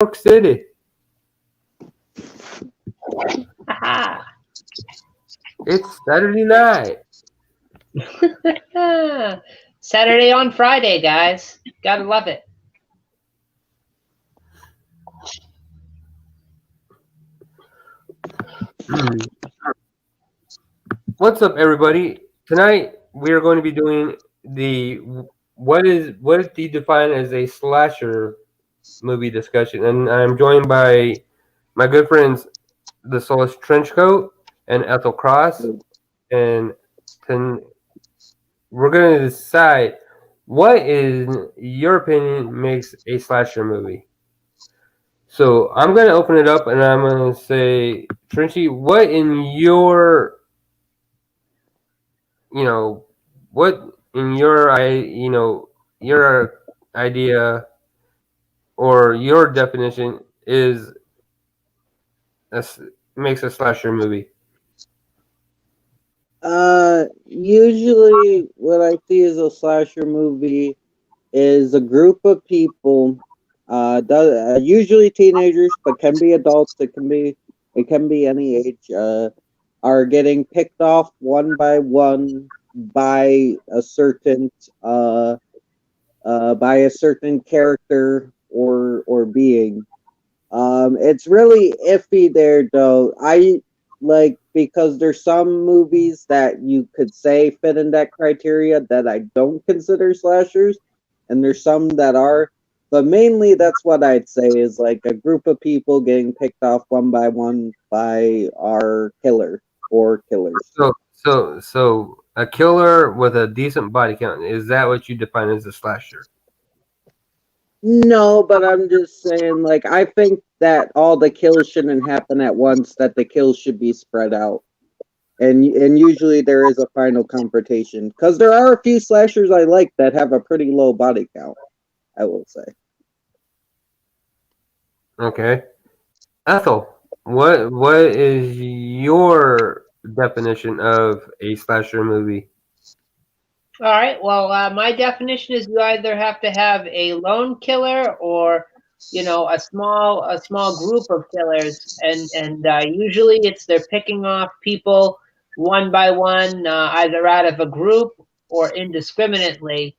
York City. Aha. It's Saturday night. Saturday on Friday, guys. Gotta love it. What's up, everybody? Tonight we are going to be doing the what do you define as a slasher movie discussion, and I'm joined by my good friends, the Soulless Trenchcoat and Ethel Cross, and then we're going to decide what, in your opinion, makes a slasher movie. So I'm going to open it up, and I'm going to say, Trenchy, what in you know, what in your idea or your definition is makes a slasher movie? Usually what I see as a slasher movie is a group of people, usually teenagers, but can be adults. It can be any age. Are getting picked off one by one by a certain character or being. It's really iffy there though. I like because there's some movies that you could say fit in that criteria that I don't consider slashers, and there's some that are. But mainly, that's what I'd say is like a group of people getting picked off one by one by our killer or killers. So a killer with a decent body count, is that what you define as a slasher? No, but I'm just saying, like, I think that all the kills shouldn't happen at once, that the kills should be spread out. And usually there is a final confrontation. Because there are a few slashers I like that have a pretty low body count, I will say. Okay. Ethel, what is your definition of a slasher movie? All right. Well, my definition is you either have to have a lone killer or, a small group of killers, and usually they're picking off people one by one, either out of a group or indiscriminately.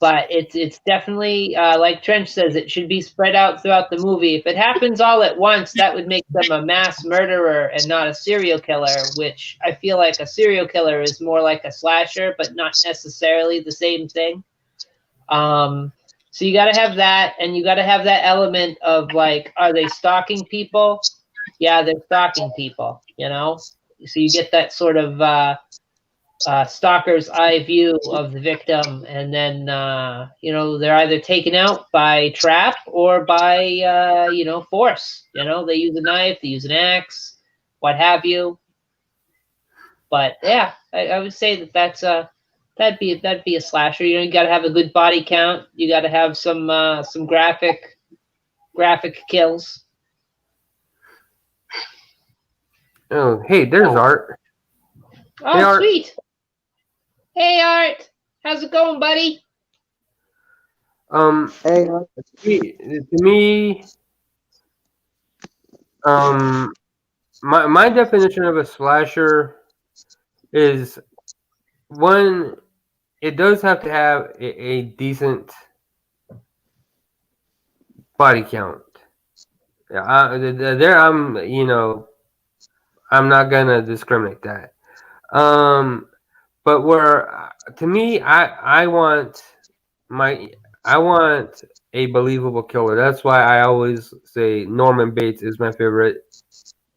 But it's definitely like Trench says, it should be spread out throughout the movie. If it happens all at once, that would make them a mass murderer and not a serial killer, which I feel like a serial killer is more like a slasher, but not necessarily the same thing. So you got to have that, and you got to have that element of like, are they stalking people? Yeah, they're stalking people. So you get that sort of stalker's eye view of the victim, and then they're either taken out by trap or by force. They use a knife, they use an axe, what have you. But yeah, I would say that'd be a slasher. You got to have a good body count. You got to have some graphic kills. Oh, hey, there's Art. Hey, Oh, Art. sweet. Hey, Art. How's it going, buddy? Hey, To me, um, my definition of a slasher is one. It does have to have a decent body count. Yeah, there I'm not gonna discriminate that. Um, but where to me, my I want a believable killer. That's why I always say Norman Bates is my favorite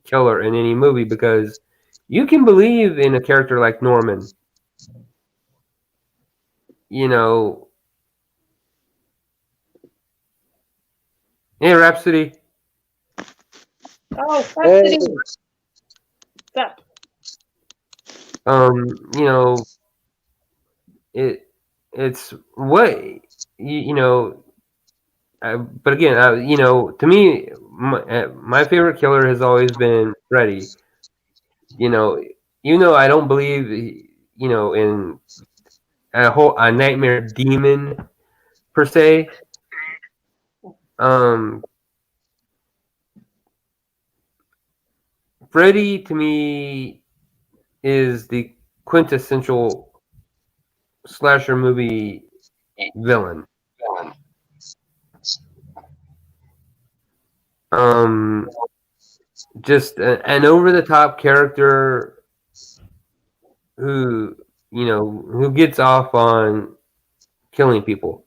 killer in any movie, because you can believe in a character like Norman. You know, hey Rhapsody. Oh, hey, what's up? You know, it's what you know. But again, to me, my favorite killer has always been Freddy. You know, I don't believe in a nightmare demon per se. Um, Freddy to me is the quintessential slasher movie villain. Just an over-the-top character who who gets off on killing people.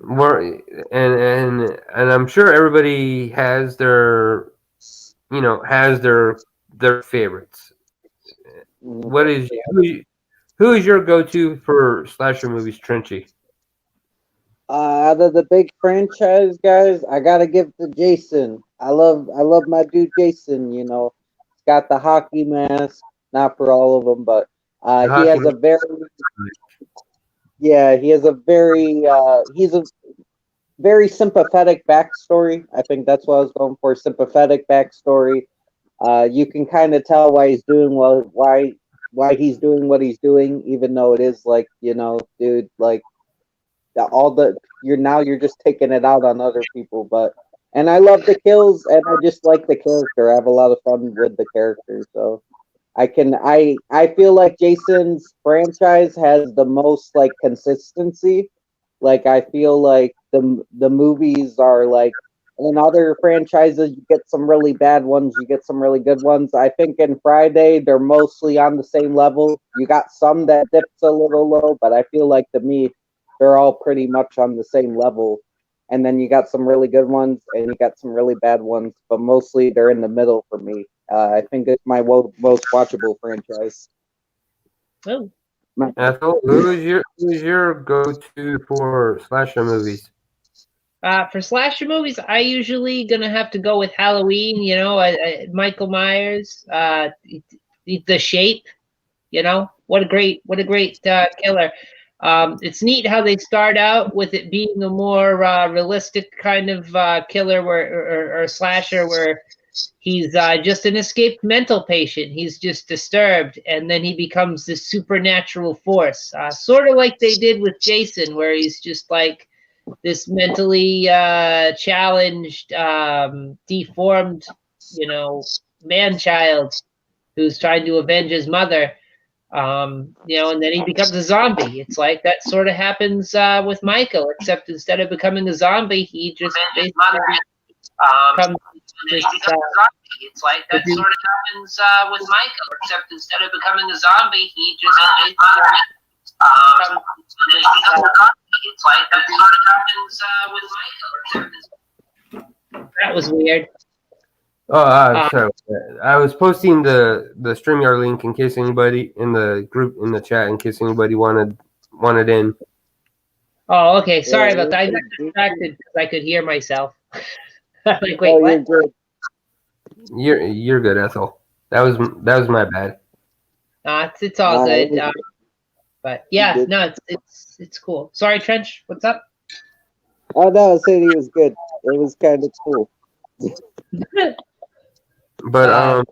More and I'm sure everybody has their their favorites. What is who is your go-to for slasher movies, Trenchy? Out of the big franchise guys, I gotta give to Jason. I love my dude Jason. You know, he's got the hockey mask. Not for all of them, but he has a very he has a very he's a very sympathetic backstory. I think that's what I was going for. Sympathetic backstory. You can kind of tell why he's doing why he's doing what he's doing, even though it is like dude, like you're just taking it out on other people. But and I love the kills, and I just like the character. I have a lot of fun with the character, so I feel like Jason's franchise has the most like consistency. Like I feel like the movies are like in other franchises you get some really bad ones, you get some really good ones. I think in Friday they're mostly on the same level. You got some that dips a little low, but I feel like to me they're all pretty much on the same level. And then you got some really good ones and you got some really bad ones, but mostly they're in the middle for me. I think it's my most watchable franchise. Oh. Ethel, who's your go-to for slasher movies? For slasher movies, I usually gonna have to go with Halloween. You know, Michael Myers, The Shape. You know, what a great killer. It's neat how they start out with it being a more realistic kind of killer, or slasher, where he's just an escaped mental patient. He's just disturbed, and then he becomes this supernatural force, sort of like they did with Jason, where he's just like this mentally challenged, deformed, man-child who's trying to avenge his mother. And then he becomes a zombie. It's like that sort of happens with Michael, except instead of becoming a zombie, he just basically becomes this. It's like that sort of happens with Michael, except instead of becoming a zombie, he just basically becomes this. It's like that sort of happens with Michael. That was weird. Oh, sorry. I was posting the StreamYard link in case anybody in the group in the chat, in case anybody wanted in. Oh, okay. Sorry about that. I got distracted because I could hear myself. Like, wait, what? You're good, Ethel. That was my bad. It's all good. But yeah, no, it's cool. Sorry, Trench. What's up? Oh no, I said he was good. It was kind of cool. But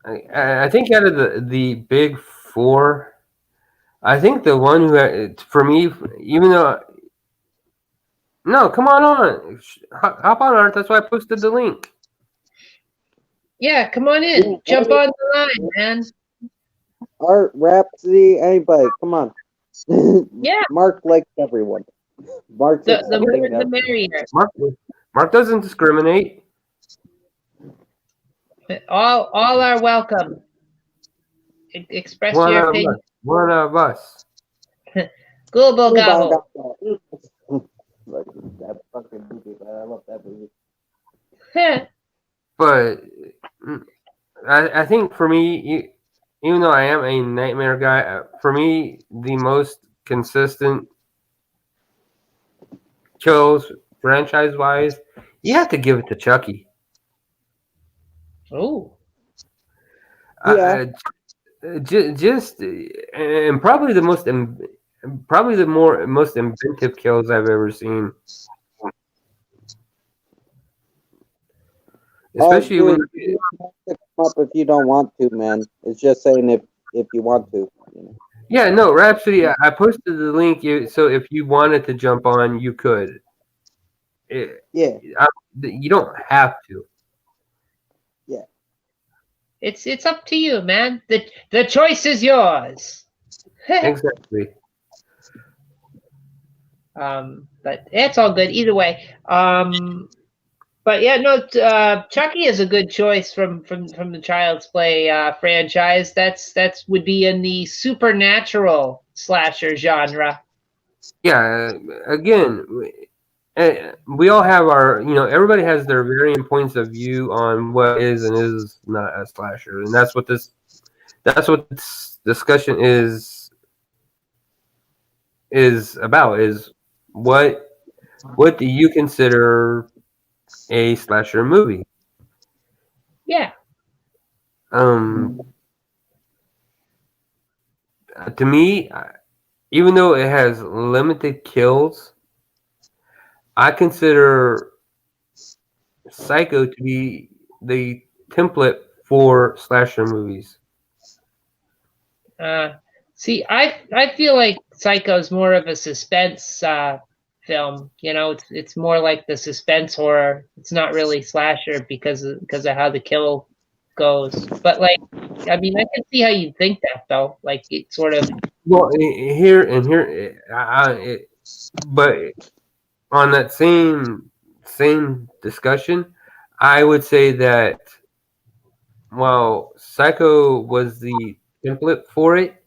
I think out of the big four, I think the one who for me, even though no, come on, hop on, Art. That's why I posted the link. Yeah, come on in. Jump on the line, man. Art, Rhapsody, anybody, come on. Yeah. Mark likes everyone. Mark the merrier. Mark doesn't discriminate. All are welcome. Express your opinion. One of us. Global gobble. That fucking movie, man. I love that movie. But I think for me, even though I am a Nightmare guy, for me the most consistent kills franchise-wise, you have to give it to Chucky. Oh. Yeah. Just and probably the most inventive kills I've ever seen. Especially when you don't have to come up if you don't want to, man. It's just saying if you want to. Yeah, no, Rhapsody. I posted the link, so if you wanted to jump on, you could. Yeah, you don't have to. It's up to you, man. The choice is yours. Exactly. But it's all good either way. But yeah, no, Chucky is a good choice from the Child's Play franchise. That's would be in the supernatural slasher genre. Yeah. Again, we all have our, everybody has their varying points of view on what is and is not a slasher, and that's what this discussion is about. Is what do you consider a slasher movie? Yeah. To me, even though it has limited kills, I consider Psycho to be the template for slasher movies. See, I feel like Psycho is more of a suspense film. You know, it's more like the suspense horror. It's not really slasher because of how the kill goes. But like, I mean, I can see how you think that though. Like, it sort of. Well, here, but on that same discussion, I would say that while Psycho was the template for it,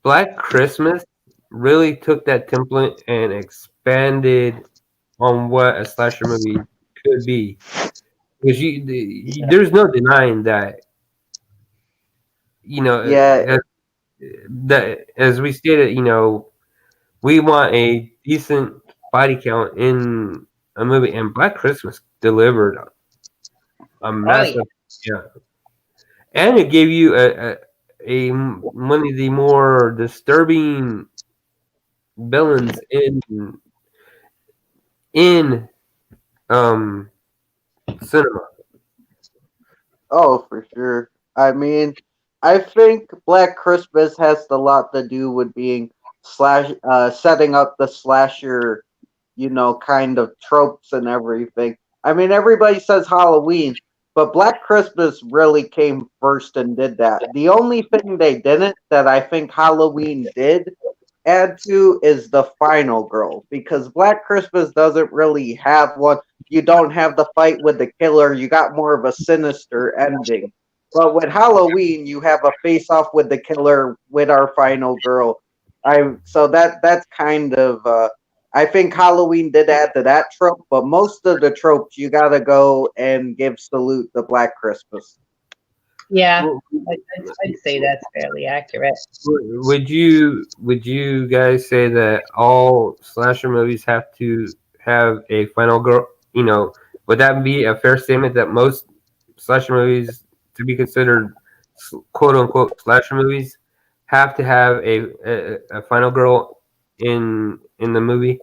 Black Christmas really took that template and expanded on what a slasher movie could be. Because there's no denying that, yeah, that as we stated, we want a decent body count in a movie, and Black Christmas delivered a massive, yeah, and it gave you a one of the more disturbing villains in cinema. oh, for sure. I mean, I think Black Christmas has a lot to do with being setting up the slasher, kind of tropes and everything. I mean, everybody says Halloween, but Black Christmas really came first and did that. The only thing they didn't that I think Halloween did add to is the final girl, because Black Christmas doesn't really have one. You don't have the fight with the killer. You got more of a sinister ending. But with Halloween, you have a face off with the killer with our final girl. That's kind of I think Halloween did add to that trope, but most of the tropes you gotta go and give salute to Black Christmas. Yeah, I'd say that's fairly accurate. Would you guys say that all slasher movies have to have a final girl? Would that be a fair statement that most slasher movies, to be considered quote unquote slasher movies, have to have a final girl in the movie?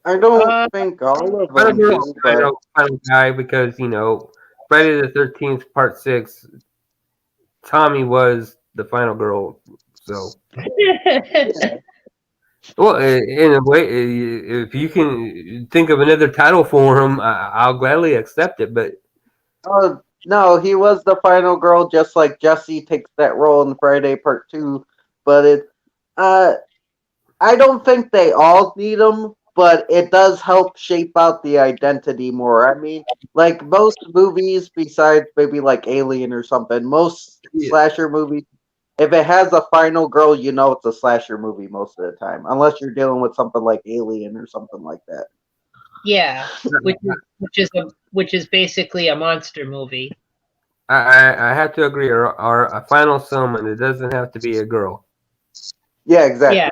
I don't think all of Final them girl, do, but final guy, because Friday the 13th Part 6, Tommy was the final girl. So, well, in a way, if you can think of another title for him, I'll gladly accept it. But oh no, he was the final girl, just like Jesse takes that role in Friday Part 2. But uh, I don't think they all need them, but it does help shape out the identity more. I mean, like most movies, besides maybe like Alien or something, most slasher movies, if it has a final girl, you know it's a slasher movie most of the time, unless you're dealing with something like Alien or something like that. Yeah, which is basically a monster movie. I have to agree. Or a final summon. It doesn't have to be a girl. Yeah, exactly. Yeah,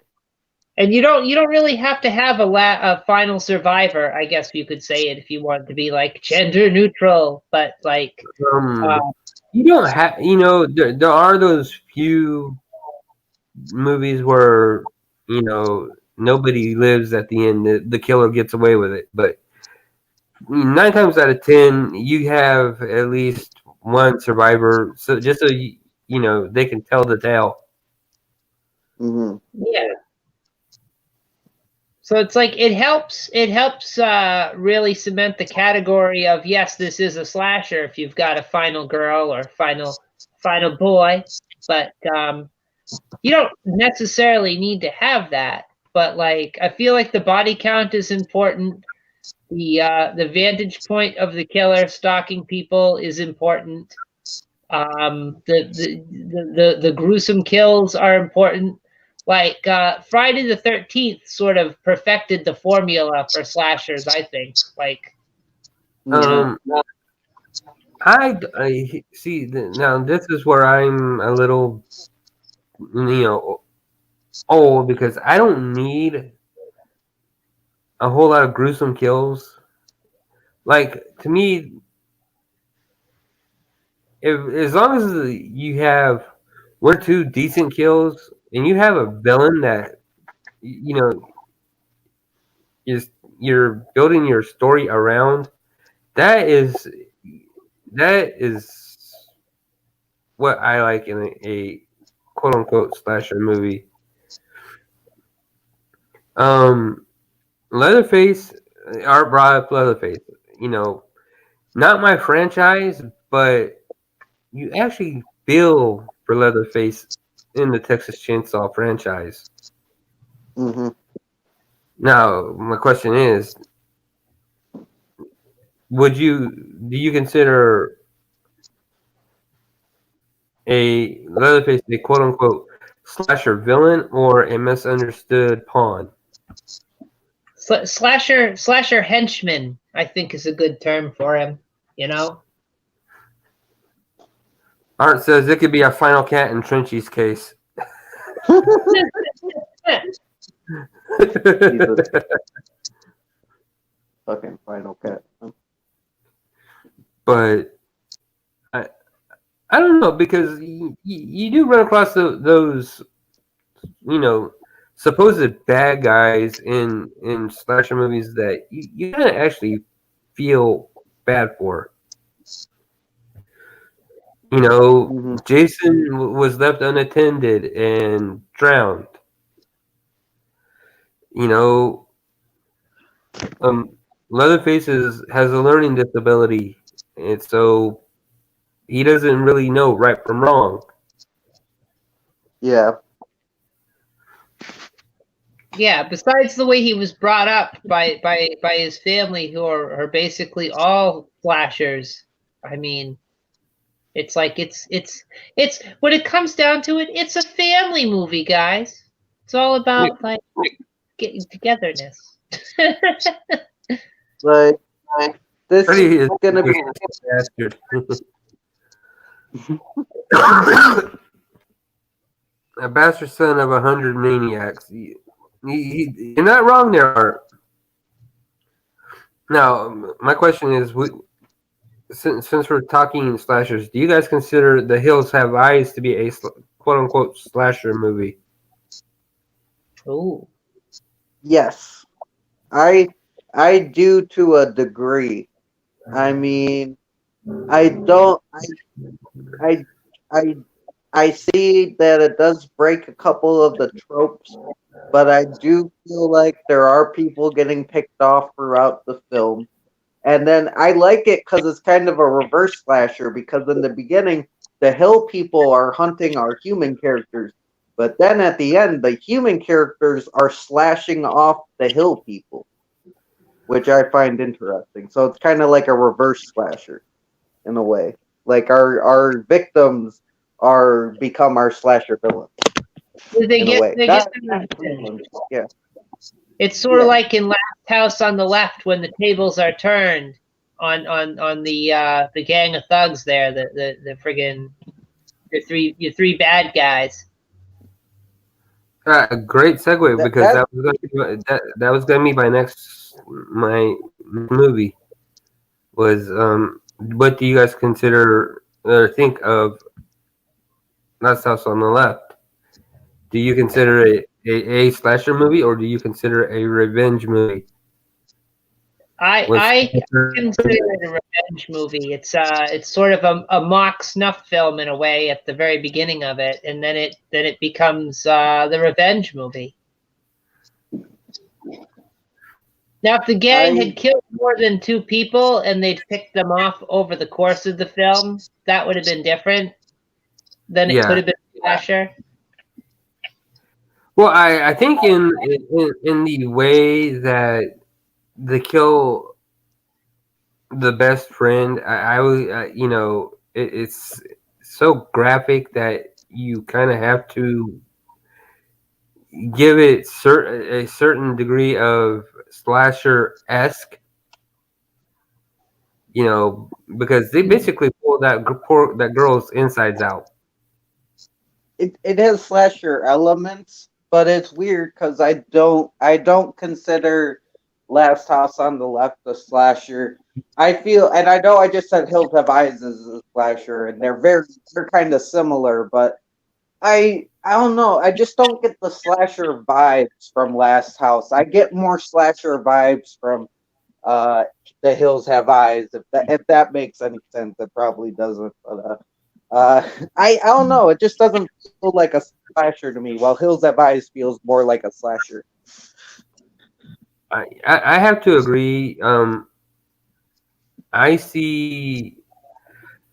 and you don't really have to have a final survivor. I guess you could say it if you want to be like gender neutral, but like you don't have. There are those few movies where nobody lives at the end. The killer gets away with it, but 9 times out of 10, you have at least one survivor. So just so they can tell the tale. Mm-hmm. Yeah. So it's like it helps really cement the category of, yes, this is a slasher if you've got a final girl or final boy, but you don't necessarily need to have that. But like, I feel like the body count is important. The vantage point of the killer stalking people is important. The gruesome kills are important. Like Friday the 13th sort of perfected the formula for slashers, I think. Like, I see. Now this is where I'm a little, old, because I don't need a whole lot of gruesome kills. Like, to me, as long as you have one or two decent kills and you have a villain that is you're building your story around, that is what I like in a quote unquote slasher movie. Leatherface, Art brought up Leatherface. Not my franchise, but you actually feel for Leatherface in the Texas Chainsaw franchise. Mm-hmm. Now, my question is, do you consider a Leatherface a quote unquote slasher villain or a misunderstood pawn? slasher henchman, I think, is a good term for him. Art says it could be a Final Cat in Trenchy's case. Fucking Final Cat. But I don't know, because you do run across those supposed bad guys in slasher movies that you kind of actually feel bad for. Jason was left unattended and drowned. Leatherface has a learning disability, and so he doesn't really know right from wrong. Yeah. Yeah, besides the way he was brought up by his family, who are basically all slashers. I mean, it's like it's when it comes down to it, it's a family movie, guys. It's all about like getting togetherness. Like this is gonna be bastard. A bastard son of 100 maniacs. You're not wrong there, Art. Now, my question is, since we're talking slashers, do you guys consider The Hills Have Eyes to be a quote-unquote slasher movie? Oh. Yes. I do to a degree. I mean, I see that it does break a couple of the tropes, but I do feel like there are people getting picked off throughout the film. And then I like it because it's kind of a reverse slasher, because in the beginning, the hill people are hunting our human characters. But then at the end, the human characters are slashing off the hill people, which I find interesting. So it's kind of like a reverse slasher in a way. Like our victims become our slasher villains. They get yeah. It's sort of like in Last House on the Left, when the tables are turned on the gang of thugs there, the friggin' your three bad guys. A great segue, because that was going to be my movie. Was what do you guys consider or think of Last House on the Left? Do you consider it a slasher movie, or do you consider it a revenge movie? I consider it a revenge movie. It's sort of a mock snuff film in a way at the very beginning of it, and then it becomes the revenge movie. Now, if the gang I- had killed more than 2 people and they'd picked them off over the course of the film, that would have been different. Then it could Yeah. have been a slasher. Well, I think in the way that they kill the best friend, I would it's so graphic that you kind of have to give it a certain degree of slasher esque, because they basically pull that girl's insides out. it has slasher elements, but it's weird because I don't consider Last House on the Left a slasher. I feel, and I know I just said Hills Have Eyes is a slasher, and they're kind of similar, but I don't know. I just don't get the slasher vibes from Last House. I get more slasher vibes from uh The Hills Have Eyes. If that makes any sense, it probably doesn't. But I don't know. It just doesn't feel like a slasher to me. While Hills Have Eyes feels more like a slasher. I have to agree. I see.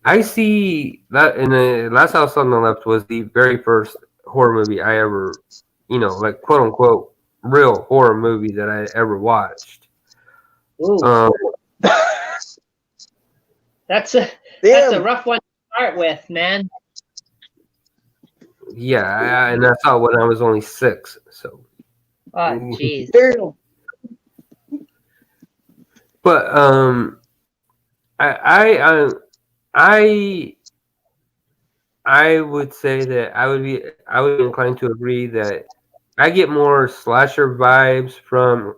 I see that in the Last House on the Left was the very first horror movie I ever, like quote unquote real horror movie that I ever watched. Ooh, Um, that's a Damn. rough one to start with, man. yeah, and I saw it when I was only 6. So, Oh, jeez. Damn. but I I I would say that I would be inclined to agree that I get more slasher vibes from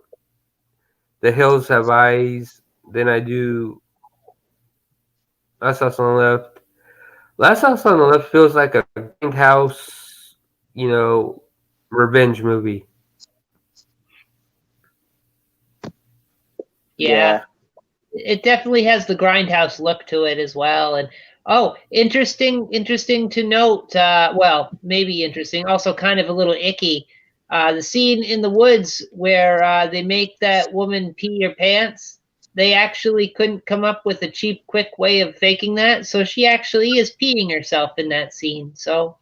The Hills Have Eyes than I do Last House on the Left. Last House on the Left feels like a house, revenge movie. Yeah. It definitely has the grindhouse look to it as well. And interesting to note. Well, maybe interesting. Also, kind of a little icky. The scene in the woods where they make that woman pee her pants. They actually couldn't come up with a cheap, quick way of faking that, so she actually is peeing herself in that scene. So,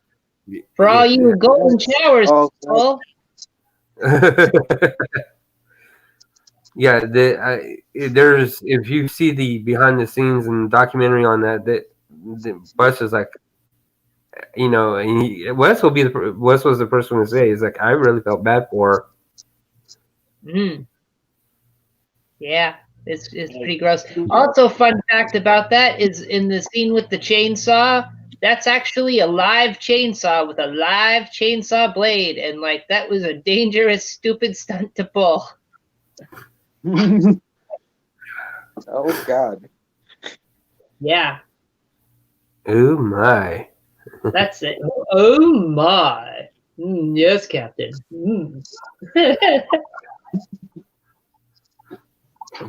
for all you golden showers, Oh, people, Yeah, there's if you see the behind the scenes and documentary on that the Wes is like, and Wes Wes was the first one to say, he's like, I really felt bad for mm, yeah, it's pretty gross. Also, fun fact about that is in the scene with the chainsaw, that's actually a live chainsaw with a live chainsaw blade, and like that was a dangerous, stupid stunt to pull. Oh God. Yeah, her. Oh my! that's it. Oh my. Yes, Captain.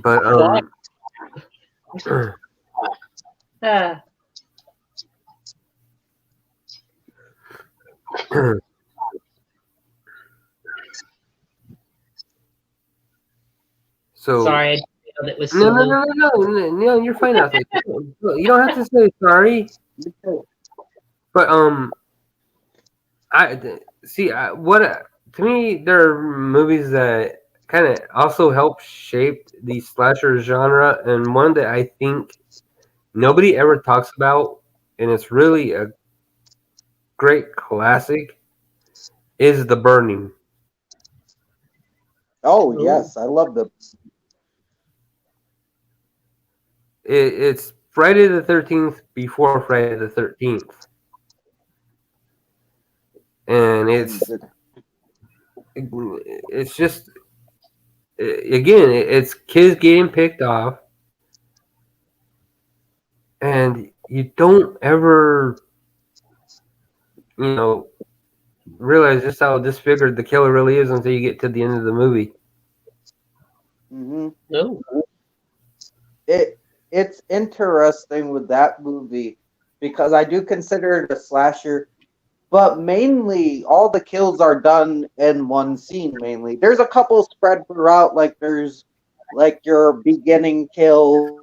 But Ah, so sorry, I didn't know that was no, Sulu. no, you're fine out there. You don't have to say sorry. But I see what to me there are movies that kind of also help shape the slasher genre, and one that I think nobody ever talks about, and it's really a great classic, is The Burning. Oh yes, I love the. It's Friday the 13th before Friday the 13th, and it's just again it's kids getting picked off, and you don't ever realize just how disfigured the killer really is until you get to the end of the movie. Mm-hmm. Oh, It's interesting with that movie because I do consider it a slasher, but mainly all the kills are done in one scene. Mainly, there's a couple spread throughout. Like there's like your beginning kill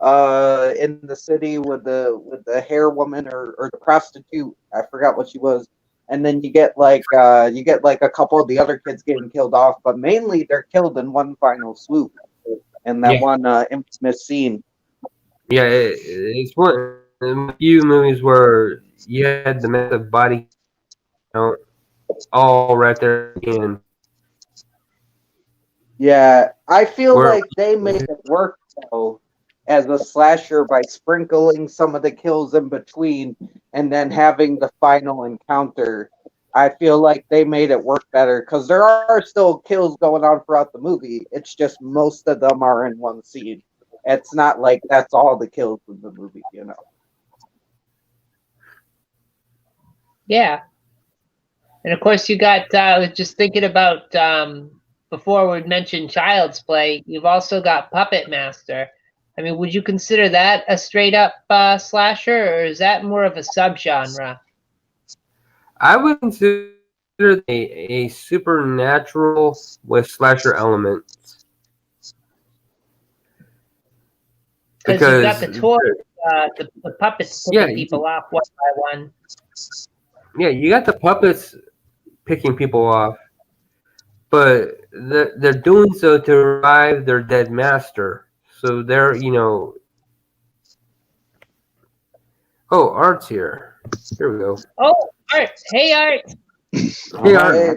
in the city with the hair woman or the prostitute. I forgot what she was. And then you get like a couple of the other kids getting killed off, but mainly they're killed in one final swoop in that Yeah. one infamous scene. Yeah, it's one of the few movies where you had the massive body count all right there in. Yeah, I feel Where like they made it work though as a slasher by sprinkling some of the kills in between and then having the final encounter. I feel like they made it work better because there are still kills going on throughout the movie. It's just most of them are in one scene. It's not like that's all the kills of the movie, you know. Yeah. And of course, you got, I was just thinking about, before we mentioned Child's Play, you've also got Puppet Master. I mean, would you consider that a straight up slasher, or is that more of a subgenre? I would consider a supernatural with slasher elements. Because you've got the toy, the puppets picking Yeah, people off one by one. Yeah, you got the puppets picking people off, but they're doing so to revive their dead master. So they're, oh, Art's here. Here we go. Oh, Art. Hey, Art. Hey, Art. Hey,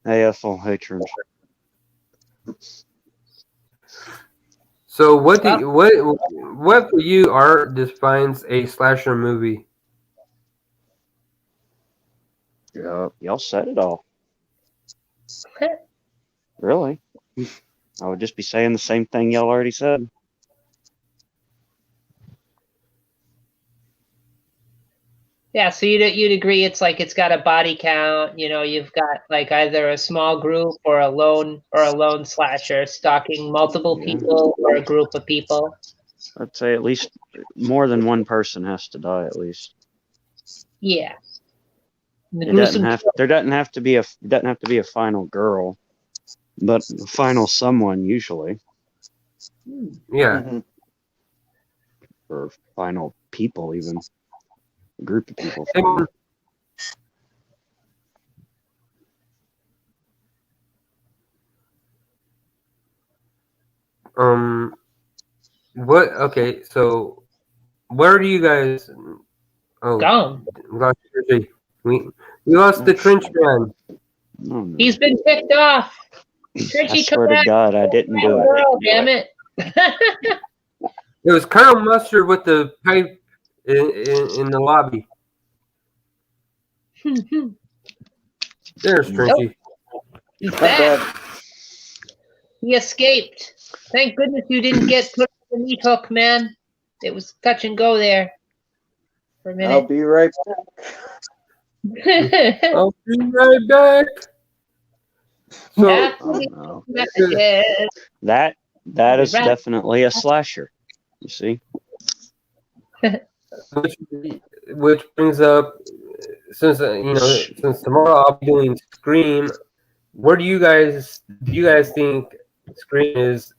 Hey, Ethel. Hey, Trent. So what for you, Art, defines a slasher movie? Yeah, y'all said it all. Really? I would just be saying the same thing y'all already said. Yeah, so you'd agree it's like it's got a body count. You've got like either a small group or a lone slasher stalking multiple Yeah. people or a group of people. I'd say at least more than one person has to die at least. Yeah. The There gruesome doesn't have to be a final girl, but a final someone usually, Yeah. mhm. or final people even. A group of people. And- What? Okay, so where do you guys? Oh, gone. we lost Trenchy. We lost the trench man. Oh, no. He's been picked off. I Trenchy, come swear to back. God, I didn't do it. Girl, damn it. It was Colonel Mustard with the pipe in the lobby. There's Trenchy. He's Not back. bad. He escaped. Thank goodness you didn't get put on the meat hook, man. It was touch and go there for a I'll minute. be right back. I'll be right back. So After Oh, the no. messages. That is Right. definitely a slasher. You see? which brings up, since since tomorrow I'll be doing Scream. Where do you guys think Scream is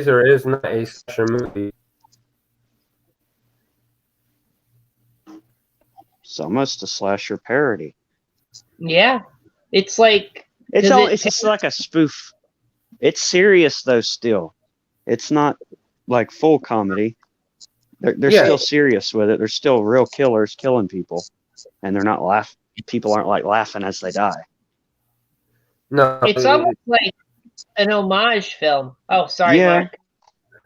or is not a slasher movie? It's almost a slasher parody. Yeah. It's like It's Does all. it- It's just like a spoof. It's serious though. Still, it's not like full comedy. They're Yeah. still serious with it. They're still real killers killing people, and they're not laugh. People aren't like laughing as they die. No, it's almost like an homage film. Oh, sorry, Yeah. Mark.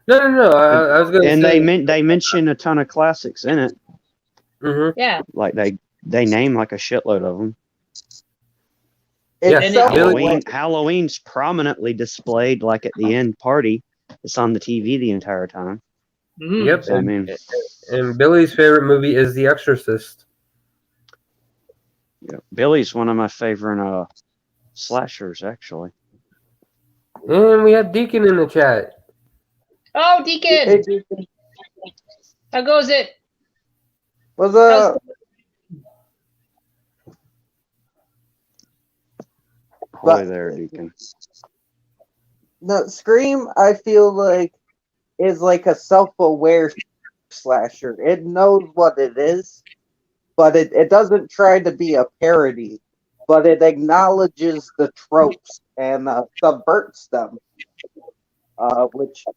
no. I was gonna And say, they mention a ton of classics in it. Mhm. Yeah. Like they name like a shitload of them. Yeah, It's And so Halloween's prominently displayed like at the end party. It's on the TV the entire time. Mhm. Yep. So, I mean, And Billy's favorite movie is The Exorcist. yeah, Billy's one of my favorite slashers actually. And we have Deacon in the chat. Oh, Deacon. How goes it? What's How's up? Boy there, Deacon. No, Scream, I feel like, is like a self-aware slasher. It knows what it is, but it doesn't try to be a parody, but it acknowledges the tropes and subverts them,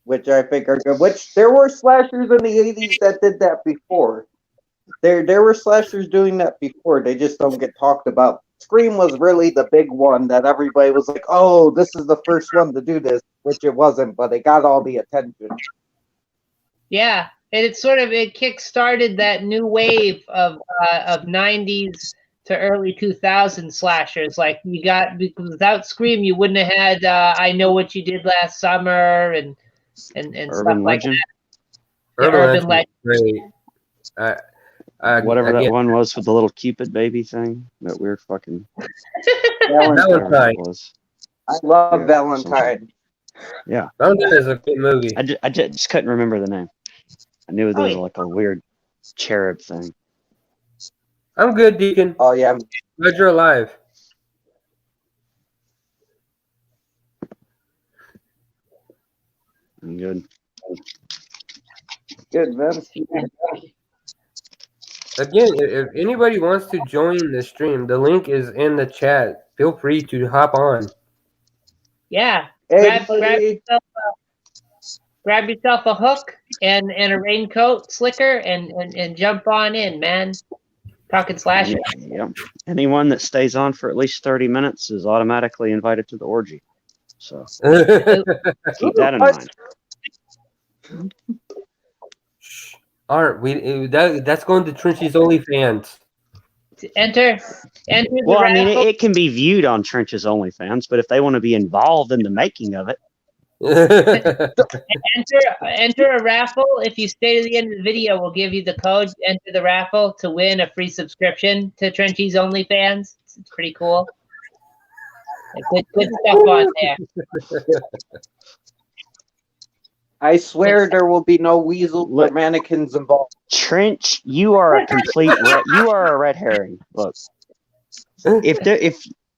which I think are good. Which there were slashers in the '80s that did that before. There were slashers doing that before. They just don't get talked about. Scream was really the big one that everybody was like, "Oh, this is the first one to do this," which it wasn't, but it got all the attention. Yeah, and it kick-started that new wave of '90s to early 2000 slashers. Like because without Scream, you wouldn't have had "I Know What You Did Last Summer" and stuff Urban like Legend, that. Yeah, Urban Legend. Great. whatever that again, one was with the little Cupid baby thing. That weird fucking Valentine. whatever that was. I love Yeah, Valentine. Valentine is a good movie. I just couldn't remember the name. I knew there was yeah. like a weird cherub thing. I'm good, Deacon. Oh yeah, Glad you're alive. I'm good. good man. Again, if anybody wants to join the stream, the link is in the chat. Feel free to hop on. Yeah, Hey, grab yourself a hook and a raincoat, slicker, and jump on in, man. Talking slasher. Yep. Anyone that stays on for at least 30 minutes is automatically invited to the orgy. So keep that in mind. Art, that's going to Trenchy's OnlyFans. Enter the Well, I mean, raffle. it can be viewed on Trench's OnlyFans, but if they want to be involved in the making of it, Enter a raffle. If you stay to the end of the video, we'll give you the code. Enter the raffle to win a free subscription to Trenchy's OnlyFans. It's pretty cool. Good stuff on there. I swear there will be no weasels or mannequins involved. Trench, you are a complete you are a red herring. Look,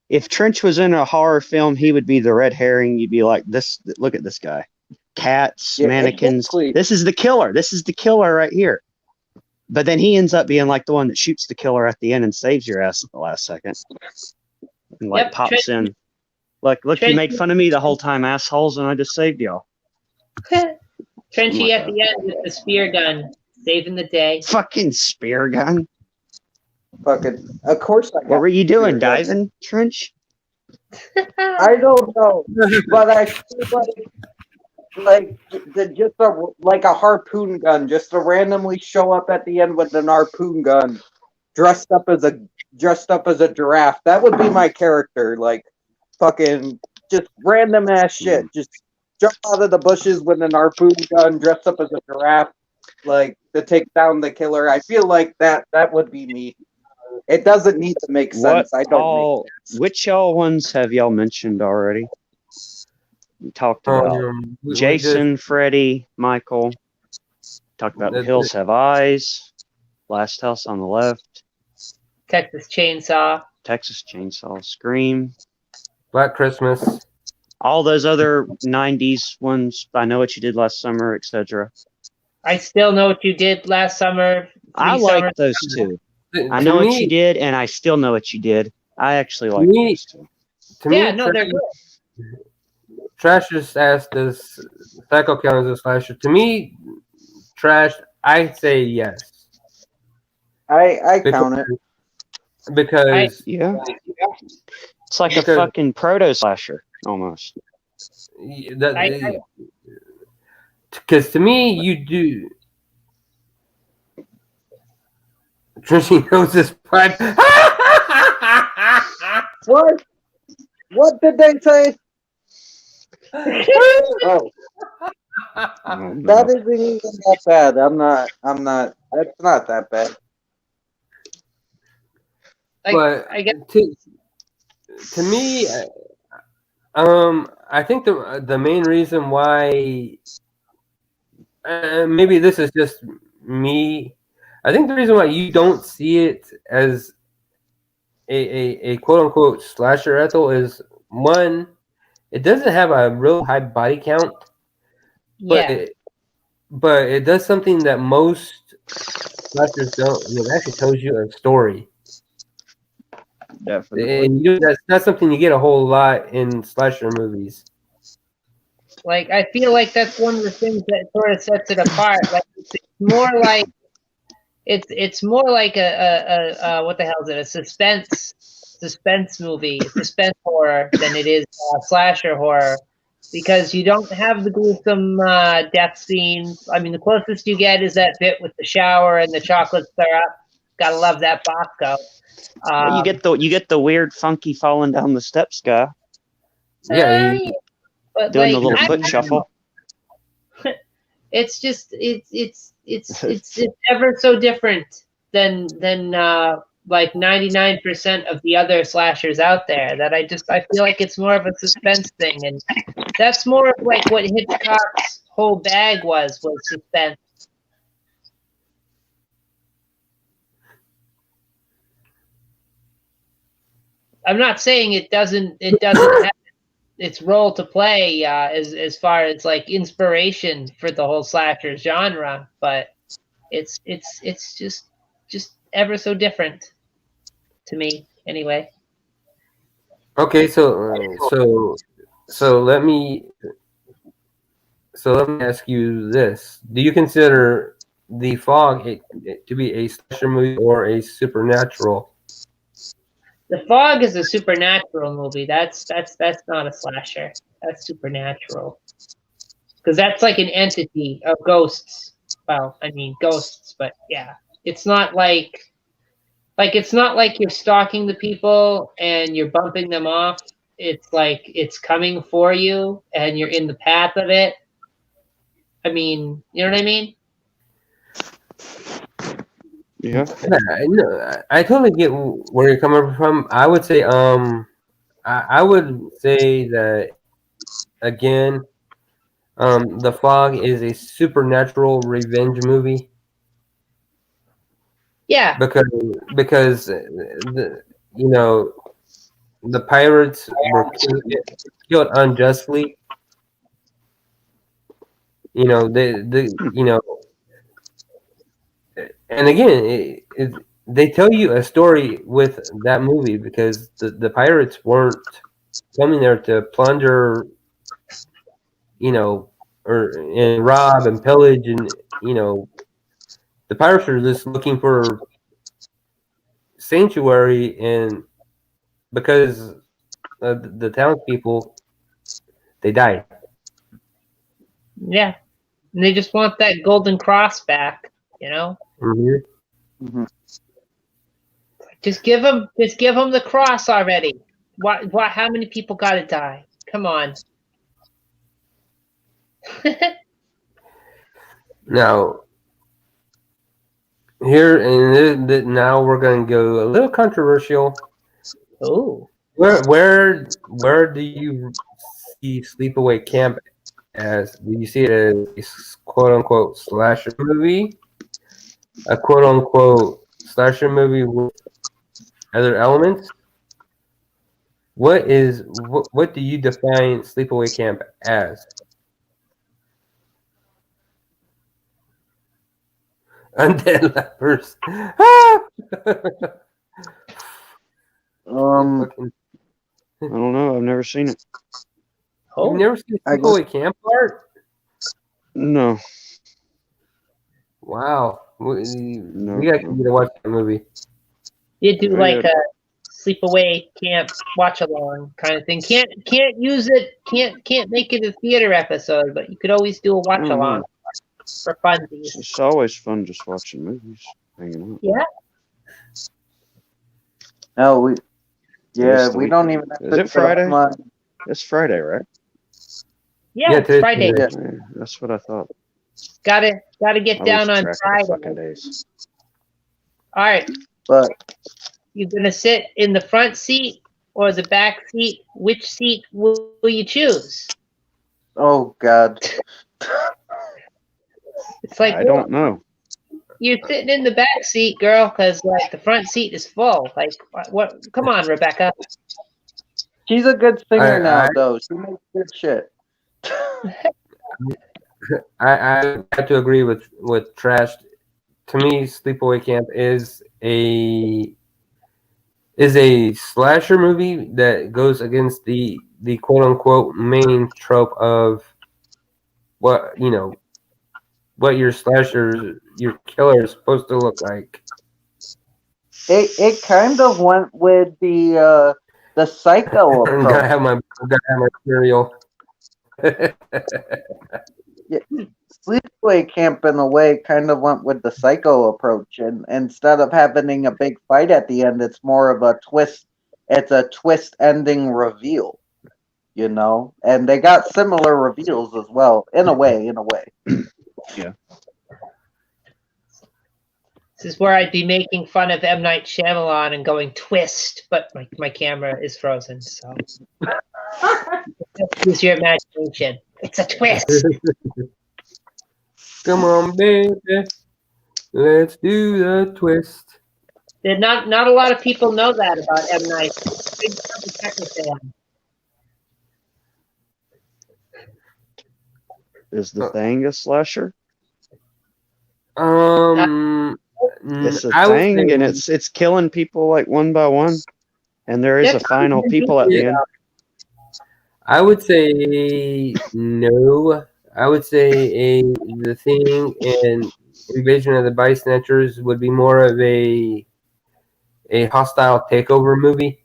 if Trench was in a horror film, he would be the red herring. You'd be like, this. Look at this guy. Cats, Yeah, mannequins. exactly. This is the killer. This is the killer right here. But then he ends up being like the one that shoots the killer at the end and saves your ass at the last second. And like Yep, pops in. Look, you made fun of me the whole time, assholes, and I just saved y'all. Trenchy at the end with the spear gun, saving the day. Fucking spear gun. Fucking, of course I got. What were you doing, spear gun. diving, Trench? I don't know, but I feel like like a harpoon gun, just to randomly show up at the end with an harpoon gun, dressed up as a giraffe. That would be my character. Like, fucking, just random ass shit. Just jump out of the bushes with an harpoon gun, dressed up as a giraffe, like to take down the killer. I feel like that would be me. It doesn't need to make sense. Which y'all ones have y'all mentioned already? We talked about Jason, Freddy, Michael. Talked about The Hills Have Eyes, Last House on the Left, Texas Chainsaw, Scream, Black Christmas. all those other 90s ones. I Know What You Did Last Summer, etc. I Still Know What You Did Last Summer. I like those two. I Know What You Did, and I Still Know What You Did. I actually like those two. To me, They're good. Trash just asked, does Psycho count as a slasher? To me, Trash, I say yes. I count it. Because It's like a fucking proto slasher almost. Because to me, you do. Trishy knows this part. What? What did they say? Oh, that isn't even that bad. I'm not. That's not that bad. But I guess to me, I think the main reason why, maybe this is just me. I think the reason why you don't see it as a quote unquote slasher, Ethel, is one, it doesn't have a real high body count, but Yeah. but it does something that most slashers don't. It actually tells you a story, Definitely. and that's not something you get a whole lot in slasher movies. Like, I feel like that's one of the things that sort of sets it apart. Like, it's more like it's more like a what the hell is it? A suspense movie, suspense horror than it is slasher horror, because you don't have the gruesome death scenes. I mean, the closest you get is that bit with the shower and the chocolate syrup. Gotta love that Bosco. Well, you get the weird, funky falling down the steps guy Yeah, but doing like, the little I- foot shuffle. it's just it's ever so different than like 99% of the other slashers out there. That I feel like it's more of a suspense thing, and that's more of like what Hitchcock's whole bag was suspense. I'm not saying it doesn't have its role to play as far as like inspiration for the whole slasher genre, but it's just ever so different to me anyway. Okay, so let me ask you this: do you consider The Fog to be a slasher movie or a supernatural? The Fog is a supernatural movie. That's not a slasher. That's supernatural, because that's like an entity of ghosts. Well, I mean ghosts, but yeah, it's not like it's not like you're stalking the people and you're bumping them off. It's like it's coming for you and you're in the path of it. I mean, you know what I mean? Yeah. I totally get where you're coming from. I would say I would say that again, The Fog is a supernatural revenge movie. Yeah. Because the the pirates were killed unjustly. And again, they tell you a story with that movie because the pirates weren't coming there to plunder, and rob and pillage, and the pirates are just looking for sanctuary, and because the townspeople, they died. Yeah. And they just want that golden cross back, you know? Mm-hmm. Mhm. Just give them the cross already. What how many people got to die? Come on. Now, here and now we're going to go a little controversial. Oh. Where do you see Sleepaway Camp as? Do you see it as a quote unquote slasher movie, a quote unquote slasher movie with other elements? What do you define Sleepaway Camp as? Undead lepers. I don't know. I've never seen it. You've never seen Sleepaway Camp, Art? No. Wow. No. We got to watch that movie. You do like a sleepaway camp watch along kind of thing. Can't use it. Can't make it a theater episode, but you could always do a watch along for funsies. It's always fun just watching movies, hanging out. Yeah. No, we don't even have Is to it Friday? film on- It's Friday, right? Yeah, it's Friday. Yeah. Yeah, that's what I thought. Gotta get I down lose on track of the Friday. fucking days. All right. But You gonna sit in the front seat or the back seat? Which seat will you choose? oh god. It's like, I don't know. you're sitting in the back seat, girl, because like the front seat is full. Like, what? Come on, Rebecca. She's a good singer now, I- though. She makes good shit. I have to agree with Trash. To me, Sleepaway Camp is a slasher movie that goes against the quote unquote main trope of what what your killer is supposed to look like. It kind of went with the Psycho I'm approach. gonna have my cereal. Sleepaway Camp, in a way, kind of went with the Psycho approach, and instead of having a big fight at the end, it's more of a twist. It's a twist ending reveal, and they got similar reveals as well, in a way. Yeah. This is where I'd be making fun of M. Night Shyamalan and going twist, but my camera is frozen, so use your imagination. It's a twist. Come on, baby, let's do the twist. Not a lot of people know that about M. Night. Big Detective fan. Is the Thing a slasher? I It's a would thing, say- and it's killing people like one by one, and there is Yeah, a final people at the end. I would say no. I would say the Thing and Invasion of the Body Snatchers would be more of a hostile takeover movie.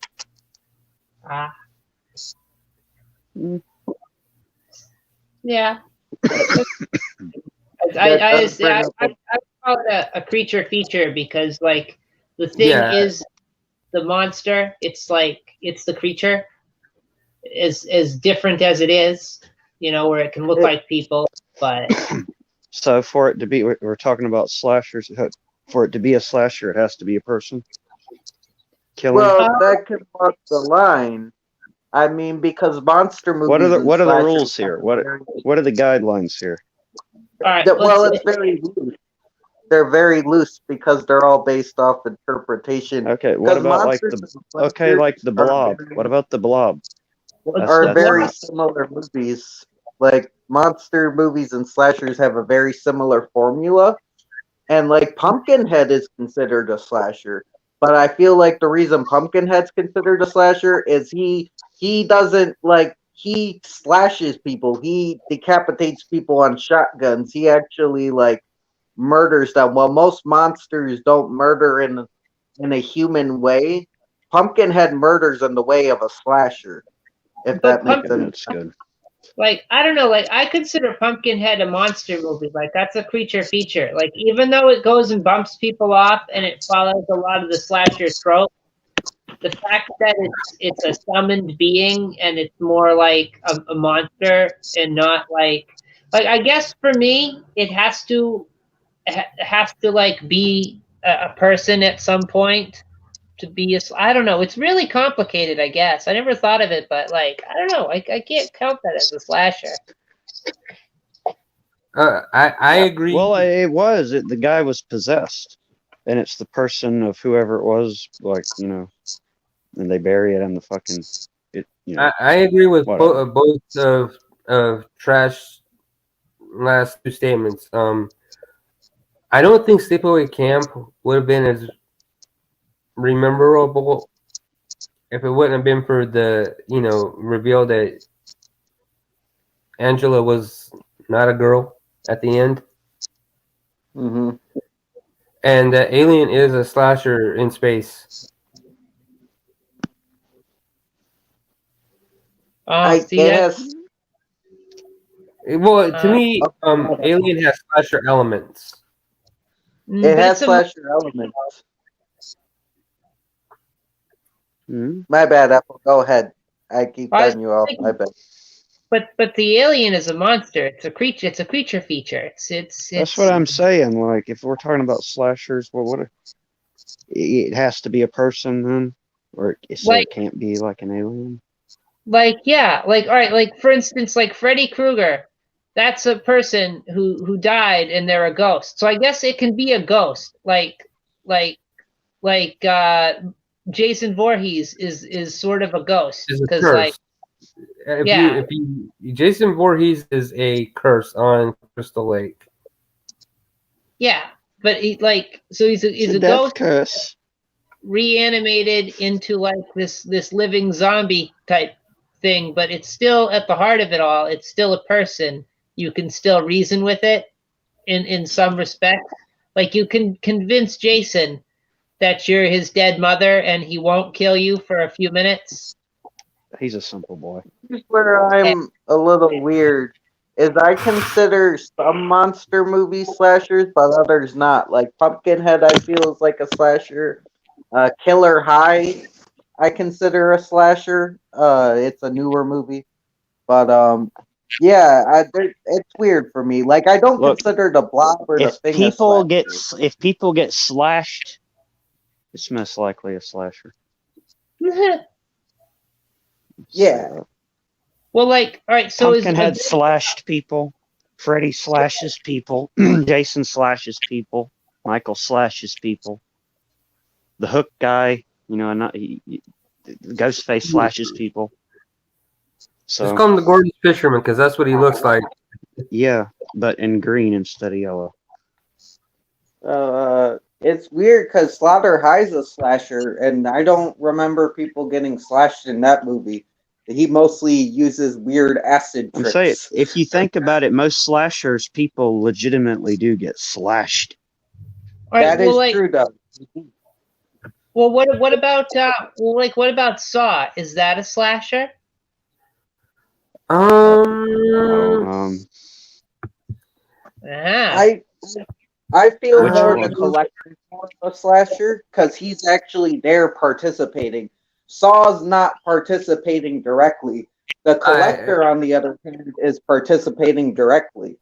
Yeah. I call it a creature feature because, like, the Thing Yeah. is the monster. It's like it's the creature, as different as it is, where it can look like people, but So for it to be, we're talking about slashers. For it to be a slasher, it has to be a person killing. Well, that could mark the line. I mean, because monster movies. What are the slashers rules here? are What are the guidelines here? all right. Well, it's very loose. They're very loose because they're all based off interpretation. Okay, what about like the Blob? What about the Blob? Are very similar movies. Like monster movies and slashers have a very similar formula, and like Pumpkinhead is considered a slasher. But I feel like the reason Pumpkinhead's considered a slasher is he doesn't he slashes people. He decapitates people on shotguns. He actually murders them. Well, most monsters don't murder in a human way. Pumpkinhead murders in the way of a slasher. If that makes sense. That's good. Like, I don't know, like, I consider Pumpkinhead a monster movie. Like, that's a creature feature. Like, even though it goes and bumps people off and it follows a lot of the slasher trope, the fact that it's a summoned being and it's more like a monster and not like I guess for me, it has to be a person at some point to be I don't know. It's really complicated, I guess. I never thought of it, but I don't know. I can't count that as a slasher. I agree. Well, it was. The guy was possessed, and it's the person of whoever it was, and they bury it in the fucking. I agree with whatever. both of Trash last two statements. I don't think Sleepaway Camp would have been as memorable if it wouldn't have been for the reveal that Angela was not a girl at the end. Mm-hmm. And Alien is a slasher in space. Yes. Well, to me, Alien has slasher elements. It has slasher elements. Hmm? My bad, Apple. Go ahead. I keep cutting you off. My bad. But the alien is a monster. It's a creature. It's a creature feature. It's That's what I'm saying. Like, if we're talking about slashers, well, it has to be a person then, or so it can't be like an alien. All right, for instance, Freddy Krueger. That's a person who died and they're a ghost. So I guess it can be a ghost. Jason Voorhees is sort of a ghost It's a because curse. like yeah. Jason Voorhees is a curse on Crystal Lake. Yeah, but he's a death ghost curse. reanimated into like this living zombie type thing, but it's still at the heart of it all. It's still a person. You can still reason with it in some respects. Like you can convince Jason that you're his dead mother and he won't kill you for a few minutes. He's a simple boy. Here's where I'm a little weird. Is I consider some monster movie slashers, but others not. Like Pumpkinhead, I feel is like a slasher. Killer High, I consider a slasher. It's a newer movie, but yeah, it's weird for me. Like I don't consider the Blob or the Thing a slasher. If people get slashed, it's most likely a slasher. Yeah. So, Well, like, all right, so Pumpkinhead slashed people. Freddy slashes people. Jason slashes people. Michael slashes people. The Hook guy, Ghostface slashes people. So just call him the Gordon Fisherman because that's what he looks like. Yeah, but in green instead of yellow. It's weird because Slaughter High's a slasher, and I don't remember people getting slashed in that movie. He mostly uses weird acid tricks. I'm saying, if you think about it, most slashers, people legitimately do get slashed. That is true, though. Well, what about what about Saw? Is that a slasher? I feel Which more one? the Collector more of a slasher because he's actually there participating. Saw's not participating directly. The Collector, on the other hand, is participating directly.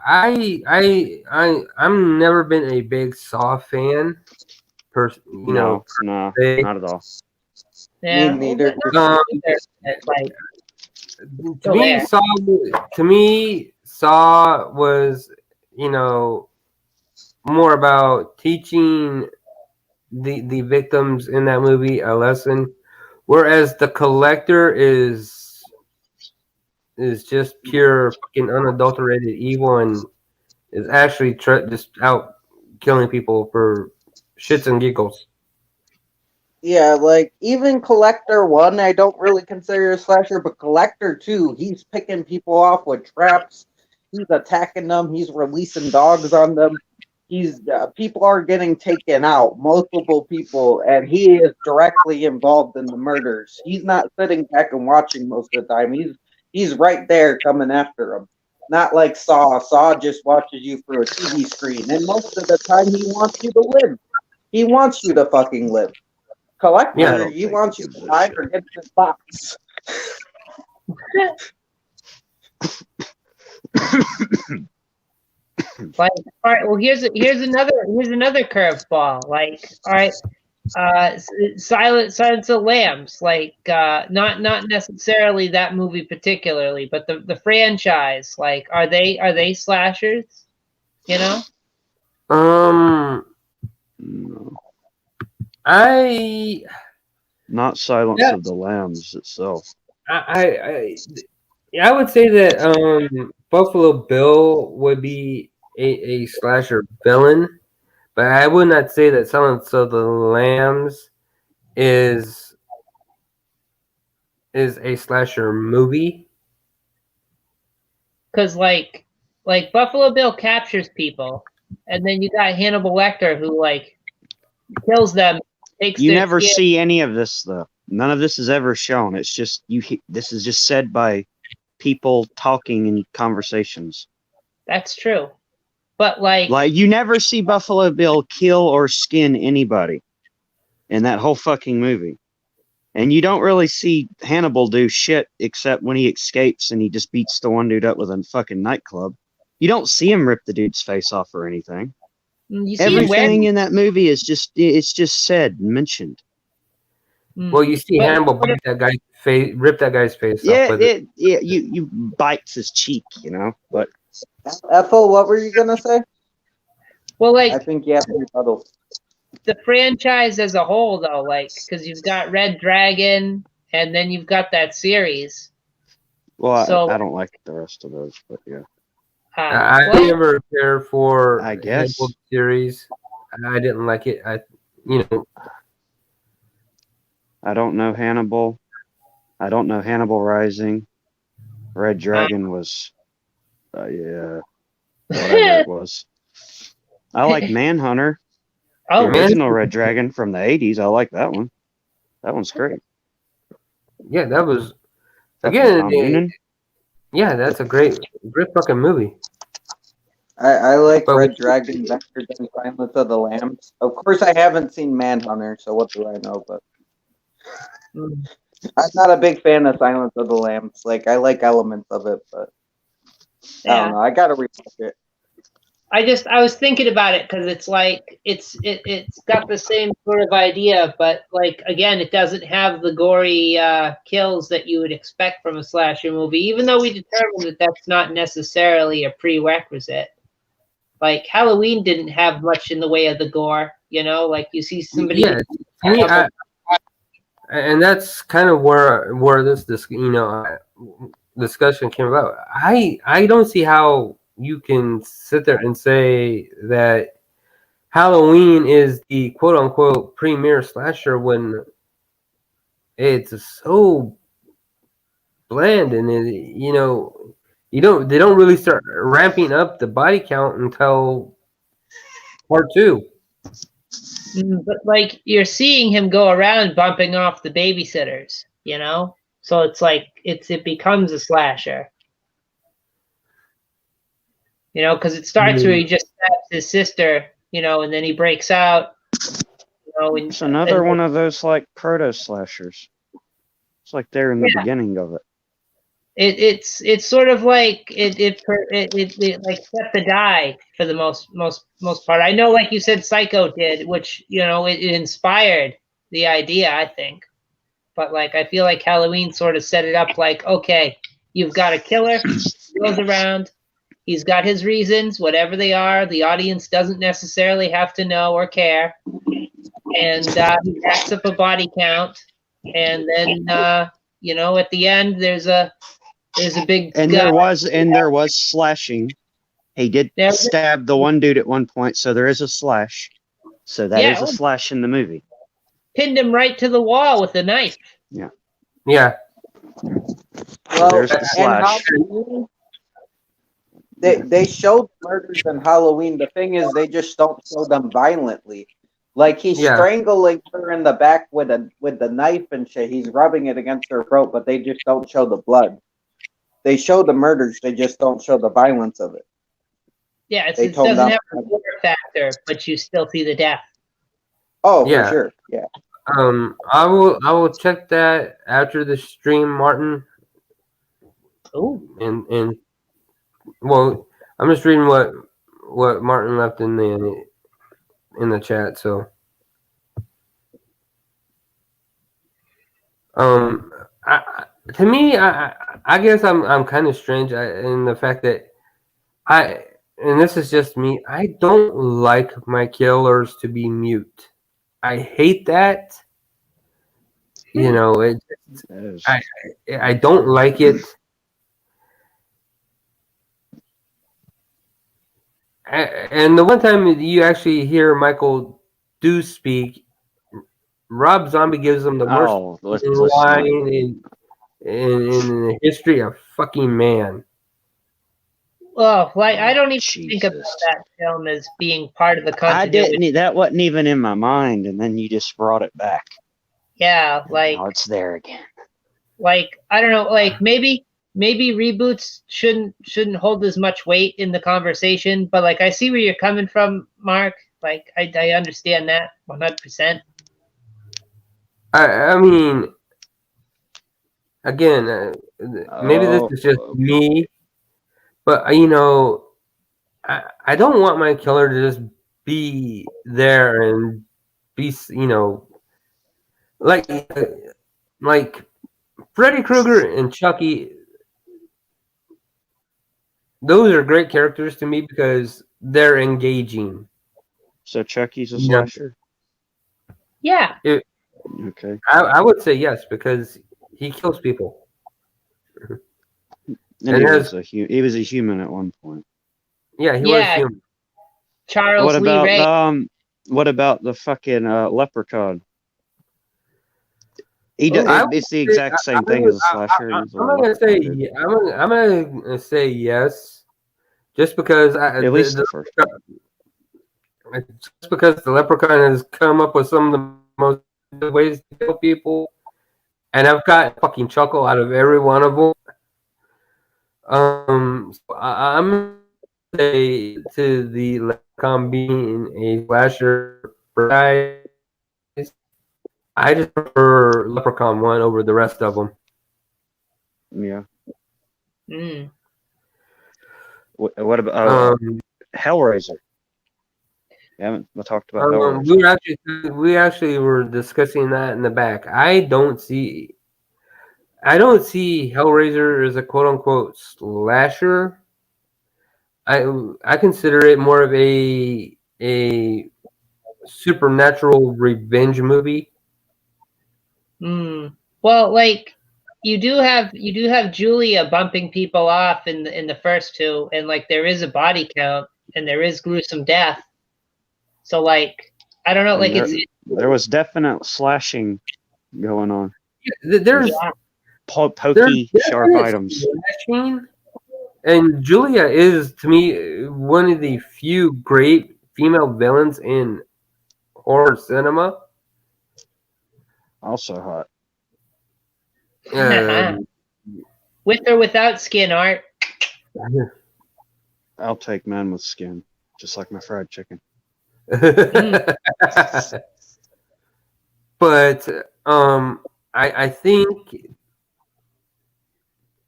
I'm never been a big Saw fan. No, not at all. Yeah, Me neither. To me, Saw was, more about teaching the victims in that movie a lesson, whereas the Collector is just pure fucking unadulterated evil and is actually just out killing people for shits and giggles. Yeah, like even Collector 1, I don't really consider a slasher, but Collector 2, he's picking people off with traps. He's attacking them. He's releasing dogs on them. People are getting taken out, multiple people, and he is directly involved in the murders. He's not sitting back and watching most of the time. He's right there coming after them. Not like Saw. Saw just watches you through a TV screen, and most of the time he wants you to live. He wants you to fucking live. Collector, he wants you to die or get in this box. Like, all right, well, here's another curveball. Like, all right, Silence of the Lambs. Like, not necessarily that movie particularly, but the franchise. Like, are they slashers? No. Not Silence of the Lambs itself. I would say that Buffalo Bill would be a slasher villain, but I would not say that Silence of the Lambs is a slasher movie. Because like Buffalo Bill captures people, and then you got Hannibal Lecter who like kills them. You never see any of this though. None of this is ever shown. It's just this is just said by people talking in conversations. That's true. But like you never see Buffalo Bill kill or skin anybody in that whole fucking movie. And you don't really see Hannibal do shit except when he escapes and he just beats the one dude up with a fucking nightclub. You don't see him rip the dude's face off or anything. Everything in that movie is just said and mentioned. Well, you see Hannibal rip that guy's face off. You bites his cheek, but Ethel, what were you gonna say? Well, like I think you have to rebuttal. the franchise as a whole, though, like, because you've got Red Dragon, and then you've got that series. Well, So, I don't like the rest of those, but yeah. I well, never cared for I guess. Hannibal series. I didn't like it. I don't know Hannibal. I don't know Hannibal Rising. Red Dragon was, yeah, whatever it was. I like Manhunter, the oh, original Red Dragon from the 80s. I like that one. That one's great. Yeah, that was Fucking again. Tom Noonan. Yeah, that's a great fucking movie. I like But- Red Dragon better than Silence of the Lambs. Of course, I haven't seen Manhunter, so what do I know? But mm, I'm not a big fan of Silence of the Lambs. Like, I like elements of it, but I yeah. don't know. I gotta rewatch it. I was thinking about it because it's like it's got the same sort of idea, but like again, it doesn't have the gory kills that you would expect from a slasher movie. Even though we determined that that's not necessarily a prerequisite. Like Halloween didn't have much in the way of the gore, you know. Like you see somebody. Yeah, to me, and that's kind of where this discussion came about. I don't see how you can sit there and say that Halloween is the quote unquote premier slasher when it's so bland and they don't really start ramping up the body count until part 2. But like you're seeing him go around bumping off the babysitters, you know. So it's like it becomes a slasher. You know, because it starts where he just stabs his sister, you know, and then he breaks out. You know, and It's another one of those like proto slashers. It's like they're in the beginning of it. It's sort of like it like set the die for the most part. I know, like you said, Psycho did, which you know it inspired the idea, I think. But like I feel like Halloween sort of set it up. Like, okay, you've got a killer, he goes around. He's got his reasons, whatever they are. The audience doesn't necessarily have to know or care. And he backs up a body count. And then, you know, at the end, there's a big... And there was slashing. He did stab the one dude at one point, so there is a slash. So that is a slash in the movie. Pinned him right to the wall with a knife. Yeah. Well, there's the slash. They showed murders in Halloween. The thing is, they just don't show them violently. Like he's strangling her in the back with the knife and shit. He's rubbing it against her throat, but they just don't show the blood. They show the murders. They just don't show the violence of it. Yeah, it doesn't have a horror factor, but you still see the death. Oh, yeah. For sure. Yeah. I will check that after the stream, Martin. Oh. And well, I'm just reading what Martin left in the chat. So, to me, I guess I'm kind of strange in the fact that and this is just me. I don't like my killers to be mute. I hate that. You know, I don't like it. And the one time you actually hear Michael do speak, Rob Zombie gives him the worst line in the history of fucking man. Well, like I don't even think about that film as being part of the continuity. That wasn't even in my mind, and then you just brought it back. Yeah, like now it's there again. Like I don't know, like maybe reboots shouldn't hold as much weight in the conversation, but like I see where you're coming from, Mark. Like I understand that 100%. I mean, again, maybe this is just me, but you know, I don't want my killer to just be there and be, you know, like Freddy Krueger and Chucky. Those are great characters to me because they're engaging. So Chucky's a slasher? Yeah. Okay. I would say yes because he kills people. And he was a human at one point. Yeah, he was Yeah. human. Charles Lee Ray. What about the fucking leprechaun? It's the exact same thing as a slasher. I'm gonna say yes, just because at least the first. Just because the leprechaun has come up with some of the most ways to kill people, and I've got a fucking chuckle out of every one of them. I'm gonna say to the leprechaun being a slasher franchise, I just prefer Leprechaun 1 over the rest of them. Yeah. Mm. What about Hellraiser? We haven't talked about Hellraiser. We actually were discussing that in the back. I don't see Hellraiser as a quote unquote slasher. I consider it more of a supernatural revenge movie. Well, like you do have Julia bumping people off in the first two, and like there is a body count and there is gruesome death. So like I don't know, like there was definite slashing going on. There's pokey, sharp items. Slashing, and Julia is to me one of the few great female villains in horror cinema. Also hot. With or without skin, Art. I'll take man with skin, just like my fried chicken. But I think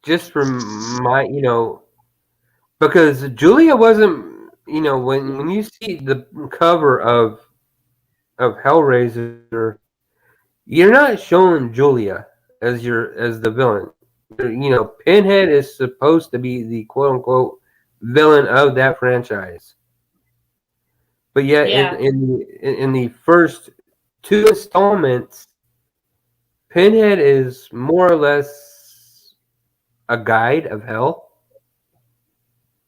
just from my because Julia wasn't when you see the cover of Hellraiser, you're not showing Julia as the villain. Pinhead is supposed to be the quote unquote villain of that franchise. But yet in the first two installments, Pinhead is more or less a guide of hell.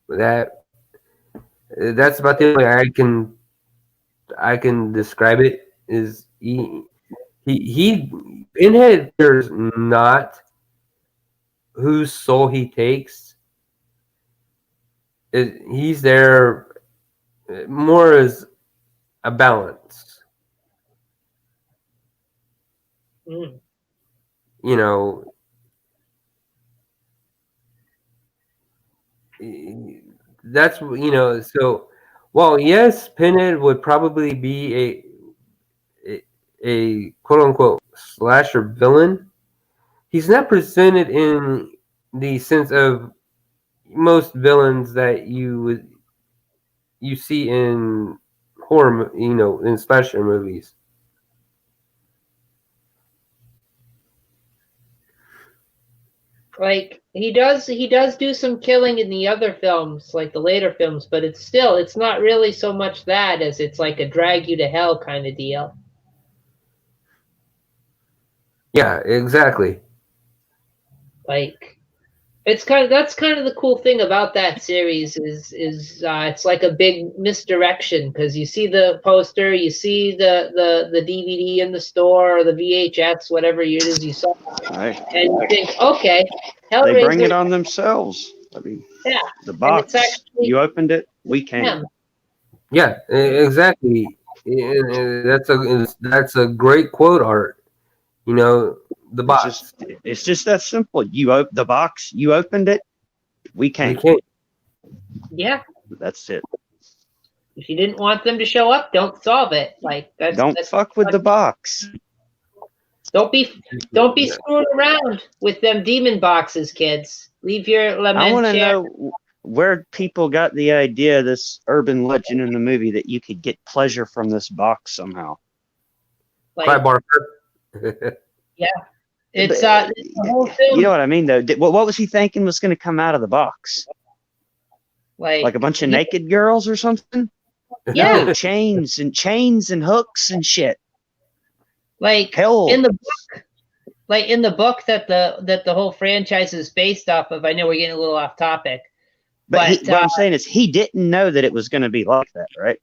That's about the only way I can describe it. Is he Pinhead cares not whose soul he takes. He's there more as a balance. That's so while yes, Pinhead would probably be a quote unquote slasher villain, he's not presented in the sense of most villains that you see in horror, in slasher movies. Like he does do some killing in the other films, like the later films, but it's not really so much that as it's like a drag you to hell kind of deal. Yeah, exactly. Like that's kind of the cool thing about that series is it's like a big misdirection because you see the poster, you see the DVD in the store or the VHS, whatever it is you saw, and you think, okay, Hellraiser. They bring it on themselves. I mean, yeah, the box. You opened it, we can. Yeah, exactly. That's a great quote, Art. The box. It's just that simple. The box. You opened it. We can't. Yeah. That's it. If you didn't want them to show up, don't solve it. Like that's fuck with the box. Don't be screwing around with them demon boxes, kids. Leave your lament. I want to know where people got the idea, this urban legend in the movie, that you could get pleasure from this box somehow. Cry Barker. Yeah. It's the whole film. You know what I mean, though. What was he thinking was going to come out of the box? Like a bunch of naked girls or something? Yeah. Chains and hooks and shit. Like Hell. in the book, that the whole franchise is based off of. I know we're getting a little off topic, But what I'm saying is he didn't know that it was going to be like that, right?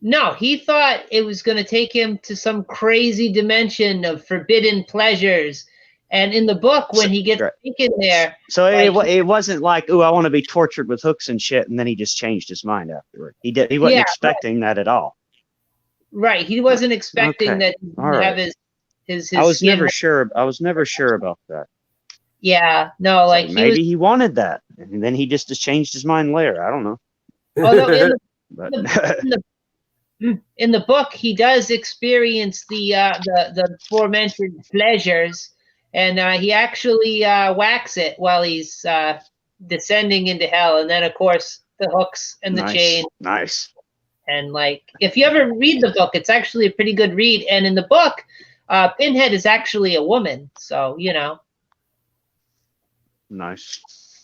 no, he thought it was going to take him to some crazy dimension of forbidden pleasures. And in the book, when he gets taken there, so it wasn't like, oh, I want to be tortured with hooks and shit, and then he just changed his mind afterward. He wasn't expecting that at all. Right, he wasn't expecting that he'd have his. I was never sure. I was never sure about that. Yeah, no, like so maybe he wanted that, and then he just changed his mind later. I don't know. Although in the book, he does experience the aforementioned pleasures, and he actually whacks it while he's descending into hell, and then of course the hooks and the chain. Nice. And like, if you ever read the book, it's actually a pretty good read. And in the book, Pinhead is actually a woman, so you know. Nice.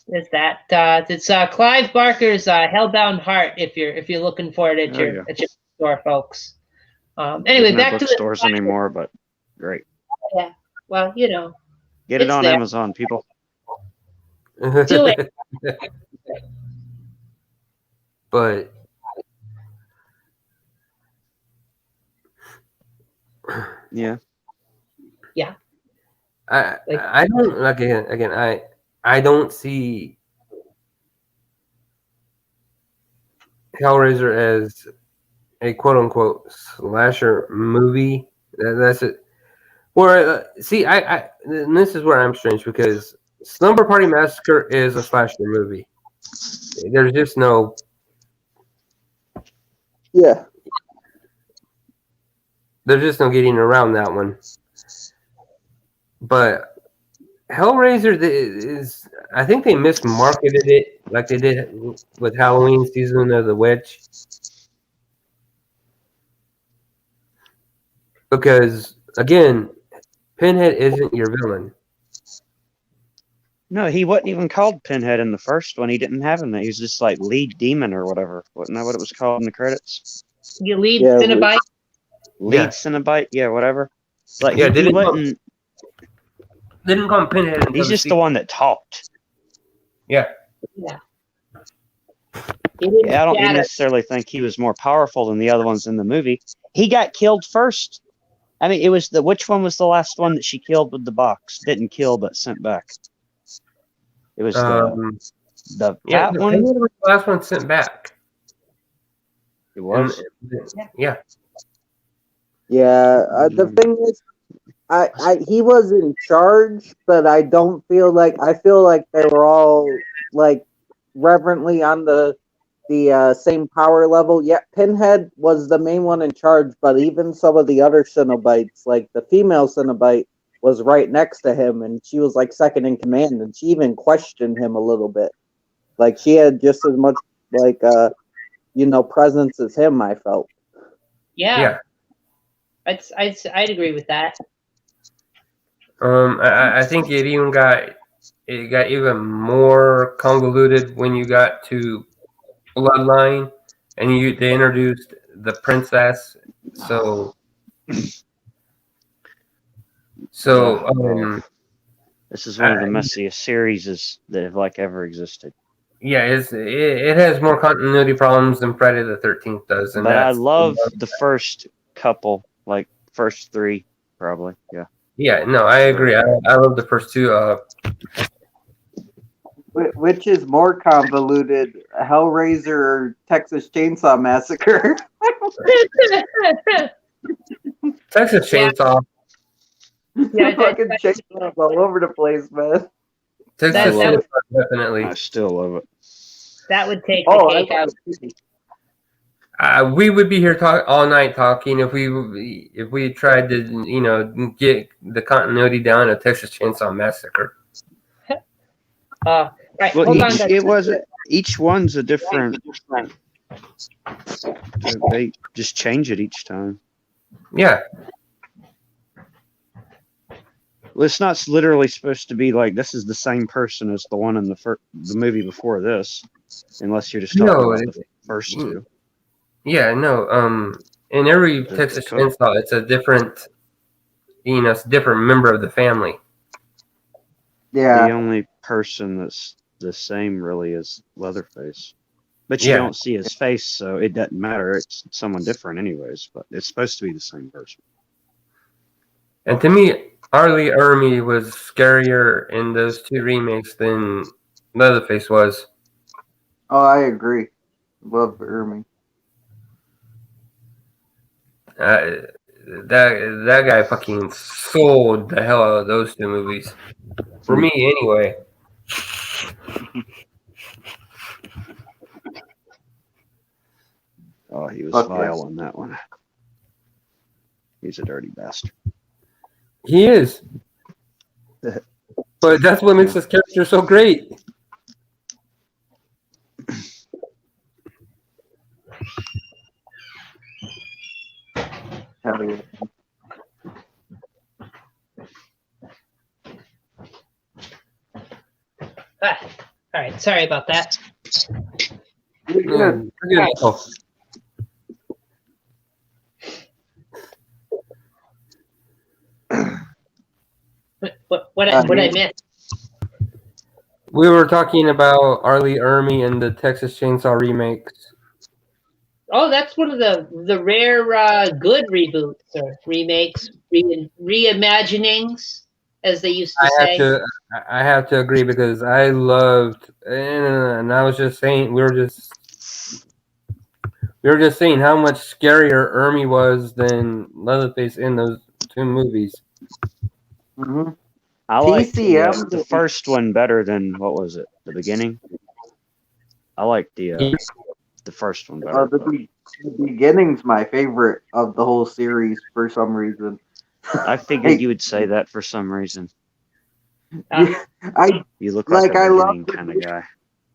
Is that it's Clive Barker's Hellbound Heart? If you're looking for it at your store, folks. Anyway, back to the stores anymore, but great. Yeah, well, you know, get it on Amazon, people. Do it. But yeah. I don't again. I don't see Hellraiser as a quote unquote slasher movie. That's it. Or see, and this is where I'm strange because Slumber Party Massacre is a slasher movie. There's just no. Yeah. There's just no getting around that one. But Hellraiser is, I think they mismarketed it like they did with Halloween Season of the Witch. Because, again, Pinhead isn't your villain. No, he wasn't even called Pinhead in the first one. He didn't have him. He was just like lead demon or whatever. Wasn't that what it was called in the credits? You lead Cenobite? Lead Cenobite, yeah, whatever. Like, yeah, he wasn't. Didn't call him Pinhead. He's just the one that talked. Yeah. Yeah. I don't necessarily think he was more powerful than the other ones in the movie. He got killed first. I mean, it was which one was the last one that she killed with the box? Didn't kill, but sent back. It was Um, that one. The last one sent back. It was. Yeah. Yeah. The thing is, he was in charge, but I feel like they were all like reverently on the same power level. Yeah, Pinhead was the main one in charge, but even some of the other Cenobites, like the female Cenobite, was right next to him, and she was like second in command, and she even questioned him a little bit. Like she had just as much like presence as him. I felt. Yeah. I'd agree with that. I think it got even more convoluted when you got to Bloodline, and they introduced the princess. So this is one of the messiest series that have ever existed. Yeah, it has more continuity problems than Friday the 13th does. But I love the first couple, first three, probably. Yeah. Yeah, no, I agree. I love the first two. Which is more convoluted, Hellraiser or Texas Chainsaw Massacre? Texas Chainsaw. Yeah, fucking chainsaws all over the place, man. Texas Chainsaw, definitely. I still love it. That would take the cake out. We would be here all night talking if we tried to get the continuity down of Texas Chainsaw Massacre. Right, well, hold on. Each one's a different. They just change it each time. Yeah. Well, it's not literally supposed to be like this is the same person as the one in the movie before this, unless you're just talking about the first two. Yeah, no. In every Texas Chainsaw, it's a different it's a different member of the family. Yeah. The only person that's the same really is Leatherface. But you Yeah. don't see his face, so it doesn't matter. It's someone different anyways, but it's supposed to be the same person. And to me, Arlie Ermy was scarier in those two remakes than Leatherface was. Oh, I agree. Love Ermy. That guy fucking sold the hell out of those two movies. For me, anyway. Oh, he was Okay. vile on that one. He's a dirty bastard. He is. But that's what makes this character so great. Hell yeah. All right, sorry about that. You're good. Forget it. Oh, What I missed? we were talking about Arlie Ermy and the Texas Chainsaw remakes. Oh, that's one of the rare good reboots or remakes, reimaginings, as they used to say. I have to agree because I loved, and I was just saying we were just saying how much scarier Ermy was than Leatherface in those two movies. Mhm. I like TCM. the first one better than, what was it, the beginning? I like the first one better. The beginning's my favorite of the whole series for some reason. I figured you would say that for some reason. I You look like I a love beginning kind of guy.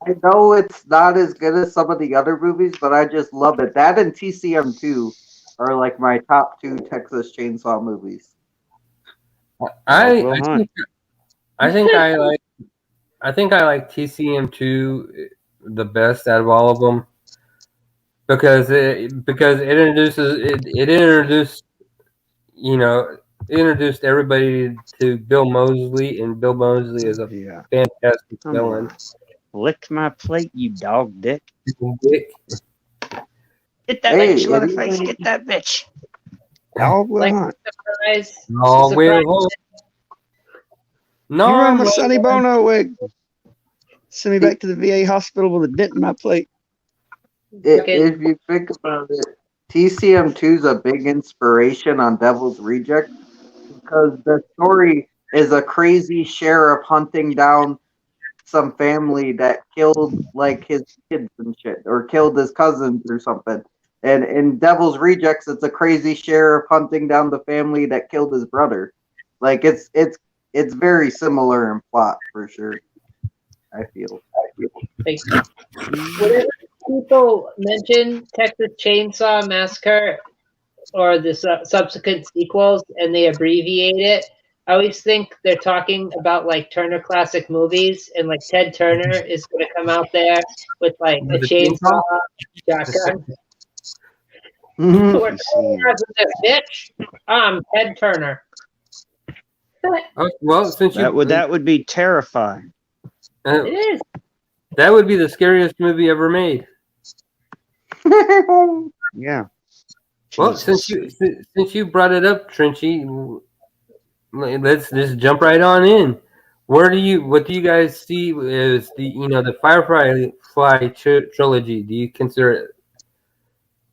I know it's not as good as some of the other movies, but I just love it. That and TCM 2 are like my top two Texas Chainsaw movies. I Will Hunt. think I like TCM 2 the best out of all of them because it introduced everybody to Bill Moseley, and Bill Moseley is a Yeah. fantastic Come villain. on. Lick my plate, you dog dick. Dick. Get that Hey, bitch, it Leatherface. even- Get that bitch. Dog Will Like Hunt. surprise. No, surprise. No, You ruined my Will. Sonny Bono wig. Send me back to the VA hospital with a dent in my plate. If you think about it, TCM 2 is a big inspiration on Devil's Reject because the story is a crazy sheriff hunting down some family that killed like his kids and shit, or killed his cousins or something. And in Devil's Rejects, it's a crazy sheriff hunting down the family that killed his brother. Like it's very similar in plot for sure. I feel. Like, whenever people mention Texas Chainsaw Massacre or the subsequent sequels and they abbreviate it, I always think they're talking about like Turner Classic Movies, and like Ted Turner is going to come out there with like a chainsaw, shotgun. Mhm. We're bitch. I'm Ted Turner. Well, since That would be terrifying. It is. that would be the scariest movie ever made. Yeah. Well, Jesus. since you brought it up, Trenchy, let's just jump right on in. What do you guys see as the Firefly trilogy? Do you consider it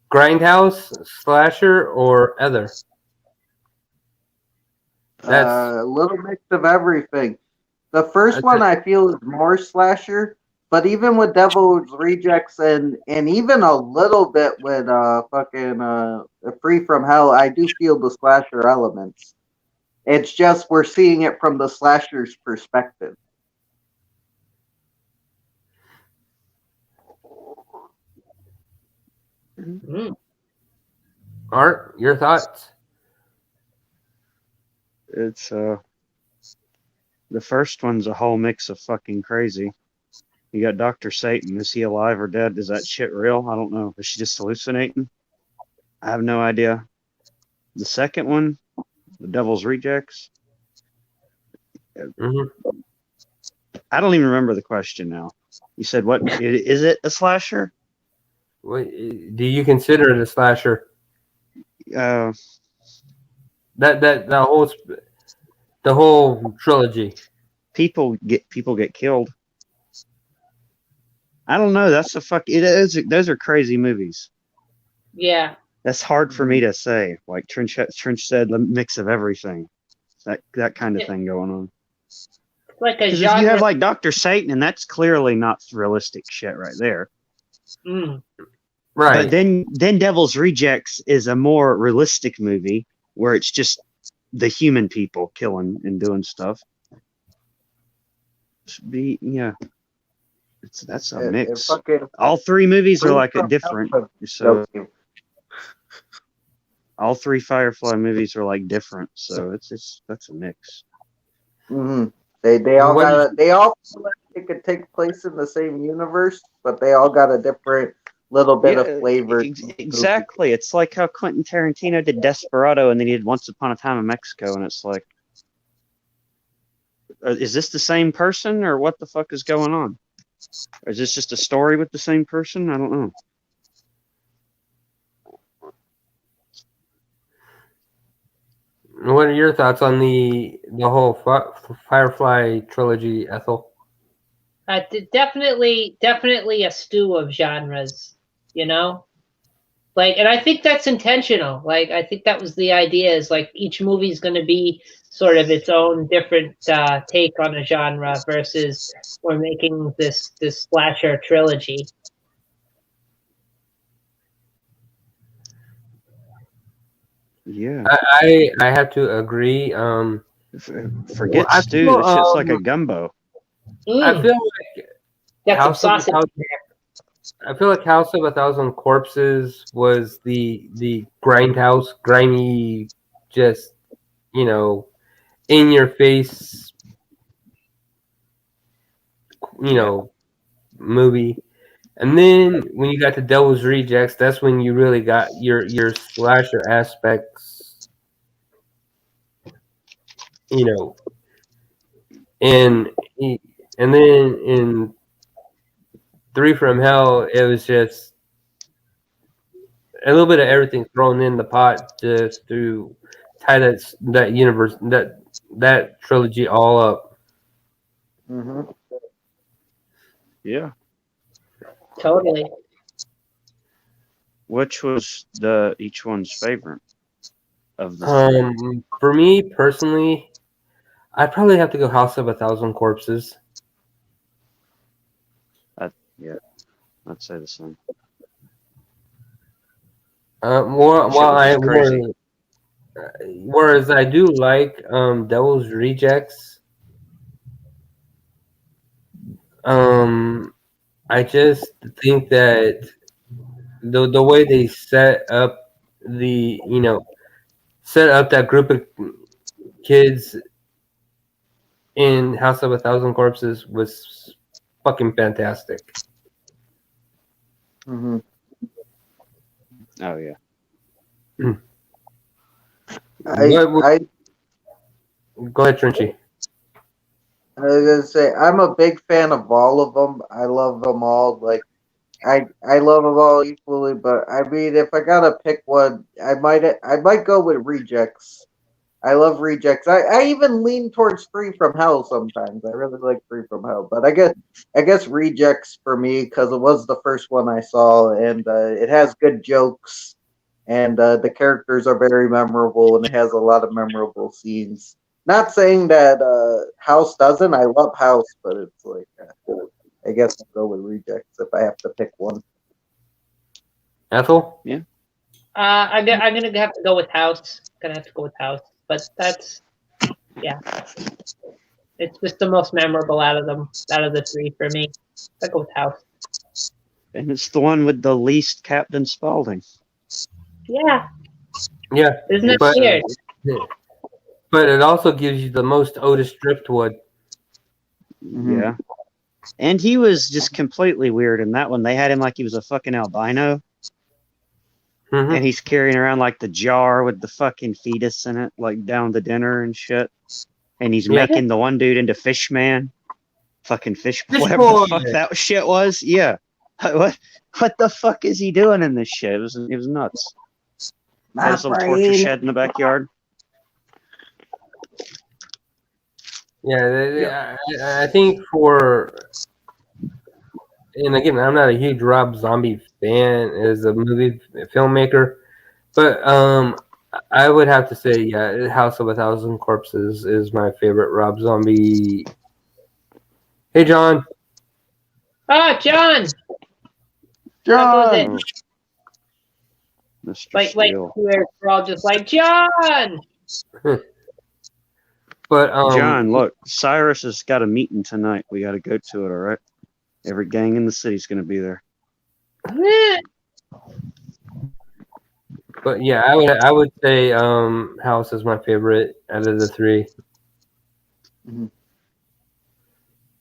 Grindhouse, slasher, or other? A little mix of everything. The first one I feel is more slasher, but even with Devil's Rejects and even a little bit with Free from Hell, I do feel the slasher elements. It's just we're seeing it from the slasher's perspective. Mm. Art, your thoughts? It's the first one's a whole mix of fucking crazy. You got Dr. Satan. Is he alive or dead? Is that shit real? I don't know. Is she just hallucinating? I have no idea. The second one, The Devil's Rejects. Hmm. I don't even remember the question now. You said what? Is it a slasher? Do you consider it a slasher? Uh, The whole trilogy. people get killed. I don't know. That's a fuck. It is. Those are crazy movies. Yeah. That's hard for me to say. Like Trench said, a mix of everything. That kind of thing going on. Like a Because if genre. you have like Dr. Satan, and that's clearly not realistic shit right there. Mm. Right. But then Devil's Rejects is a more realistic movie where it's just the human people killing and doing stuff. That's a mix. All three movies are like a different. So all three Firefly movies are like different. So that's a mix. Mm-hmm. They all feel like it could take place in the same universe, but they all got a different little bit of flavor. Exactly. It's like how Quentin Tarantino did Desperado and then he did Once Upon a Time in Mexico, and it's like, is this the same person or what the fuck is going on? Or is this just a story with the same person? I don't know. What are your thoughts on the whole Firefly trilogy, Ethel? Definitely a stew of genres, you know? Like, and I think that's intentional. Like, I think that was the idea, is like each movie is going to be sort of its own different take on a genre versus we're making this slasher trilogy. Yeah. I have to agree. Forget I stew. feel, This shit's like a gumbo. I feel like Got some sausage. I feel like House of a Thousand Corpses was the grimy, just, you know, in your face, you know, movie. And then when you got the Devil's Rejects, that's when you really got your slasher aspects, you know. And then in Three from Hell, it was just a little bit of everything thrown in the pot just to tie that universe, that trilogy all up. Mm-hmm. Yeah. Totally. Which was each one's favorite of the For me personally, I'd probably have to go House of a Thousand Corpses. Yeah, I'd say the same. Whereas I do like Devil's Rejects. I just think that the way they set up that group of kids in House of a Thousand Corpses was fucking fantastic. Mm-hmm. Oh yeah. Go ahead, Trenchy. I was gonna say I'm a big fan of all of them. I love them all. Like I love them all equally. But I mean, if I gotta pick one, I might go with Rejects. I love Rejects. I even lean towards Free from Hell sometimes. I really like Free from Hell, but I guess Rejects for me because it was the first one I saw, and it has good jokes, and the characters are very memorable, and it has a lot of memorable scenes. Not saying that House doesn't. I love House, but it's like I guess I'll go with Rejects if I have to pick one. Ethel? Yeah. I'm gonna have to go with House. But that's it's just the most memorable out of the three for me. I go with House. And it's the one with the least Captain Spaulding. Yeah. Yeah. Isn't it weird? But it also gives you the most Otis Driftwood. Yeah. And he was just completely weird in that one. They had him like he was a fucking albino. Mhm. and he's carrying around like the jar with the fucking fetus in it, like down to dinner and shit. And he's Yeah. making the one dude into Fishman. Fucking fish, Fish whatever boy. the fuck that shit was. Yeah. What the fuck is he doing in this shit? It was nuts. My Had his little torture brain. shed in the backyard. Yeah, I think and again, I'm not a huge Rob Zombie fan as a movie filmmaker, but I would have to say, yeah, House of a Thousand Corpses is my favorite Rob Zombie. Hey, John. Oh, John. John. Mr. Like Steele. we're all just like John. But John, look, Cyrus has got a meeting tonight. We got to go to it, all right? Every gang in the city's going to be there. But yeah, I would say House is my favorite out of the three. Mhm.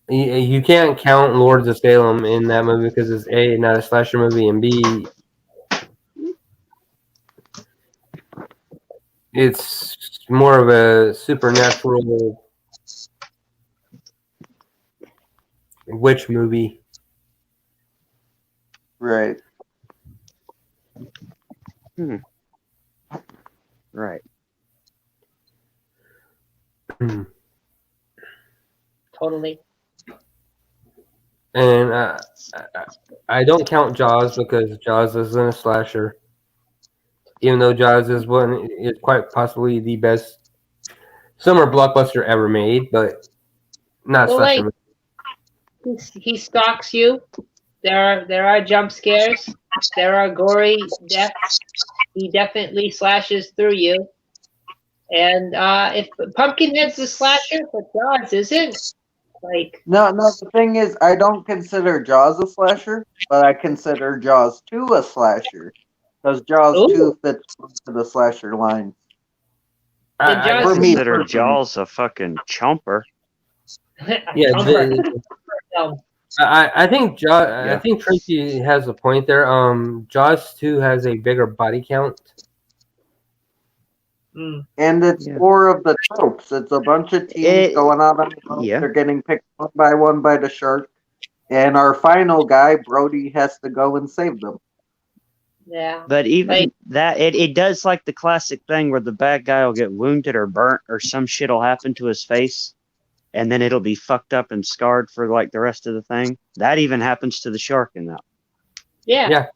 You can't count Lords of Salem in that movie because it's A, not a slasher movie, and B, it's more of a supernatural witch movie. Right. Right. Totally. And I don't count Jaws because Jaws isn't a slasher. Even though Jaws is quite possibly the best summer blockbuster ever made, but not a Well, slasher like, movie. he stalks you. There are jump scares. There are gory deaths. He definitely slashes through you. And if Pumpkinhead's a slasher, but Jaws isn't. Like, No, the thing is, I don't consider Jaws a slasher, but I consider Jaws 2 a slasher. Because Jaws Ooh. 2 fits into the slasher line. I For me, consider personally. Jaws a fucking chomper. Yeah, Film. I think Jaws. Yeah. I think Tracy has a point there. Jaws 2 has a bigger body count. Mm. And it's Yeah. more of the tropes. It's a bunch of teams going out on the boat. Yeah. They're getting picked one by the shark. And our final guy, Brody, has to go and save them. Yeah. But even Like- that, it does like the classic thing where the bad guy will get wounded or burnt or some shit will happen to his face. And then it'll be fucked up and scarred for like the rest of the thing. That even happens to the shark in that. Yeah. Yeah.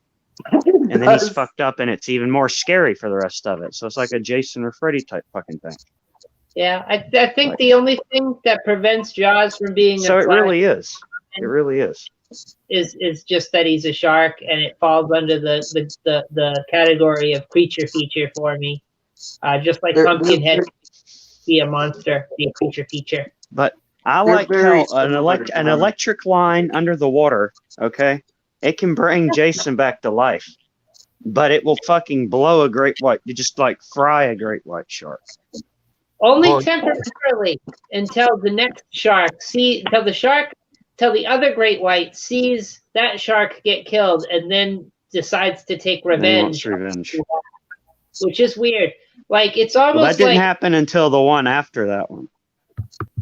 And then he's fucked up and it's even more scary for the rest of it. So it's like a Jason or Freddy type fucking thing. Yeah. I think the only thing that prevents Jaws from being So a it really is. It really is. is just that he's a shark, and it falls under the category of creature feature for me. Just like Pumpkinhead be a monster, be a creature feature. But I They're like very how similar an to electric line under the water, okay, it can bring Jason back to life. But it will fucking blow a great white, you just like fry a great white shark. Only Well- temporarily until the next shark until the other great white sees that shark get killed and then decides to take And he wants revenge, revenge. which is weird. Like, it's Well, almost that didn't like happen until the one after that one.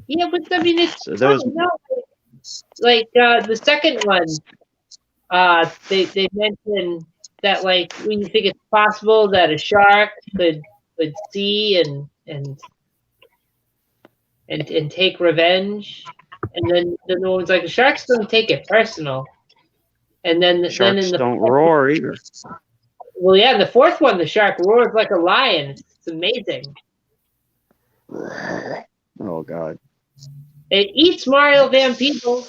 yeah, but I mean, it's So those- no, like the second one. They mentioned that, like, when you think it's possible that a shark could see and take revenge, and then the one's like, the sharks don't take it personal, and then Sharks in the don't roar either. well, yeah, the fourth one, the shark roars like a lion. It's amazing. Oh god. It eats Mario Van Peebles.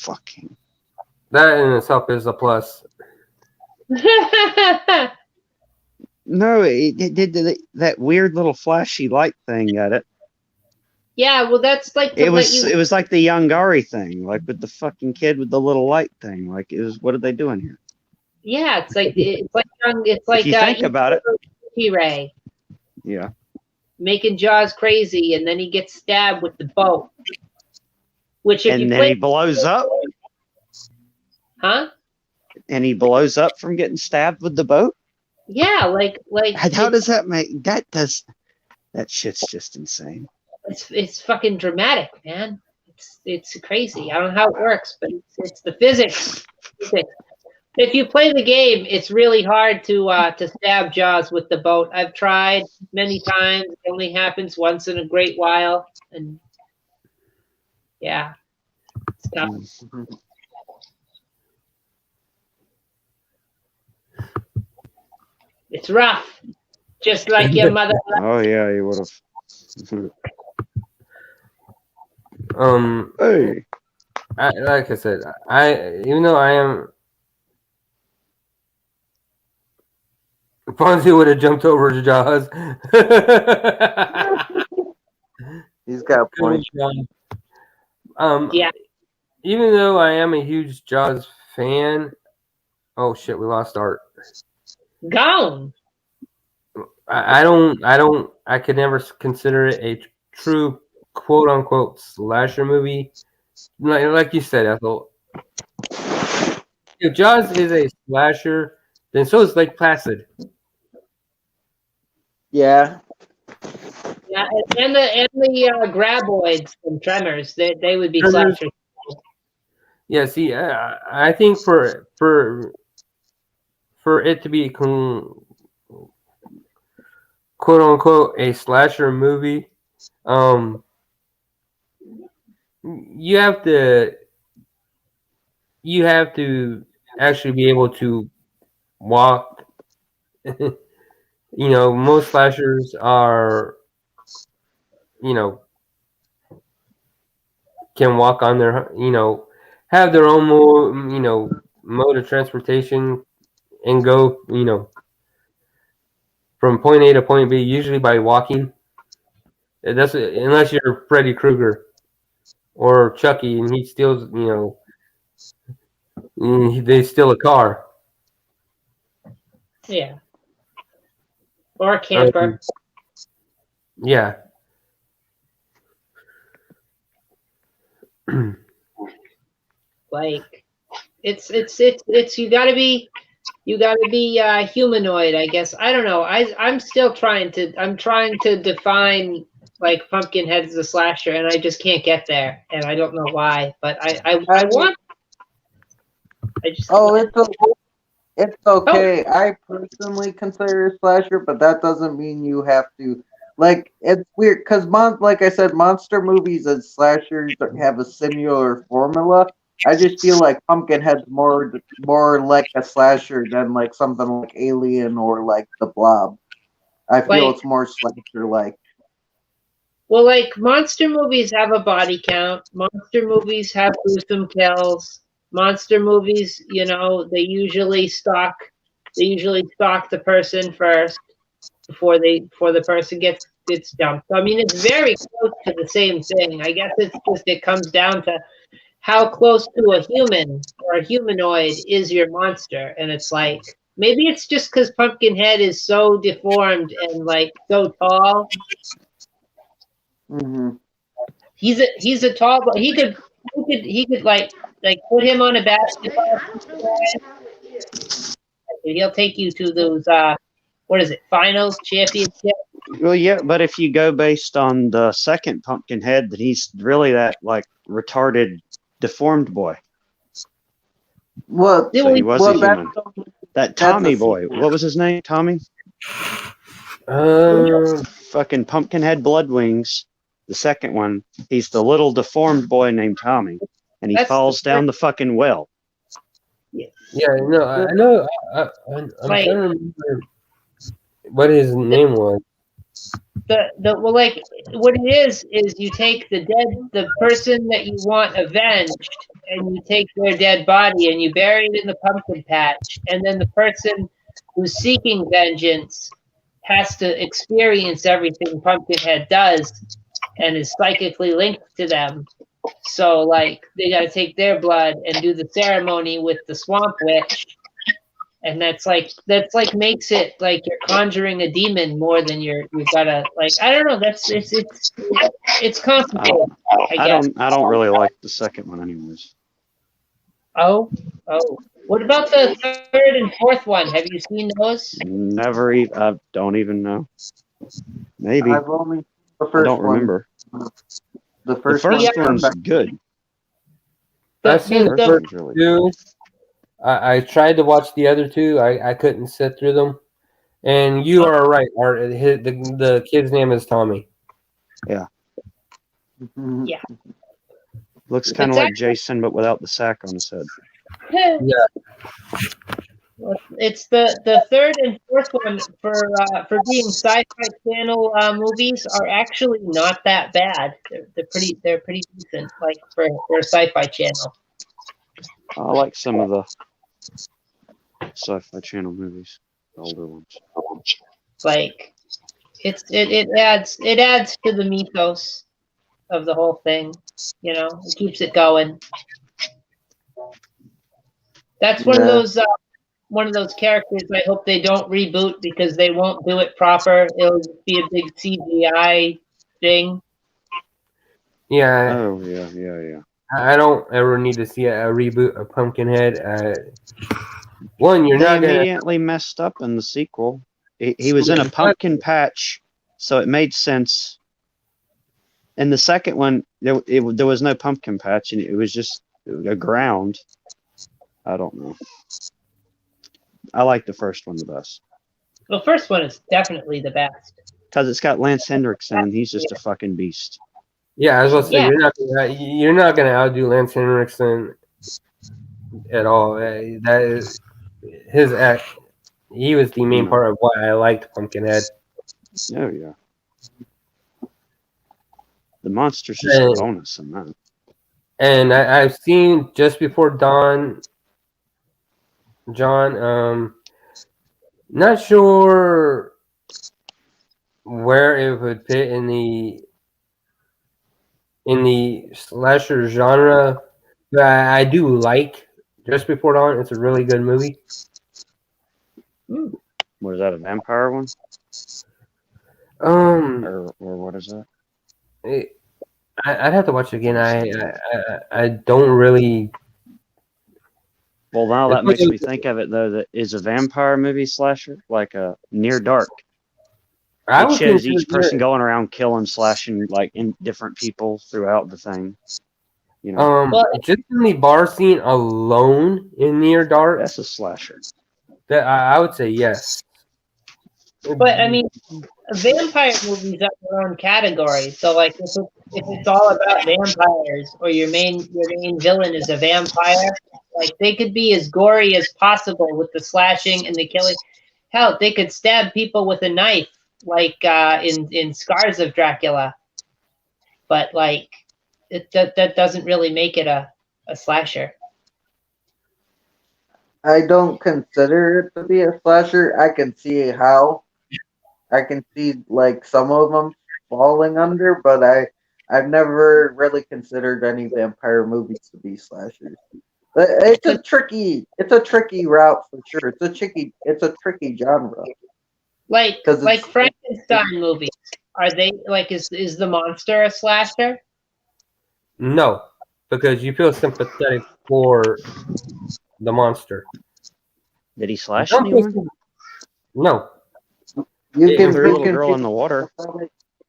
Fucking. That in itself is a plus. No, it did that weird little flashy light thing at it. Yeah, well, that's like It was like the Yangari thing, like with the fucking kid with the little light thing. Like it was, what are they doing here? Yeah, it's like If you think about it. T-Ray Yeah. making Jaws crazy, and then he gets stabbed with the boat. Which if And you then play, he blows up. huh? And he blows up from getting stabbed with the boat. Yeah, like How does that make that? Does that shit's just insane? it's fucking dramatic, man. It's crazy. I don't know how it works, but it's the physics. If you play the game, it's really hard to stab Jaws with the boat. I've tried many times. It only happens once in a great while, and yeah, it's tough. It's rough, just like your mother. Oh yeah, you would have. Hey. Like I said, even though I am, Fonzie would have jumped over to Jaws. He's got a point. Yeah. Even though I am a huge Jaws fan, oh shit, we lost Art. Gone. I could never consider it a true quote unquote slasher movie. Like you said, Ethel. If Jaws is a slasher, then so is Lake Placid. Yeah. Yeah, and the graboids from Tremors, they would be Tremors. slashers. Yeah, see, I think for it to be quote unquote a slasher movie, you have to actually be able to walk. Most slashers are, can walk on their, have their own mode of transportation and go, from point A to point B, usually by walking. That's unless you're Freddy Krueger or Chucky, and he steals, they steal a car. Yeah. Or a camper. Yeah. Like it's you gotta be humanoid, I guess. I don't know. I'm still trying to define like Pumpkinhead as a slasher, and I just can't get there, and I don't know why, but I want. I just It's okay. I personally consider it a slasher, but that doesn't mean you have to. Like, it's weird because, like I said, monster movies and slashers have a similar formula. I just feel like Pumpkinhead's more like a slasher than like something like Alien or like The Blob. I feel it's more slasher-like. Well, like monster movies have a body count. Monster movies have gruesome kills. Monster movies, they usually stalk the person first before the person gets dumped. So, I mean, it's very close to the same thing. I guess it comes down to how close to a human or a humanoid is your monster, and it's like maybe it's just because Pumpkinhead is so deformed and like so tall. Mm-hmm. He's a tall, but he could like put him on a basketball. He'll take you to those finals, championship. Well, yeah, but if you go based on the second Pumpkinhead, then he's really that like retarded, deformed boy. Well, so he was a human. That Tommy boy, sequel. what was his name? Tommy. Fucking Pumpkinhead Bloodwings. The second one, he's the little deformed boy named Tommy, and he falls down the fucking well. Yeah, no, I know. I'm trying to remember what his name was. What it is you take the person that you want avenged, and you take their dead body and you bury it in the pumpkin patch, and then the person who's seeking vengeance has to experience everything Pumpkinhead does and is psychically linked to them. So, like, they got to take their blood and do the ceremony with the swamp witch, and that's like makes it like you're conjuring a demon more than you've got to like. I don't know. It's complicated. I don't really like the second one, anyways. Oh, oh. What about the third and fourth one? Have you seen those? Never even. I don't even know. Maybe I've only seen the I first don't one. remember. The The first, first one's one's good. I've seen the First first one's really two. I tried to watch the other two. I couldn't sit through them. And you are right, Art. The kid's name is Tommy. looks kind of like Jason, but without the sack on his head. It's the third and fourth one for being Sci-Fi Channel movies are actually not that bad. They're pretty decent, like for Sci-Fi Channel. I like some of the Sci-Fi Channel movies, the older ones. Like it adds to the mythos of the whole thing. You know, it keeps it going. That's one of those characters I hope they don't reboot because they won't do it proper. It'll be a big CGI thing. Yeah, Oh yeah. I don't ever need to see a reboot of Pumpkinhead. One, you're They not gonna. immediately messed up in the sequel. He was in a pumpkin patch, so it made sense. In the second one, there was no pumpkin patch, and it was just a ground. I don't know. I like the first one the best. The first one is definitely the best. Because it's got Lance Hendrickson, and he's just a fucking beast. Yeah, I was gonna say Yeah. you're not gonna outdo Lance Henriksen at all. That is his act. He was the main part of why I liked Pumpkinhead. Oh yeah. The monster's just a bonus in that. And I've seen Just Before Dawn, John. Not sure where it would fit in the slasher genre, but I do like Just Before Dawn. It's a really good movie. Was that a vampire one? Or what is that? I'd have to watch it again. I don't really. Well, now that makes me think of it though. That is a vampire movie slasher, like a Near Dark. It shows each person going around killing, slashing, like in different people throughout the thing. You know, just in the bar scene alone in Near Dark, that's a slasher. That I would say yes. But I mean, vampire movies are their own category. So, like, if it's all about vampires, or your main villain is a vampire, like they could be as gory as possible with the slashing and the killing. Hell, they could stab people with a knife, like in Scars of Dracula. But like, that doesn't really make it a slasher. I don't consider it to be a slasher. I can see how. I can see like some of them falling under, but I've never really considered any vampire movies to be slashers. It's a tricky route for sure. It's a tricky genre. Like Frankenstein movies. Are they like is the monster a slasher? No, because you feel sympathetic for the monster. Did he slash anyone? No. You can threw a little girl in the water.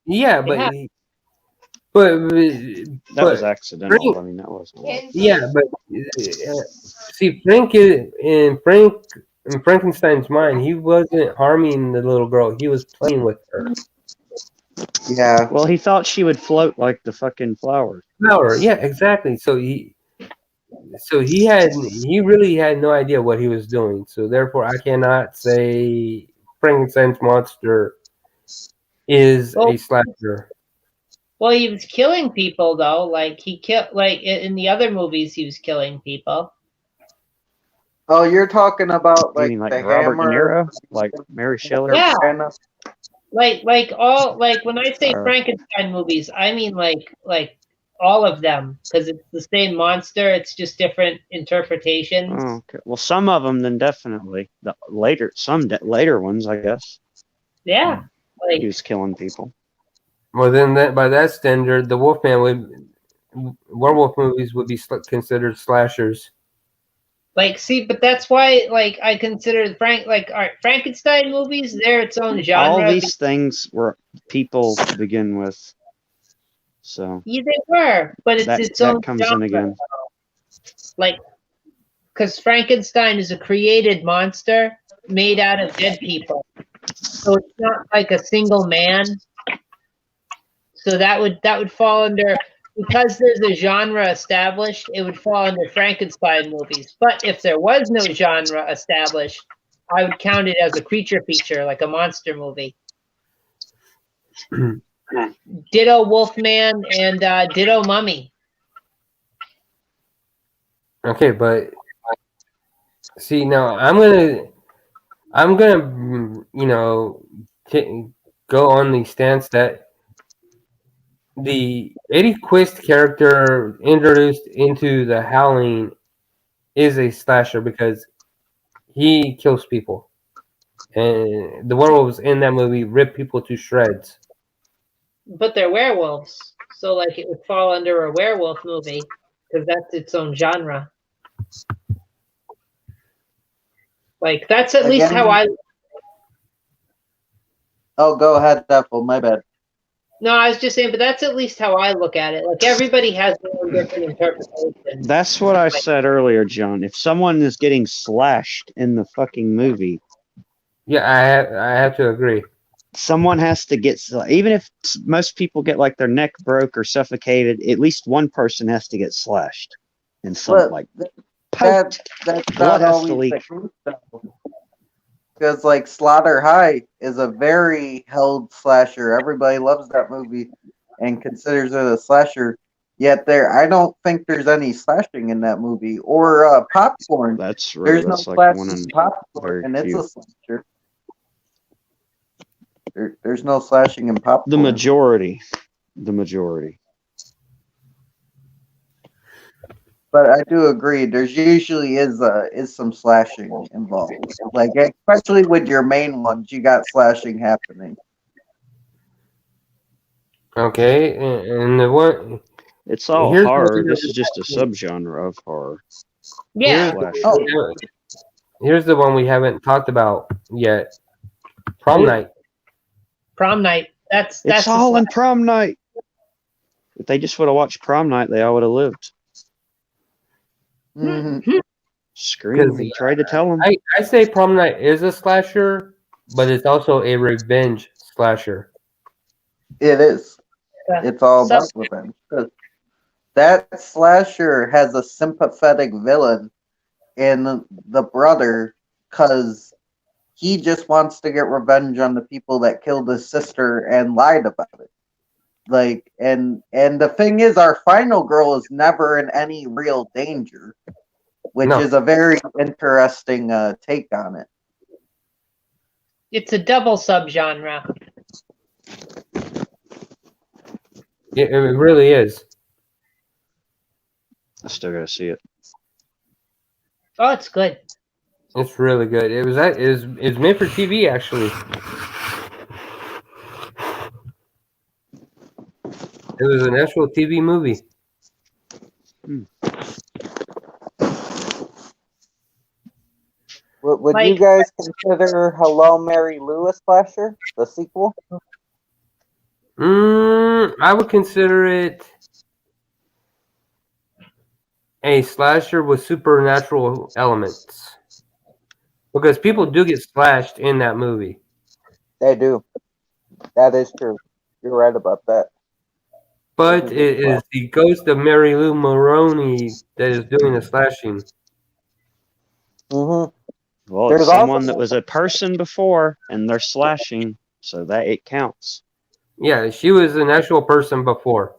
Yeah, but that was accidental. I mean, that wasn't. Yeah, but see, Frank in Frankenstein's mind, he wasn't harming the little girl. He was playing with her. Yeah. Well, he thought she would float like the fucking flowers. Flower, yeah, exactly. So he really had no idea what he was doing. So therefore, I cannot say Frankenstein's monster is a slasher. Well, he was killing people though. Like he killed, like in the other movies, he was killing people. Oh, you're talking about like, like the Robert Hammer, De Niro, like Mary Shelley. Yeah. Like when I say Frankenstein movies, I mean like all of them because it's the same monster. It's just different interpretations. Oh, okay. Well, some of them then definitely. Some later ones, I guess. Yeah. Like, he was killing people. Well, then by that standard, the werewolf movies would be considered slashers. Like, see, but that's why, like, I consider Frankenstein movies. They're its own genre. All these things were people to begin with. So Yeah, they were, but it's its that own comes genre. in again. Like, because Frankenstein is a created monster made out of dead people, so it's not like a single man. So that would fall under, because there's a genre established, it would fall under Frankenstein movies. But if there was no genre established, I would count it as a creature feature, like a monster movie. Ditto Wolfman and ditto Mummy. Okay, but see now I'm gonna go on the stance that the Eddie Quist character introduced into The Howling is a slasher because he kills people, and the werewolves in that movie rip people to shreds. But they're werewolves, so like it would fall under a werewolf movie because that's its own genre. Like that's at least how I. Oh, go ahead, Defel. My bad. No, I was just saying, but that's at least how I look at it. Like everybody has their own different interpretation. That's what I said earlier, John. If someone is getting slashed in the fucking movie, Yeah, I have to agree. someone has to get, even if most people get like their neck broke or suffocated, at least one person has to get slashed. And some that's blood not has to always leak. the truth, though. Because like Slaughter High is a very held slasher. Everybody loves that movie and considers it a slasher. Yet I don't think there's any slashing in that movie. Or Popcorn. That's right. There's That's no like slashing one in in Popcorn, very and it's few. a slasher. There's no slashing in Popcorn. The majority. But I do agree. There's usually is some slashing involved. Like especially with your main ones, you got slashing happening. Okay, and the one It's all here's horror. the- This is just a subgenre of horror. Yeah. Slasher. Here's the one we haven't talked about yet. Prom Night. Prom Night. That's It's all in Prom Night. If they just would have watched Prom Night, they all would have lived. Mm-hmm. Scream. We tried to tell them. I say Prom Night is a slasher, but it's also a revenge slasher. It is. Yeah. It's all about revenge. That slasher has a sympathetic villain in the brother because he just wants to get revenge on the people that killed his sister and lied about it. Like, and the thing is, our final girl is never in any real danger, which is a very interesting take on it. It's a double subgenre. It really is. I still gotta see it. Oh, it's good. It's really good. It's made for TV actually. It was an actual TV movie. Would you guys consider Hello, Mary Lou a slasher, the sequel? I would consider it a slasher with supernatural elements. Because people do get slashed in that movie. They do. That is true. You're right about that. But it is the ghost of Mary Lou Maroney that is doing the slashing. Mm-hmm. Well, it's someone that was a person before, and they're slashing, so that it counts. Yeah, she was an actual person before.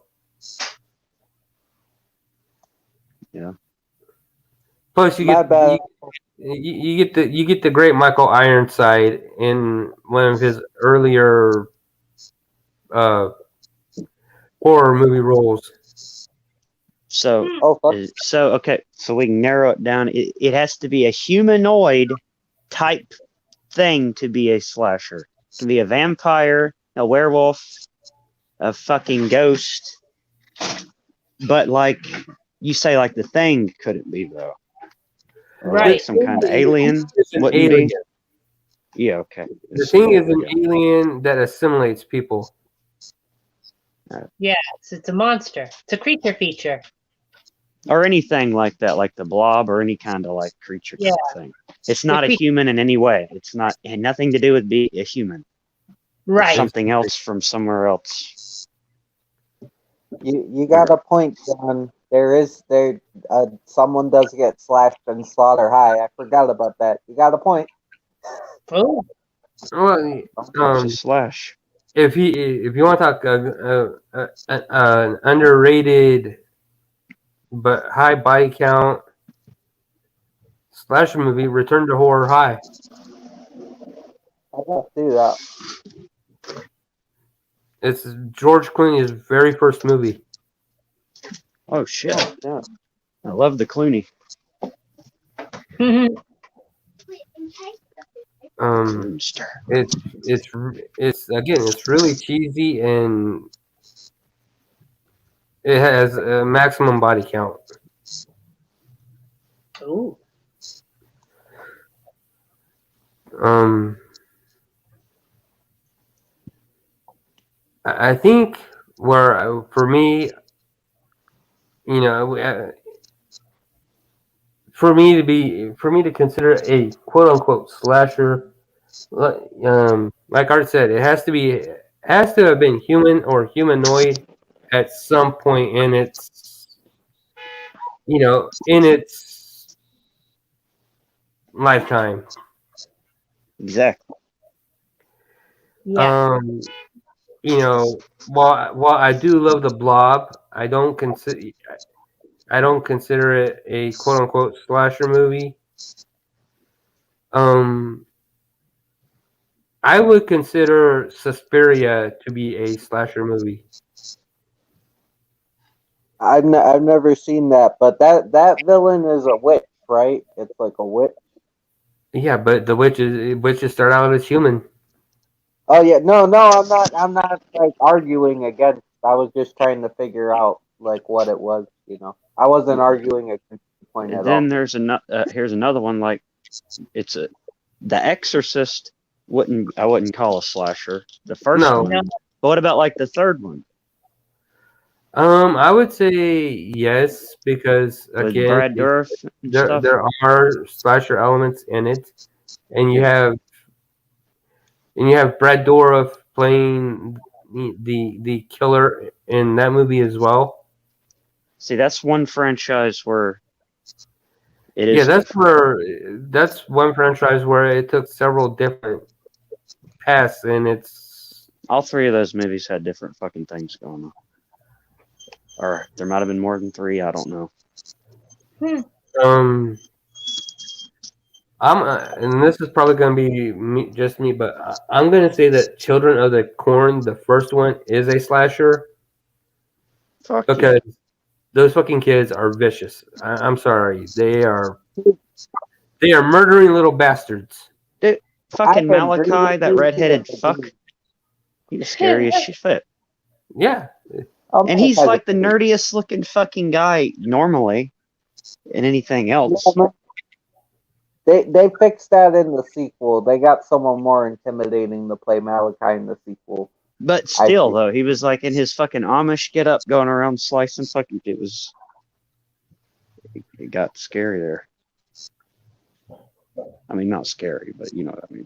Yeah. Plus, you get the great Michael Ironside in one of his earlier horror movie roles. So okay, so we can narrow it down. It has to be a humanoid type thing to be a slasher. It can be a vampire, a werewolf, a fucking ghost. But like you say, like the Thing couldn't be though. Or like Right. some kind of alien. It's an Wouldn't alien. be. Yeah, okay. The thing is an alien that assimilates people. It's a monster. It's a creature feature. Or anything like that, like the blob or any kind of like creature Yeah. thing. It's not a creature. human in any way. It's not it had nothing to do with being a human. It's Right. something else from somewhere else. You got a point, John. Someone does get slashed in Slaughter High. I forgot about that. You got a point. Oh, Well, It's a slash. if you want to talk an underrated but high body count slasher movie, Return to Horror High. I gotta do that. It's George Clooney's very first movie. Oh shit. Yeah. I love the Clooney. Monster. It's again, it's really cheesy and it has a maximum body count. ooh. I think where for me, you know, for me to consider a quote unquote slasher, like Art said, it has to have been human or humanoid at some point in its lifetime. Exactly. Yeah. While I do love the Blob, I don't consider it a quote unquote slasher movie. I would consider Suspiria to be a slasher movie. I've never seen that, but that villain is a witch, right? It's like a witch. Yeah, but the witches start out as human. Oh yeah, no, I'm not like arguing against. I was just trying to figure out like what it was. I wasn't arguing against the point And at then all. there's here's another one like The Exorcist. I wouldn't call a slasher. The first No. one. But what about like the third one? I would say yes, because With again, Brad Dourif and stuff? there are slasher elements in it, and you have Brad Dourif playing the killer in that movie as well. See, that's one franchise where it is. Yeah, that's one franchise where it took several different paths, and it's all three of those movies had different fucking things going on. Or there might have been more than three. I don't know. and this is probably going to be just me, but I'm going to say that Children of the Corn, the first one, is a slasher. Fuck because those fucking kids are vicious. I'm sorry, they are murdering little bastards. Dude, fucking I agree Malachi, with that you. redheaded fuck. He's scary as shit. Yeah, And he's like the nerdiest looking fucking guy normally in anything else. They fixed that in the sequel. They got someone more intimidating to play Malachi in the sequel. But still, though, he was like in his fucking Amish get up going around slicing fucking. It got scary there. I mean, not scary, but you know what I mean.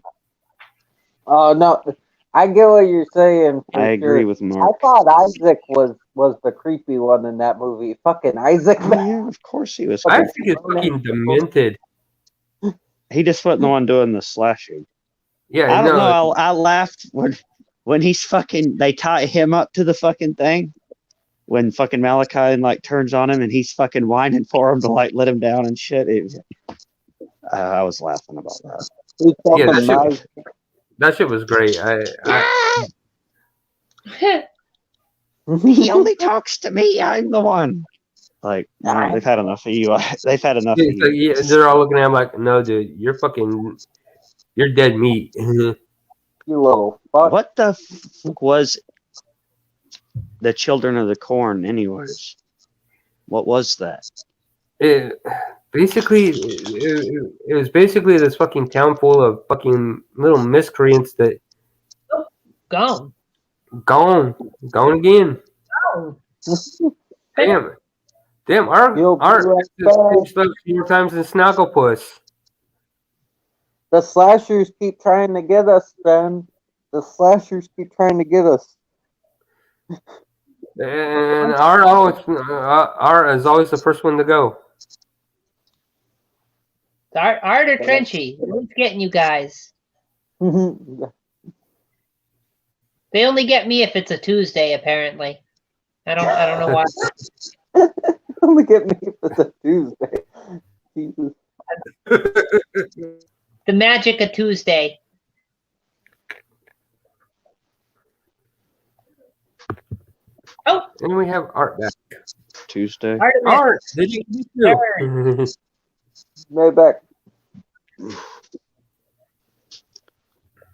Oh no, I get what you're saying. I agree with I Mark. thought Isaac was the creepy one in that movie. Fucking Isaac, Oh, man. yeah, of course he was. I think it's fucking demented. He just wasn't the one doing the slashing. Yeah, I don't know. I laughed when he's fucking. They tie him up to the fucking thing. When fucking Malachi like turns on him and he's fucking whining for him to like let him down and shit. I was laughing about that. He's Yeah, fucking that shit was great. He only talks to me. I'm the one. Like, no, they've had enough of you. They've had enough of It's like, you. yeah, they're all looking at him like, no, dude, you're dead meat. You little fuck. What the fuck was the Children of the Corn, anyways? What was that? basically, it was basically this fucking town full of fucking little miscreants that Gone. gone again. Gone. Damn, our You'll be right just back. fewer times than Snagglepuss. The slashers keep trying to get us, Ben. The slashers keep trying to get us. And our is always the first one to go. Art or Trenchy? Who's getting you guys? They only get me if it's a Tuesday, apparently. I don't know why. Only get me if it's a Tuesday. Jesus. The magic of Tuesday. Oh, And we have Art back. Tuesday. Art, did you too? Right back.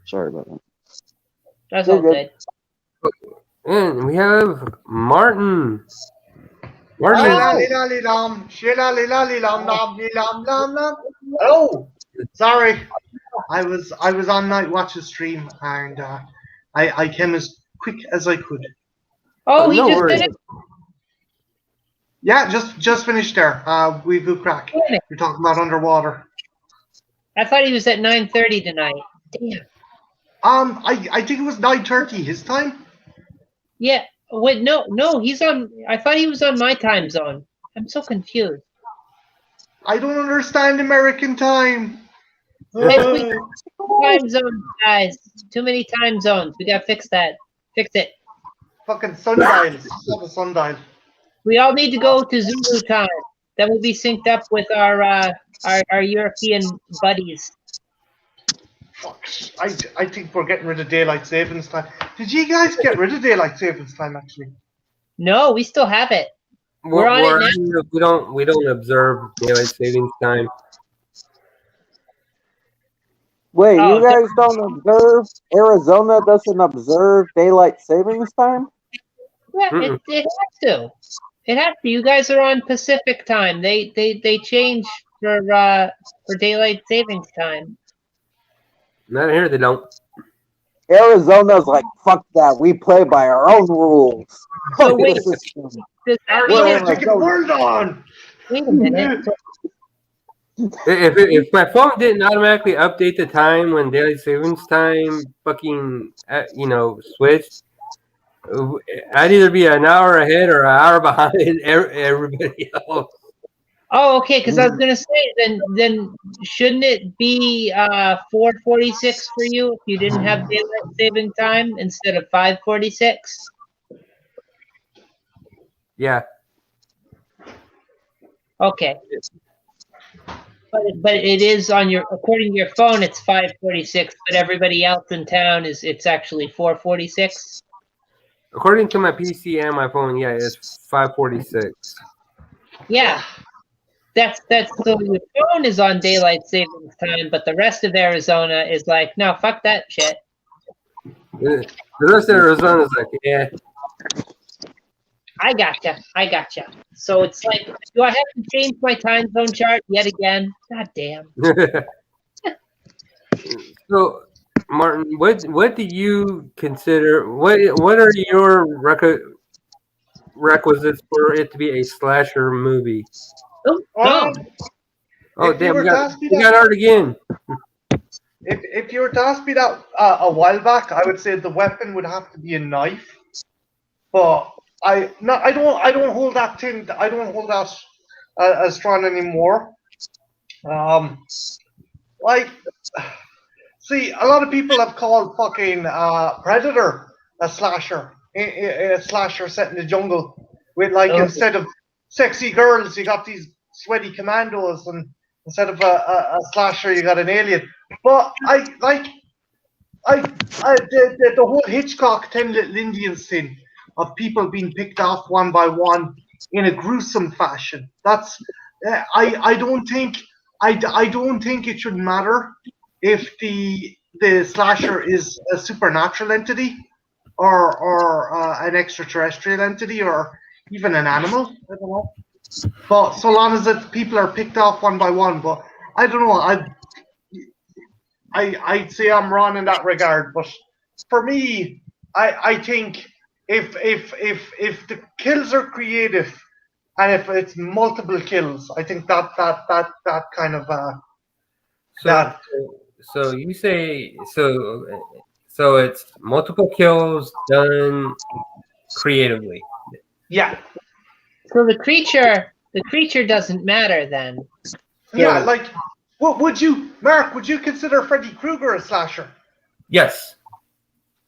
Sorry about that. That's You're all good. good. And we have Martin. Martin. Oh, sorry. I was on Night Watch's stream and I came as quick as I could. Oh, he no just worries. did it. Yeah, just finished there. We go crack. We're talking about underwater. I thought he was at 9:30 tonight. Damn. I think it was 9:30 his time. Yeah. Wait, no, he's on. I thought he was on my time zone. I'm so confused. I don't understand American time. Time zones, guys. Too many time zones. We gotta fix that. Fix it. Fucking sundials. Have a sundial. We all need to go to Zulu time. Then we'll be synced up with our European buddies. Fuck. I think we're getting rid of daylight savings time. Did you guys get rid of daylight savings time actually? No, we still have it. We're on it now. We don't observe daylight savings time. Wait, Oh, you guys don't observe? Arizona doesn't observe daylight savings time? Yeah, it has to. It has to. You guys are on Pacific time. They change for daylight savings time. Not here, they don't. Arizona's like, fuck that. We play by our own rules. So wait, We're hold on. wait a minute. If my phone didn't automatically update the time when daylight savings time fucking switched, I'd either be an hour ahead or an hour behind everybody else. Oh, okay. Because I was gonna say, then shouldn't it be 4:46 for you if you didn't have daylight saving time instead of 5:46? Yeah. Okay. But it is on your, according to your phone, it's 5:46. But everybody else in town it's actually 4:46. According to my PC and my phone, yeah, it's 5:46. Yeah. That's so your phone is on daylight savings time, but the rest of Arizona is like, no, fuck that shit. The rest of Arizona is like, yeah. I gotcha. So it's like, do I have to change my time zone chart yet again? God damn. So, Martin, what do you consider? What are your requisites for it to be a slasher movie? Oh, Oh If you damn, were we to ask me got Art again. If you were to ask me that a while back, I would say the weapon would have to be a knife. But I don't hold that thing. I don't hold that as strong anymore. See, a lot of people have called fucking Predator a slasher, a slasher set in the jungle with instead of sexy girls, you got these sweaty commandos, and instead of a slasher, you got an alien. But the whole Hitchcock 10 Little Indians thing of people being picked off one by one in a gruesome fashion. That's I don't think it should matter if the slasher is a supernatural entity or an extraterrestrial entity or even an animal. I don't know. But so long as people are picked off one by one. But I don't know. I'd say I'm wrong in that regard. But for me, I think if the kills are creative and if it's multiple kills, I think that kind of that. So you say so it's multiple kills done creatively. Yeah. So the creature doesn't matter then. Yeah, like what would you, Mark? Would you consider Freddy Krueger a slasher? Yes.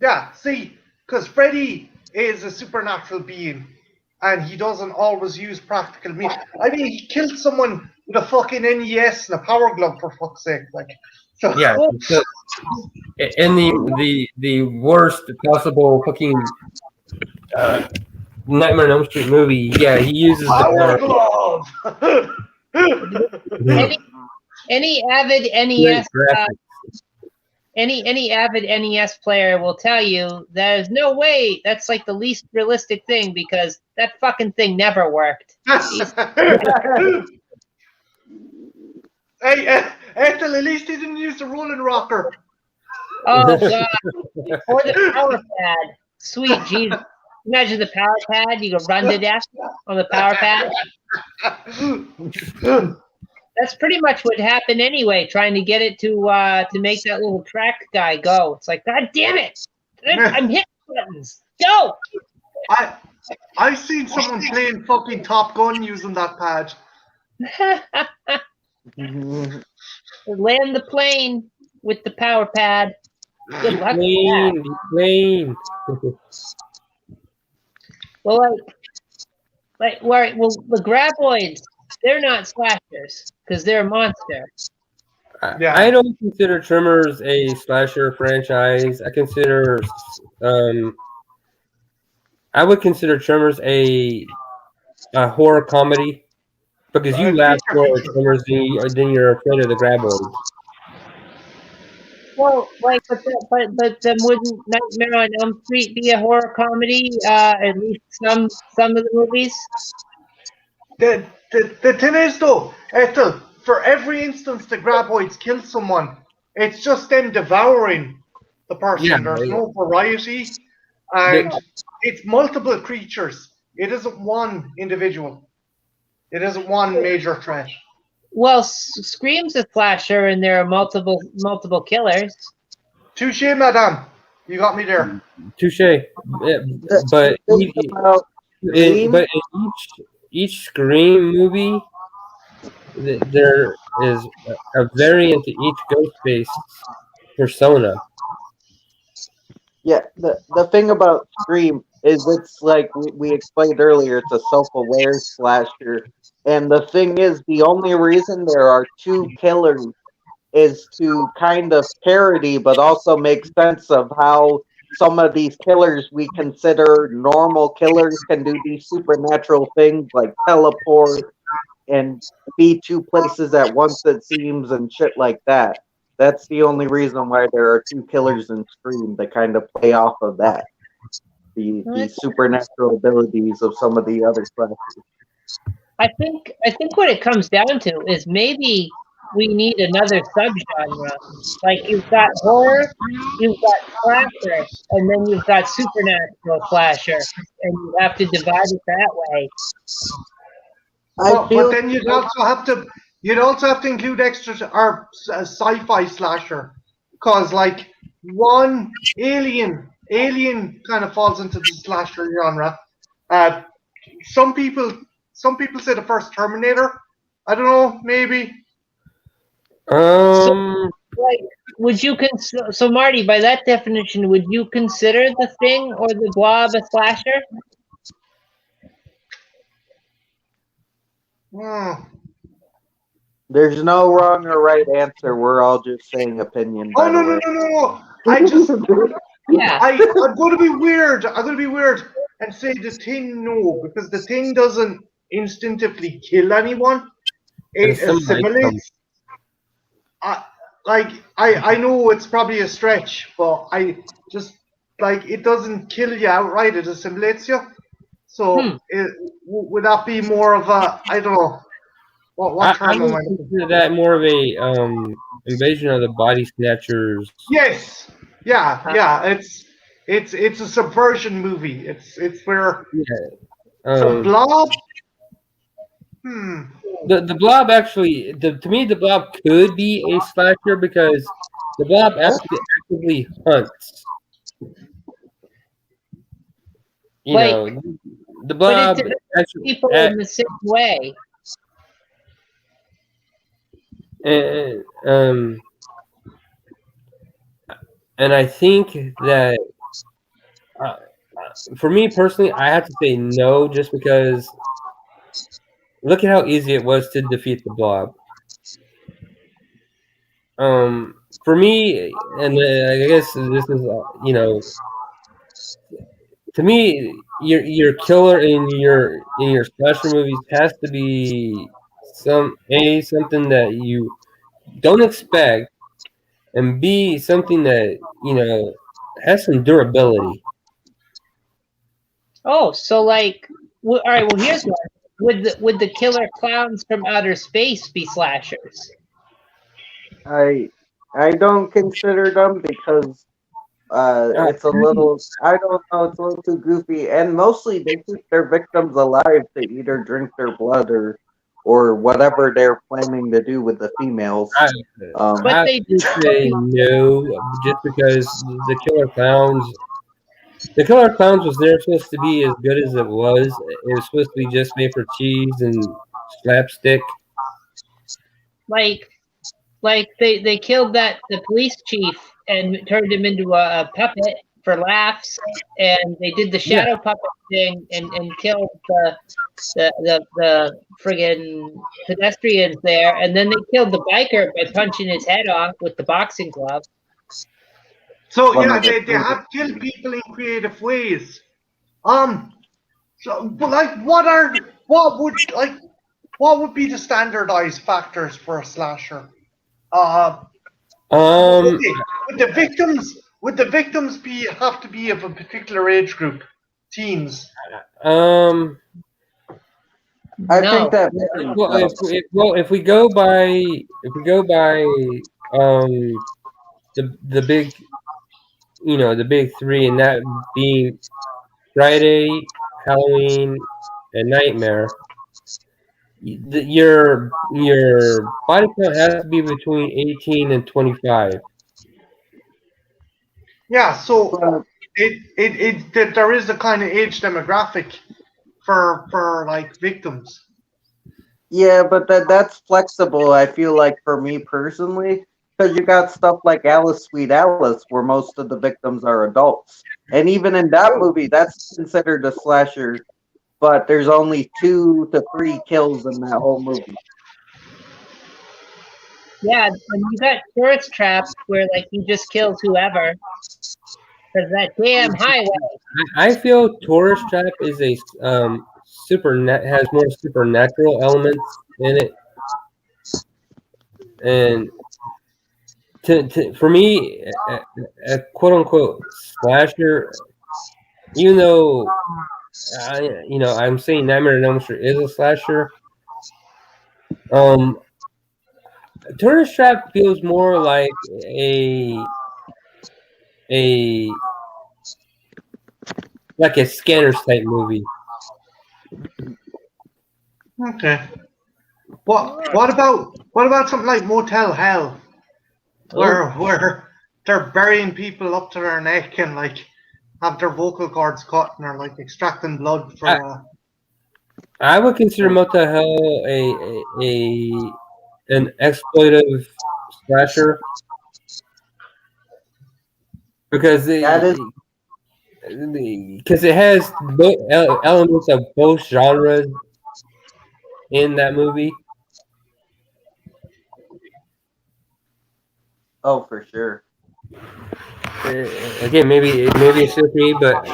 Yeah. See, because Freddy is a supernatural being, and he doesn't always use practical means. I mean, he killed someone with a fucking NES and a power glove, for fuck's sake. Like, so. Yeah. So, in the worst possible fucking Nightmare on Elm Street movie, yeah, he uses Power the glove. Any avid NES any avid NES player will tell you there's no way that's like the least realistic thing because that fucking thing never worked. Hey, Ethel, at least he didn't use the rolling rocker. Oh god. Or the power pad. Sweet Jesus. Imagine the power pad, you go run to death on the power pad. That's pretty much what happened anyway, trying to get it to make that little track guy go. It's like, God damn it! I'm hitting buttons. Go! I've seen someone playing fucking Top Gun using that pad. Land the plane with the power pad. Good luck with that. Plane. Well, the graboids, they're not slashers because they're a monster. Yeah. I don't consider Tremors a slasher franchise. I would consider Tremors a horror comedy because you laugh more at Tremors than you're afraid of the graboids. Well, but then wouldn't Nightmare on Elm Street be a horror comedy? At least some of the movies. The thing is though, Ethel, for every instance the graboids kill someone, it's just them devouring the person. Yeah, There's no variety, and it's multiple creatures. It isn't one individual. It isn't one major threat. Well, Scream's a slasher, and there are multiple killers. Touche, madame. You got me there. Touche. Yeah, but in each Scream movie, there is a variant to each Ghostface persona. Yeah, the thing about Scream is it's like we explained earlier, it's a self-aware slasher. And the thing is, the only reason there are two killers is to kind of parody, but also make sense of how some of these killers we consider normal killers can do these supernatural things like teleport and be two places at once, it seems, and shit like that. That's the only reason why there are two killers in Scream that kind of play off of that. The supernatural abilities of some of the other classes. I think what it comes down to is maybe we need another subgenre. Like you've got horror, you've got slasher, and then you've got supernatural slasher, and you have to divide it that way. But then you'd also have to include extra or sci-fi slasher, because like one Alien kind of falls into the slasher genre. Some people say the first Terminator. I don't know, maybe. Would you so Marty, by that definition, would you consider The Thing or The Blob a slasher? There's no wrong or right answer. We're all just saying opinion. Oh no! I'm going to be weird. I'm going to be weird and say The Thing, no, because The Thing doesn't instinctively kill anyone. It assimilates. I know it's probably a stretch, but I just it doesn't kill you outright. It assimilates you. So would that be more of a, I don't know, what I term am would I? consider that more of a invasion of the body snatchers. Yes, yeah. It's a subversion movie. It's where the Um, Blob. the Blob actually, to me, the Blob could be a slasher because the Blob actively hunts. You Like, know, the but Blob it actually, people in the same way. and I think that for me personally, I have to say no, just because look at how easy it was to defeat the Blob. For me, and I guess this is to me, your killer in your slasher movies has to be something that you don't expect, and B, something that has some durability. Oh, so like, all right. Well, here's one. Would the killer clowns from outer space be slashers? I don't consider them because it's a little, I don't know, it's a little too goofy, and mostly they keep their victims alive to either drink their blood or whatever they're planning to do with the females. But I they would say no, just because the Killer Clowns was never supposed to be as good as it was. It was supposed to be just made for cheese and slapstick. like they killed the police chief and turned him into a puppet for laughs, and they did the shadow puppet thing and killed the friggin' pedestrians there, and then they killed the biker by punching his head off with the boxing glove. So yeah, they have killed people in creative ways. So, but like, what would be the standardized factors for a slasher? Would the victims have to be of a particular age group, teens? I think that if we go by the big the big three, and that being Friday, Halloween, and Nightmare, your body count has to be between 18 and 25. Yeah, so there is a kind of age demographic for like victims. Yeah, but that's flexible. I feel like for me personally, because you got stuff like Alice, Sweet Alice, where most of the victims are adults, and even in that movie, that's considered a slasher. But there's only 2 to 3 kills in that whole movie. Yeah, and you got Tourist Trap, where like he just kills whoever. Cause that damn highway. I feel Tourist Trap is a has more supernatural elements in it, and for me, a quote unquote slasher, even though I'm saying Nightmare on Elm Street is a slasher, Tourist Trap feels more like a Scanners type movie. Okay. What about something like Motel Hell, where they're burying people up to their neck and like have their vocal cords cut and are like extracting blood for. I would consider Motel Hell an exploitive slasher because it has elements of both genres in that movie. Oh, for sure. Again, maybe it's just me, but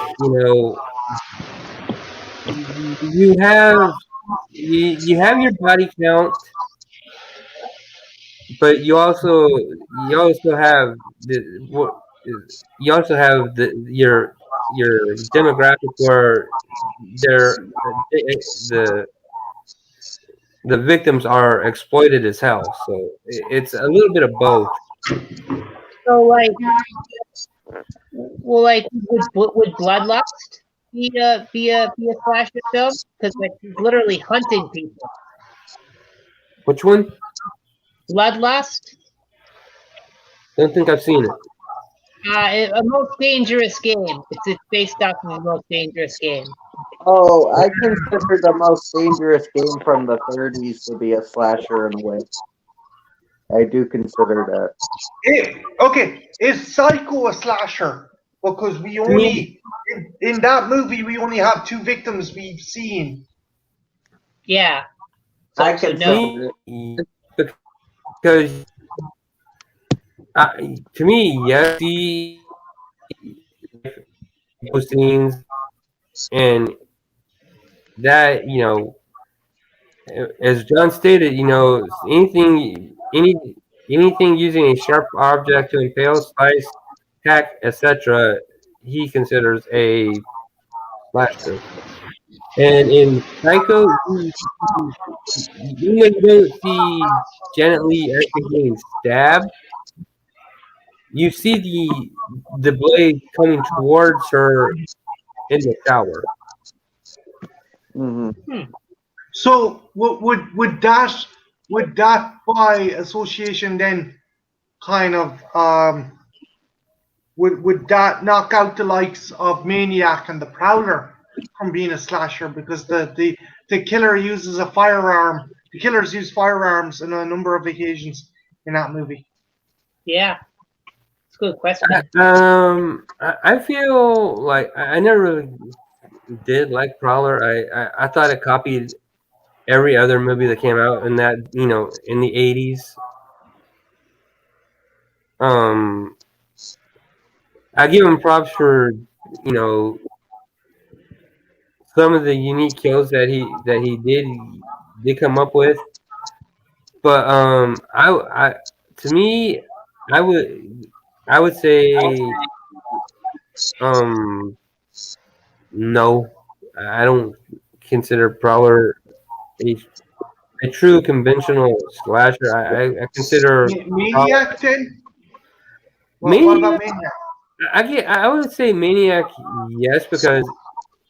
you have your body count, but you also have your your demographic where the victims are exploited as hell. So it's a little bit of both. So like, well, like would Bloodlust be a slasher film? Because like he's literally hunting people. Which one? Bloodlust. Don't think I've seen it. A Most Dangerous Game. It's based off of a Most Dangerous Game. Oh, I consider the Most Dangerous Game from the 30s to be a slasher in a way. I do consider that. Okay, is Psycho a slasher? Because we only in that movie we only have 2 victims we've seen. Yeah. I So consider no. it. Because to me, yes, the scenes and that, you know, as John stated, you know, anything using a sharp object to impale, slice, hack, etc., he considers a slasher. And in Psycho, you don't see Janet Leigh actually getting stabbed. You see the blade coming towards her in the shower. Mm-hmm. So would that by association then kind of would that knock out the likes of Maniac and the Prowler from being a slasher, because the killer uses a firearm. The killers use firearms on a number of occasions in that movie. Yeah. It's a good question. I feel like I never really did like Prowler. I thought it copied every other movie that came out in that, you know, in the 80s. I give him props for, you know, some of the unique kills that he did come up with. But I to me, I would say no. I don't consider Prowler a true conventional slasher. I consider Maniac then? Maniac. What about Maniac? I would say Maniac, yes, because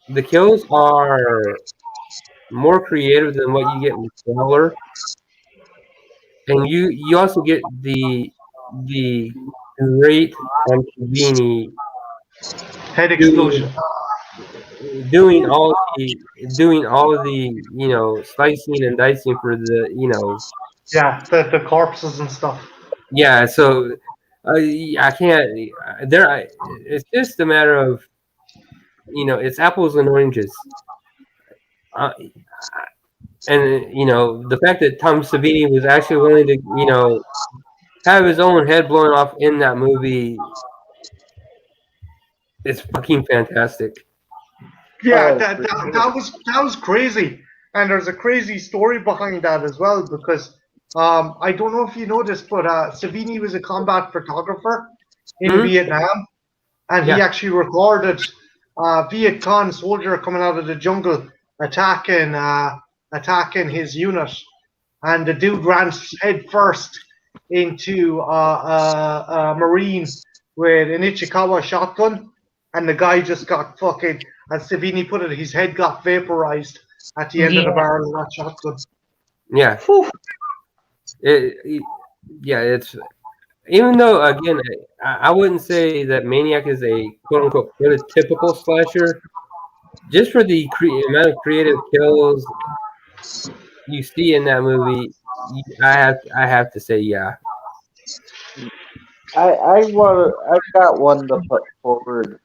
the kills are more creative than what you get with Prowler, and you also get the great Savini Head explosion. doing all of the, you know, slicing and dicing for the, you know, Yeah, the corpses and stuff. yeah. So I can't. It's just a matter of, you know, it's apples and oranges. And you know, the fact that Tom Savini was actually willing to, you know, have his own head blown off in that movie is fucking fantastic. Yeah, that was crazy, and there's a crazy story behind that as well, because I don't know if you know this, but Savini was a combat photographer in Vietnam, and he actually recorded Viet Cong soldier coming out of the jungle attacking his unit, and the dude ran head first into a Marine with an Ichikawa shotgun, and the guy just got fucking, as Savini put it, his head got vaporized at the end of the barrel of that shotgun. Yeah. It's, even though, again, I wouldn't say that Maniac is a quote unquote prototypical slasher. Just for the amount of creative kills you see in that movie, I have to say, yeah. I've got one to put forward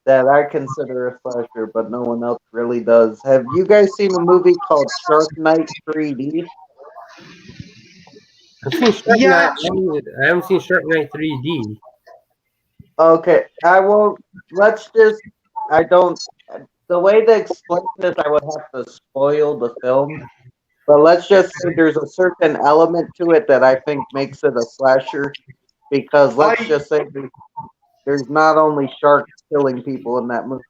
that I consider a slasher, but no one else really does. Have you guys seen a movie called Shark Night 3D? I've seen Shark Night. I haven't seen Shark Night 3D. Okay, I won't. The way to explain this, I would have to spoil the film. But let's just say there's a certain element to it that I think makes it a slasher. Because let's just say there's not only sharks killing people in that movie.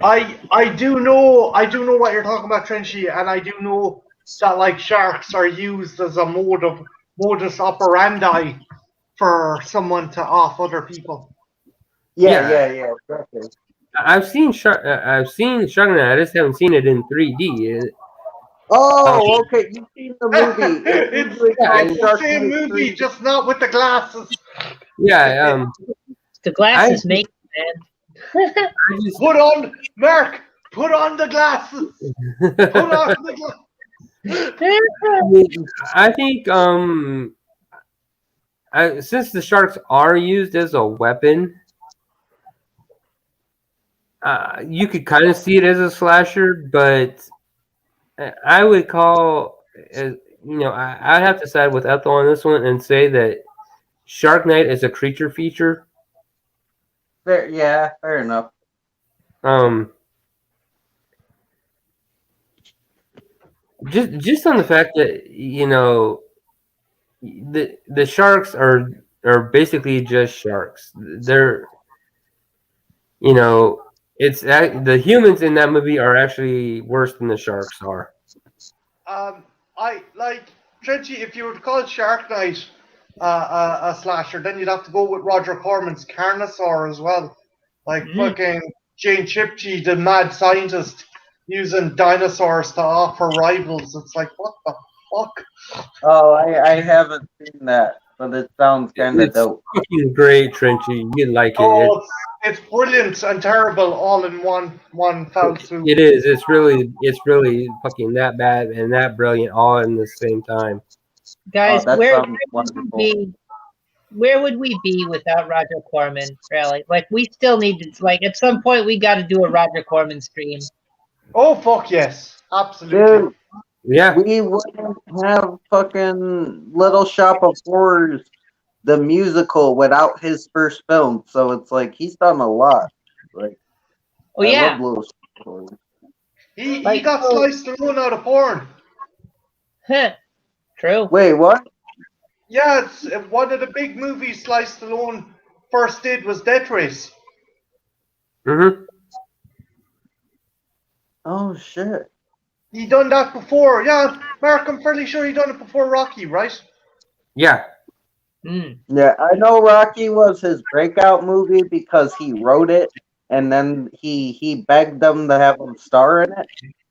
I do know what you're talking about, Trenchy, and I do know that like sharks are used as a modus operandi for someone to off other people. Yeah, exactly. I've seen Sharknado. I just haven't seen it in 3D. Oh, okay. You've seen the movie. It's usually called It's the Shark same Night movie, 3. just not with the glasses. Yeah, The glasses I- make man. I just, Put on the glasses. Put on the glasses. I think since the sharks are used as a weapon, you could kind of see it as a slasher, but I would call, I'd have to side with Ethel on this one and say that Shark Night is a creature feature. Fair enough. Just on the fact that the sharks are basically just sharks. They're it's the humans in that movie are actually worse than the sharks are. I like Trenchy. If you were to call Shark Night a slasher, then you'd have to go with Roger Corman's Carnosaur as well. Like fucking Jane Chipchey, the mad scientist, using dinosaurs to offer rivals. It's like, what the fuck? Oh, I haven't seen that, but it sounds kind of It's dope. fucking great, Trenchy. You'd like it. Oh, it's brilliant and terrible all in one foul swoop. It is. It's really fucking that bad and that brilliant all in the same time. Guys, that where sounds would we wonderful. be? Where would we be without Roger Corman? Really, like we still need to. Like at some point, we got to do a Roger Corman stream. Oh fuck yes, absolutely. Dude, Yeah. we wouldn't have fucking Little Shop of Horrors, the musical, without his first film. So it's like he's done a lot. Like, Oh I yeah, love Little Shop of Horrors. He Like, got sliced alone out of porn. huh. True. Wait, what? Yeah, it's one of the big movies Sly Stallone first did was Death Race. Mm-hmm. Oh shit. He done that before. Yeah, Mark, I'm fairly sure he done it before Rocky, right? Yeah. Yeah, I know Rocky was his breakout movie because he wrote it and then he begged them to have him star in it.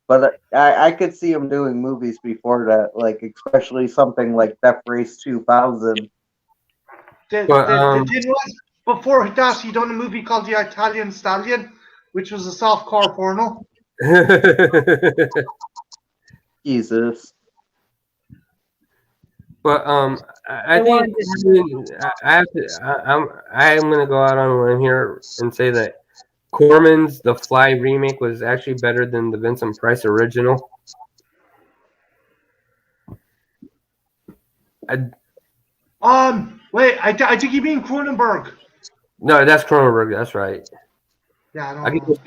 But I could see him doing movies before that, like especially something like Death Race 2000. The thing was, before that, he done a movie called The Italian Stallion, which was a softcore porno. Jesus. But I think I'm gonna go out on a limb here and say that Corman's The Fly remake was actually better than the Vincent Price original. Wait, I think you mean Cronenberg. No, that's Cronenberg. That's right. Yeah, I get those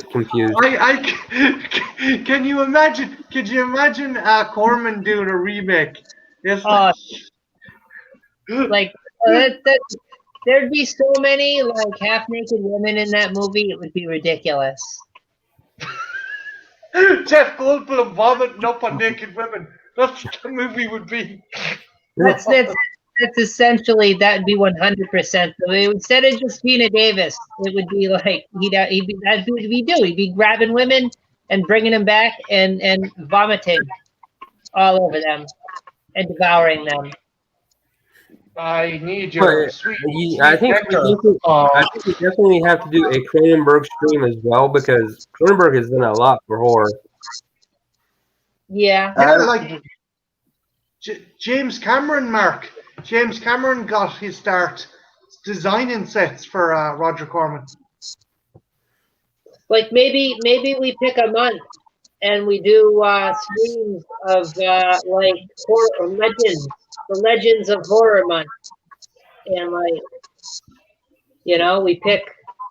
confused. Can you imagine? Could you imagine Corman doing a remake? It's Like there'd be so many like half-naked women in that movie. It would be ridiculous. Jeff Goldblum vomiting up on naked women. That's what the movie would be. That's essentially that'd be 100%. So instead of just Gina Davis, it would be like he'd be grabbing women and bringing them back and vomiting all over them and devouring them. I need your sweet. I think we definitely have to do a Cronenberg stream as well because Cronenberg has done a lot for horror. Yeah. Yeah, like James Cameron, Mark. James Cameron got his start designing sets for Roger Corman. Like maybe we pick a month and we do streams of like horror legends, the legends of horror month, and like we pick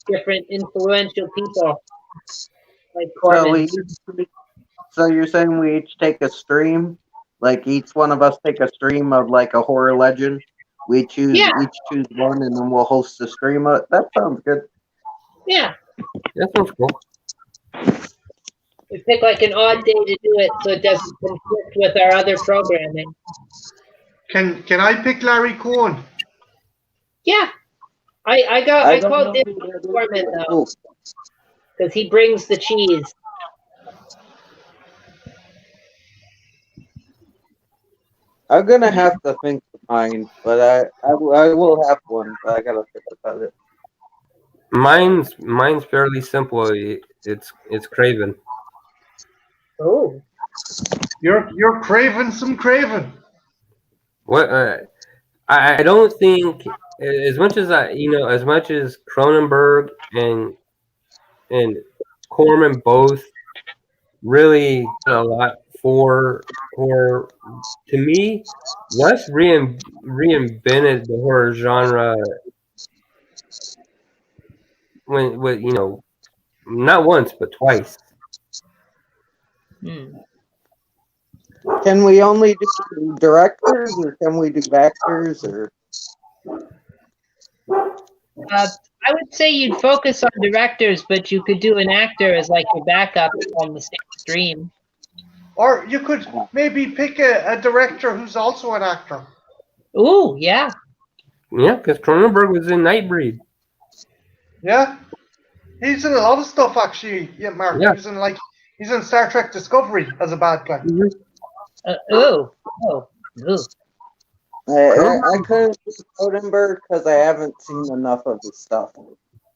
different influential people like Corman. So you're saying we each take a stream? Like each one of us take a stream of like a horror legend. We each choose one, and then we'll host the stream. That sounds good. Yeah. That sounds cool. We pick like an odd day to do it so it doesn't conflict with our other programming. Can I pick Larry Cohen? Yeah. I don't called know him who that is. Foreman though, Oh, because he brings the cheese. I'm gonna have to think of mine, but I will have one, but I gotta think about it. Mine's fairly simple. It's Craven. Oh. You're craving some craving. What I don't think as much as as much as Cronenberg and Corman both really did a lot for horror. To me, Wes reinvented the horror genre with not once but twice. Hmm. Can we only do directors, or can we do actors, or? I would say you'd focus on directors, but you could do an actor as like your backup on the same stream. Or you could maybe pick a director who's also an actor. Ooh, yeah. Yeah, because Cronenberg was in Nightbreed. Yeah. He's in a lot of stuff actually, yeah, Mark. Yeah. He's in Star Trek Discovery as a bad guy. Mhm. Ooh. I couldn't do Cronenberg because I haven't seen enough of his stuff.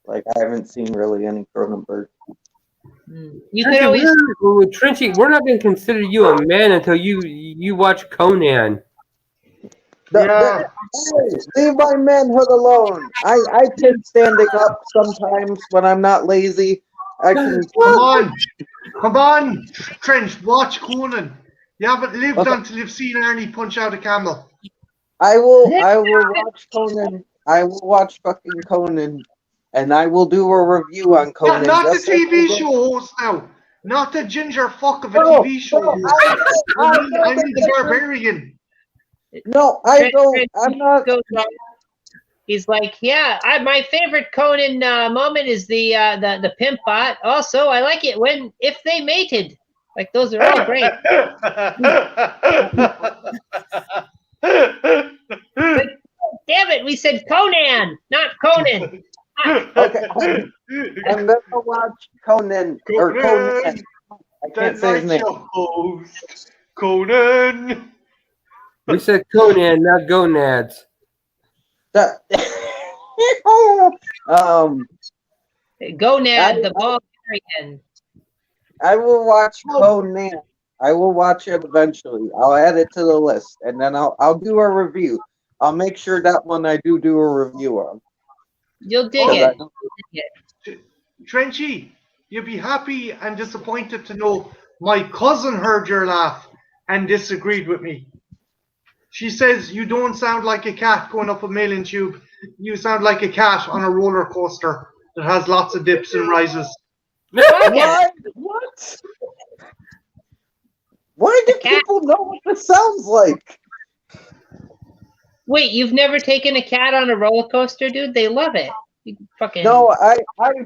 Like, I haven't seen really any Cronenberg. You could always. Trenchy, we're not going to consider you a man until you watch Conan. Yeah. Hey, leave my manhood alone. I can standing up sometimes when I'm not lazy. I can. Come on, Trench, watch Conan. You haven't lived Okay. until you've seen Arnie punch out a camel. I will watch Conan. I will watch fucking Conan, and I will do a review on Conan. Not the just like TV we did- show host now. Not the ginger fuck of a No, TV show no, host. I mean the barbarian. No, I don't. I'm not. Goes on. He's like, yeah, my favorite Conan moment is the pimp bot. Also, I like it if they mated. Like those are all great. Damn it, we said Conan, not Conan. Okay, I'm gonna watch Conan or Conan. I can't say his name. Host, Conan. We said Conan, not gonads. That- Gonad, the Bulgarian. I will watch Conan. I will watch it eventually. I'll add it to the list, and then I'll do a review. I'll make sure that one I do a review on. You'll dig it. Trenchy, you'll be happy and disappointed to know my cousin heard your laugh and disagreed with me. She says you don't sound like a cat going up a milling tube. You sound like a cat on a roller coaster that has lots of dips and rises. What? What? Why do people know what this sounds like? Wait, you've never taken a cat on a roller coaster, dude? They love it. You fucking No, I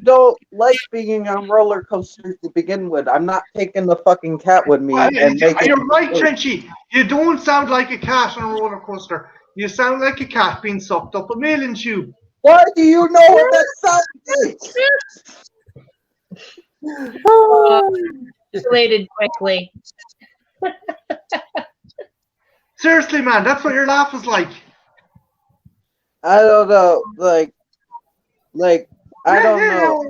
don't like being on roller coasters to begin with. I'm not taking the fucking cat with me. And You're right, Trenchy. You don't sound like a cat on a roller coaster. You sound like a cat being sucked up a milling tube. Why do you know what that sounds like? Isolated quickly. Seriously, man, that's what your laugh is like. I don't know. Like I don't know.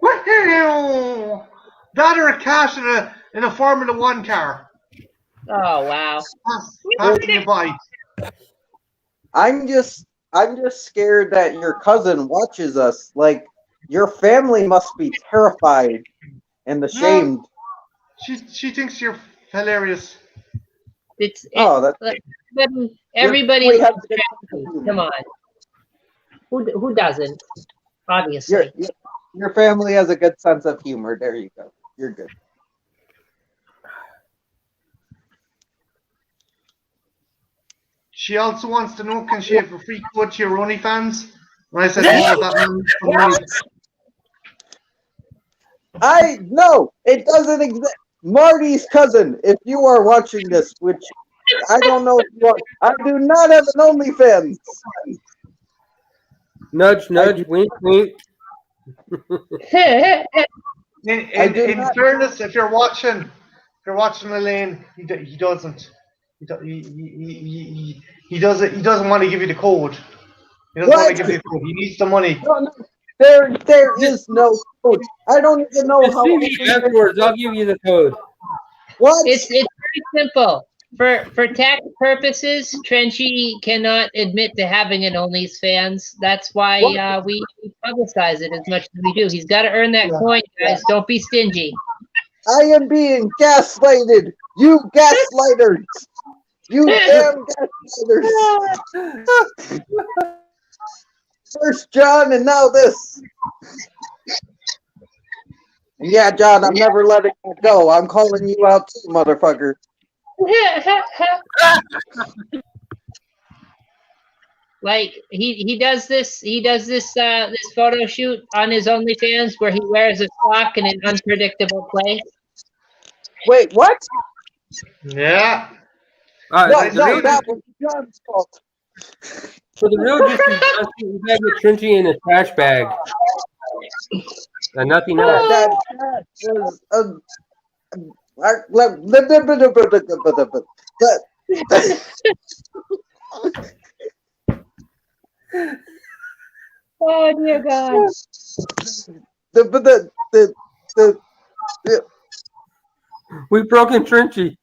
Wow. That or a cat in a Formula One car. Oh wow. Passing you by. I'm just scared that your cousin watches us. Like, your family must be terrified and ashamed. She thinks you're hilarious. Everybody we have loves to- Trenchy. Come on. Who doesn't? Obviously. Your family has a good sense of humor. There you go. You're good. She also wants to know, can she have a free code to your OnlyFans? And I said, no, that means for money. No, it doesn't exist. Marty's cousin, if you are watching this, which I don't know if you are, I do not have an OnlyFans. Nudge, nudge, wink, wink. In fairness, if you're watching Elaine, he doesn't. He doesn't want to give you the code. He doesn't want to give you the code. He needs the money. No, there is no code. I don't even know Just how. see me afterwards. I'll give you the code. What? It's very simple. For tax purposes, Trenchy cannot admit to having an OnlyFans. That's why we publicize it as much as we do. He's got to earn that coin, guys. Don't be stingy. I am being gaslighted. You gaslighters. You damn gaslighters. First John and now this. Yeah, John, I'm never letting it go. I'm calling you out too, motherfucker. Like he does this photo shoot on his OnlyFans where he wears a sock in an unpredictable place. Wait, what? Yeah. No, that was John's fault. For the real distance, you gotta get Trenchy in a trash bag. And nothing else. That Oh dear God! We've broken Trenchy.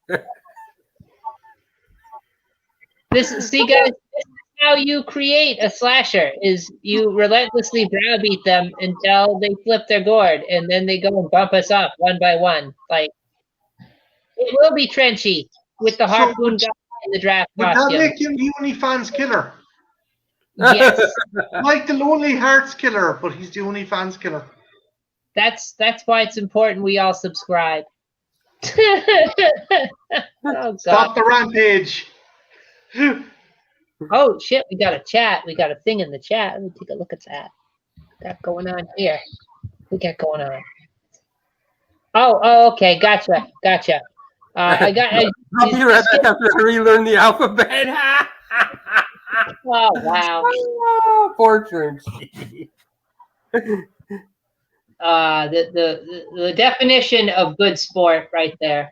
See, guys, this is how you create a slasher: is you relentlessly browbeat them until they flip their gourd, and then they go and bump us up one by one. Like it will be Trenchy with the harpoon guy in the draft Would that costume. make him the OnlyFans killer? Yes, Like the Lonely Hearts killer, but he's the OnlyFans killer. that's why it's important we all subscribe. Oh God! Stop the rampage. Oh shit! We got a chat. We got a thing in the chat. Let me take a look at that. What's going on here? We got going on. Oh, okay. Gotcha. I got. I'll be right back after I relearn the alphabet. Oh wow. Oh, poor Trenchy. The definition of good sport right there,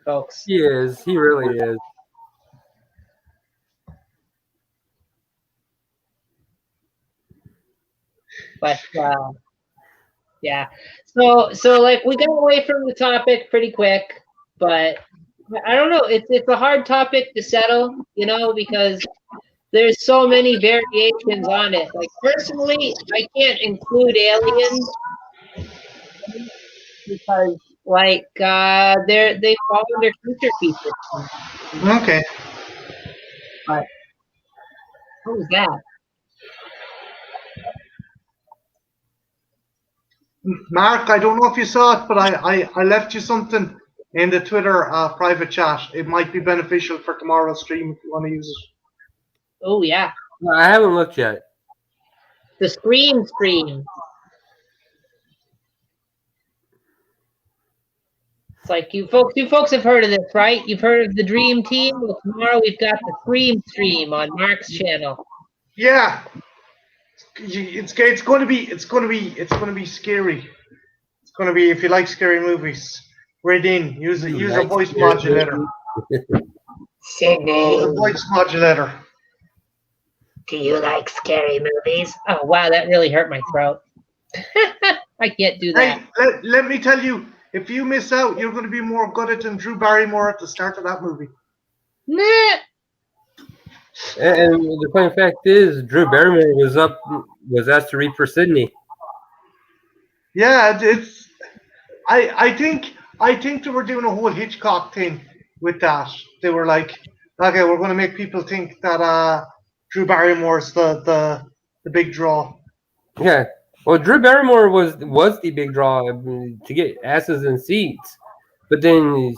folks. He is. He really is. But yeah. So like we got away from the topic pretty quick, but I don't know. It's a hard topic to settle, because there's so many variations on it. Like personally, I can't include aliens because they fall under creature features. Okay. But what was that? Mark, I don't know if you saw it, but I left you something in the Twitter private chat. It might be beneficial for tomorrow's stream if you want to use it. Oh yeah, I haven't looked yet. the Scream stream. It's like you folks have heard of this, right? You've heard of the Dream Team. Well, tomorrow we've got the Scream stream on Mark's channel. Yeah, it's going to be scary. It's going to be, if you like scary movies, read in. Use a voice modulator. Sydney, Use a voice modulator. do you like scary movies? Oh wow, that really hurt my throat. I can't do that. Hey, let me tell you, if you miss out, you're going to be more gutted than Drew Barrymore at the start of that movie. Nah. And the funny fact is, Drew Barrymore was asked to read for Sydney. Yeah, it's. I think they were doing a whole Hitchcock thing with that. They were like, okay, we're going to make people think that Drew Barrymore's the big draw. Yeah. Well, Drew Barrymore was the big draw to get asses in seats, but then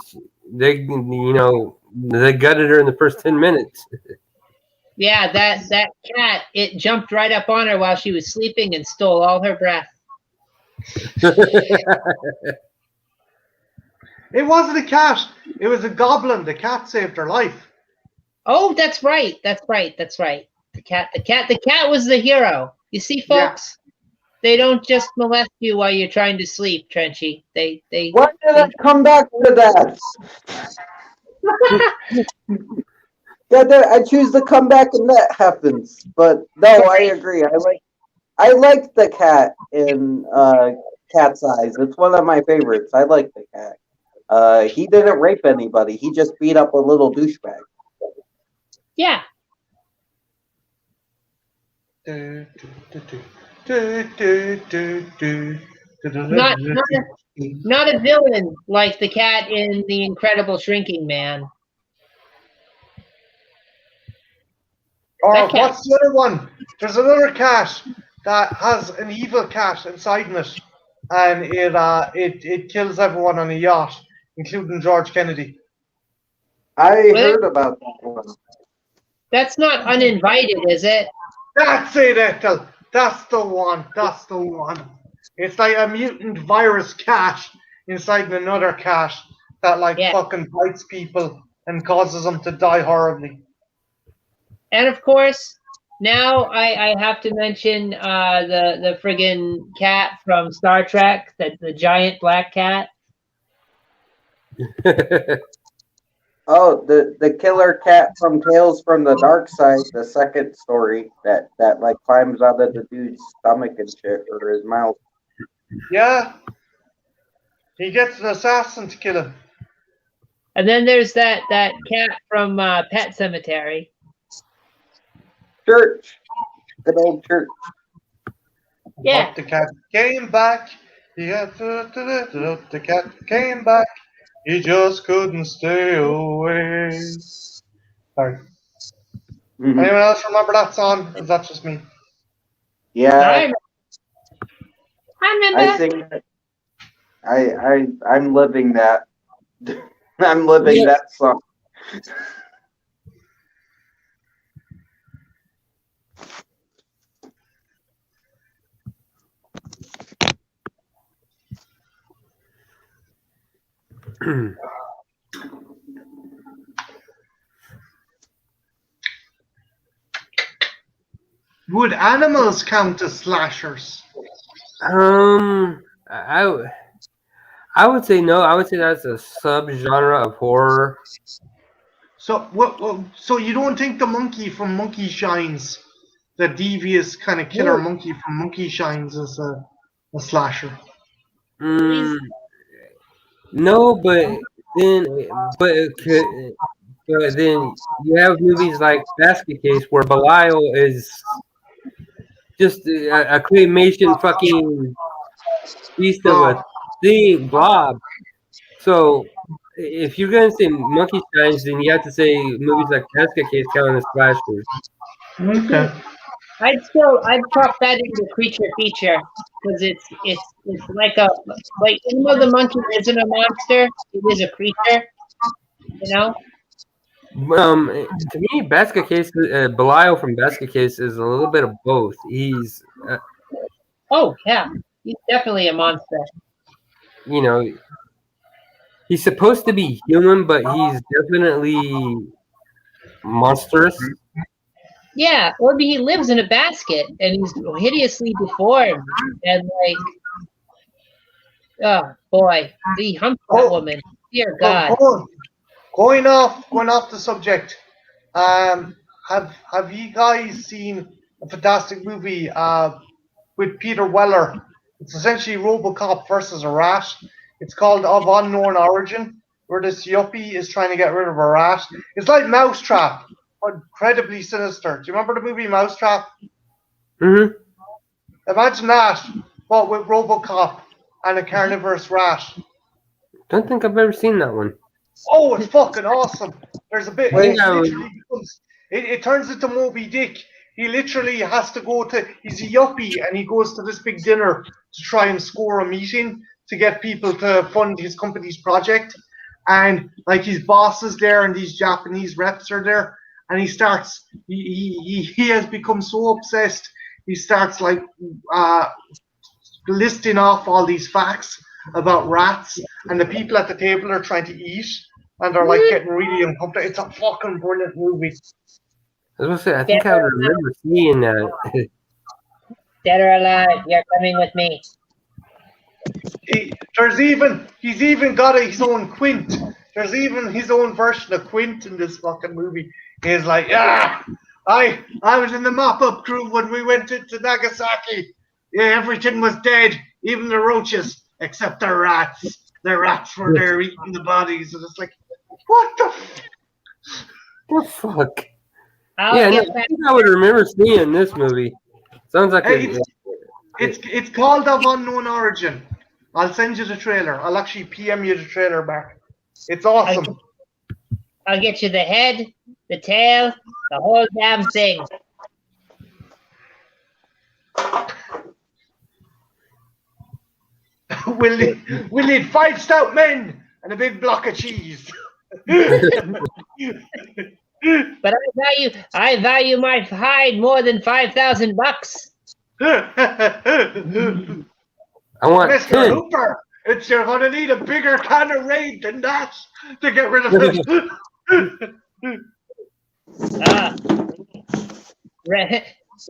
they gutted her in the first 10 minutes. Yeah, that cat, it jumped right up on her while she was sleeping and stole all her breath. It wasn't a cat. It was a goblin. The cat saved her life. Oh, that's right. That's right. That's right. The cat was the hero. You see, folks, they don't just molest you while you're trying to sleep, Trenchy. They. Why did I come back to that? I choose to come back and that happens. But no, I agree. I like the cat in Cat's Eyes. It's one of my favorites. I like the cat. He didn't rape anybody. He just beat up a little douchebag. Yeah. Not a villain like the cat in The Incredible Shrinking Man. Or what's the other one? There's another cat that has an evil cat inside it, and it kills everyone on a yacht, including George Kennedy. I heard about that one. That's not Uninvited, is it? That's it, Ethel. That's the one. That's the one. It's like a mutant virus cat inside another cat that fucking bites people and causes them to die horribly. And of course, now I have to mention the friggin' cat from Star Trek, the giant black cat. Oh, the killer cat from Tales from the Dark Side, the second story that like climbs out of the dude's stomach and shit, or his mouth. Yeah. He gets an assassin to kill him. And then there's that cat from Pet Cemetery. Church. Good old Church. Yeah. But the cat came back. The cat came back. He just couldn't stay away. Sorry. Mm-hmm. Anyone else remember that song? Is that just me? Yeah. I remember. I think I'm living that. I'm living that song. Would animals count as slashers? I would say no. I would say that's a subgenre of horror. So you don't think the monkey from Monkey Shines, the devious kind of killer monkey from Monkey Shines, is a slasher? No, but then you have movies like Basket Case where Belial is just a claymation fucking beast of a thing, blob. So if you're gonna say Monkey Shines, then you have to say movies like Basket Case count as slashers. Okay. I'd pop that into creature feature because it's like even though the monkey isn't a monster, it is a creature. You know. To me, Basket Case, Belial from Basket Case is a little bit of both. He's oh yeah, he's definitely a monster. You know, he's supposed to be human, but he's definitely monstrous. Yeah, or he lives in a basket and he's hideously deformed and oh boy, he humped that woman. Dear God. Going off the subject. Have you guys seen a fantastic movie with Peter Weller? It's essentially RoboCop versus a rat. It's called Of Unknown Origin, where this yuppie is trying to get rid of a rat. It's like Mousetrap. Incredibly sinister. Do you remember the movie Mousetrap? Mm-hmm. Imagine that, but with RoboCop and a carnivorous rat. Don't think I've ever seen that one. Oh, it's fucking awesome. There's a bit. It turns into Moby Dick. He literally has to go to. He's a yuppie, and he goes to this big dinner to try and score a meeting to get people to fund his company's project. And like his boss is there, and these Japanese reps are there. And he starts. He has become so obsessed. He starts like listing off all these facts about rats, and the people at the table are trying to eat, and they're like getting really uncomfortable. It's a fucking brilliant movie. I was gonna say, I think I would remember seeing that. Dead or alive, you're coming with me. He's even got his own Quint. There's even his own version of Quint in this fucking movie. He's like, yeah, I was in the mop-up crew when we went into Nagasaki. Yeah, everything was dead, even the roaches, except the rats. The rats were there eating the bodies, and it's like, what the fuck? I think I would remember seeing this movie. Sounds like it's called Of Unknown Origin. I'll send you the trailer. I'll actually PM you the trailer back. It's awesome. I'll get you the head, the tail, the whole damn thing. We'll need 5 stout men and a big block of cheese. But I value my hide more than $5,000. I want Mr. 10. Hooper, you're going to need a bigger can of raid than that to get rid of it.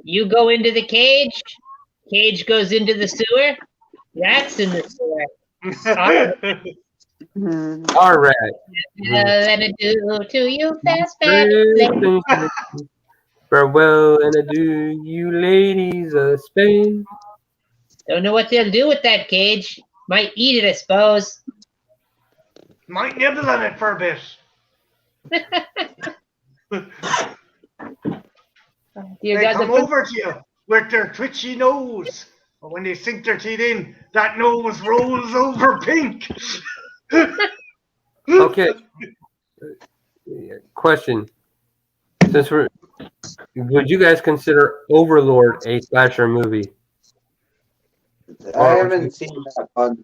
You go into the cage. Cage goes into the sewer. Rats in the sewer. All right. Let it do to you fast. Farewell and adieu, you ladies of Spain. Don't know what they'll do with that cage. Might eat it, I suppose. Might nibble on it for a bit. They come over to you with their twitchy nose. But when they sink their teeth in, that nose rolls over pink. Okay. Question. Would you guys consider Overlord a slasher movie? I haven't seen that one.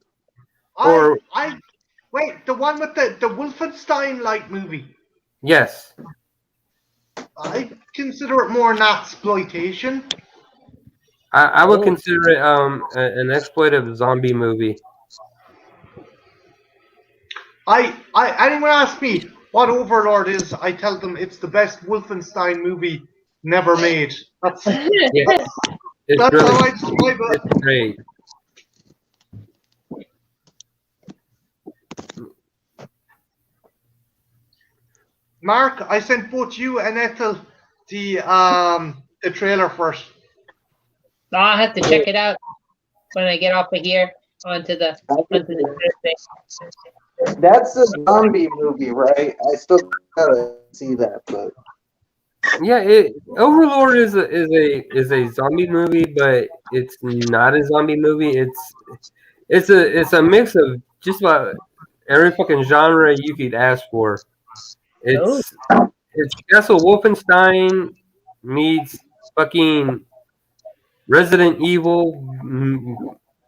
Wait, the one with the Wolfenstein-like movie. Yes. I consider it more an exploitation. I would consider it an exploitive zombie movie. Anyone asks me what Overlord is, I tell them it's the best Wolfenstein movie never made. That's how I describe it. It's great. Mark, I sent both you and Ethel the trailer first. I'll have to check it out when I get off of here onto the Thursday. That's a zombie movie, right? I still gotta see that, but yeah, Overlord is a zombie movie, but it's not a zombie movie. It's a mix of just about every fucking genre you could ask for. It's Castle Wolfenstein meets fucking Resident Evil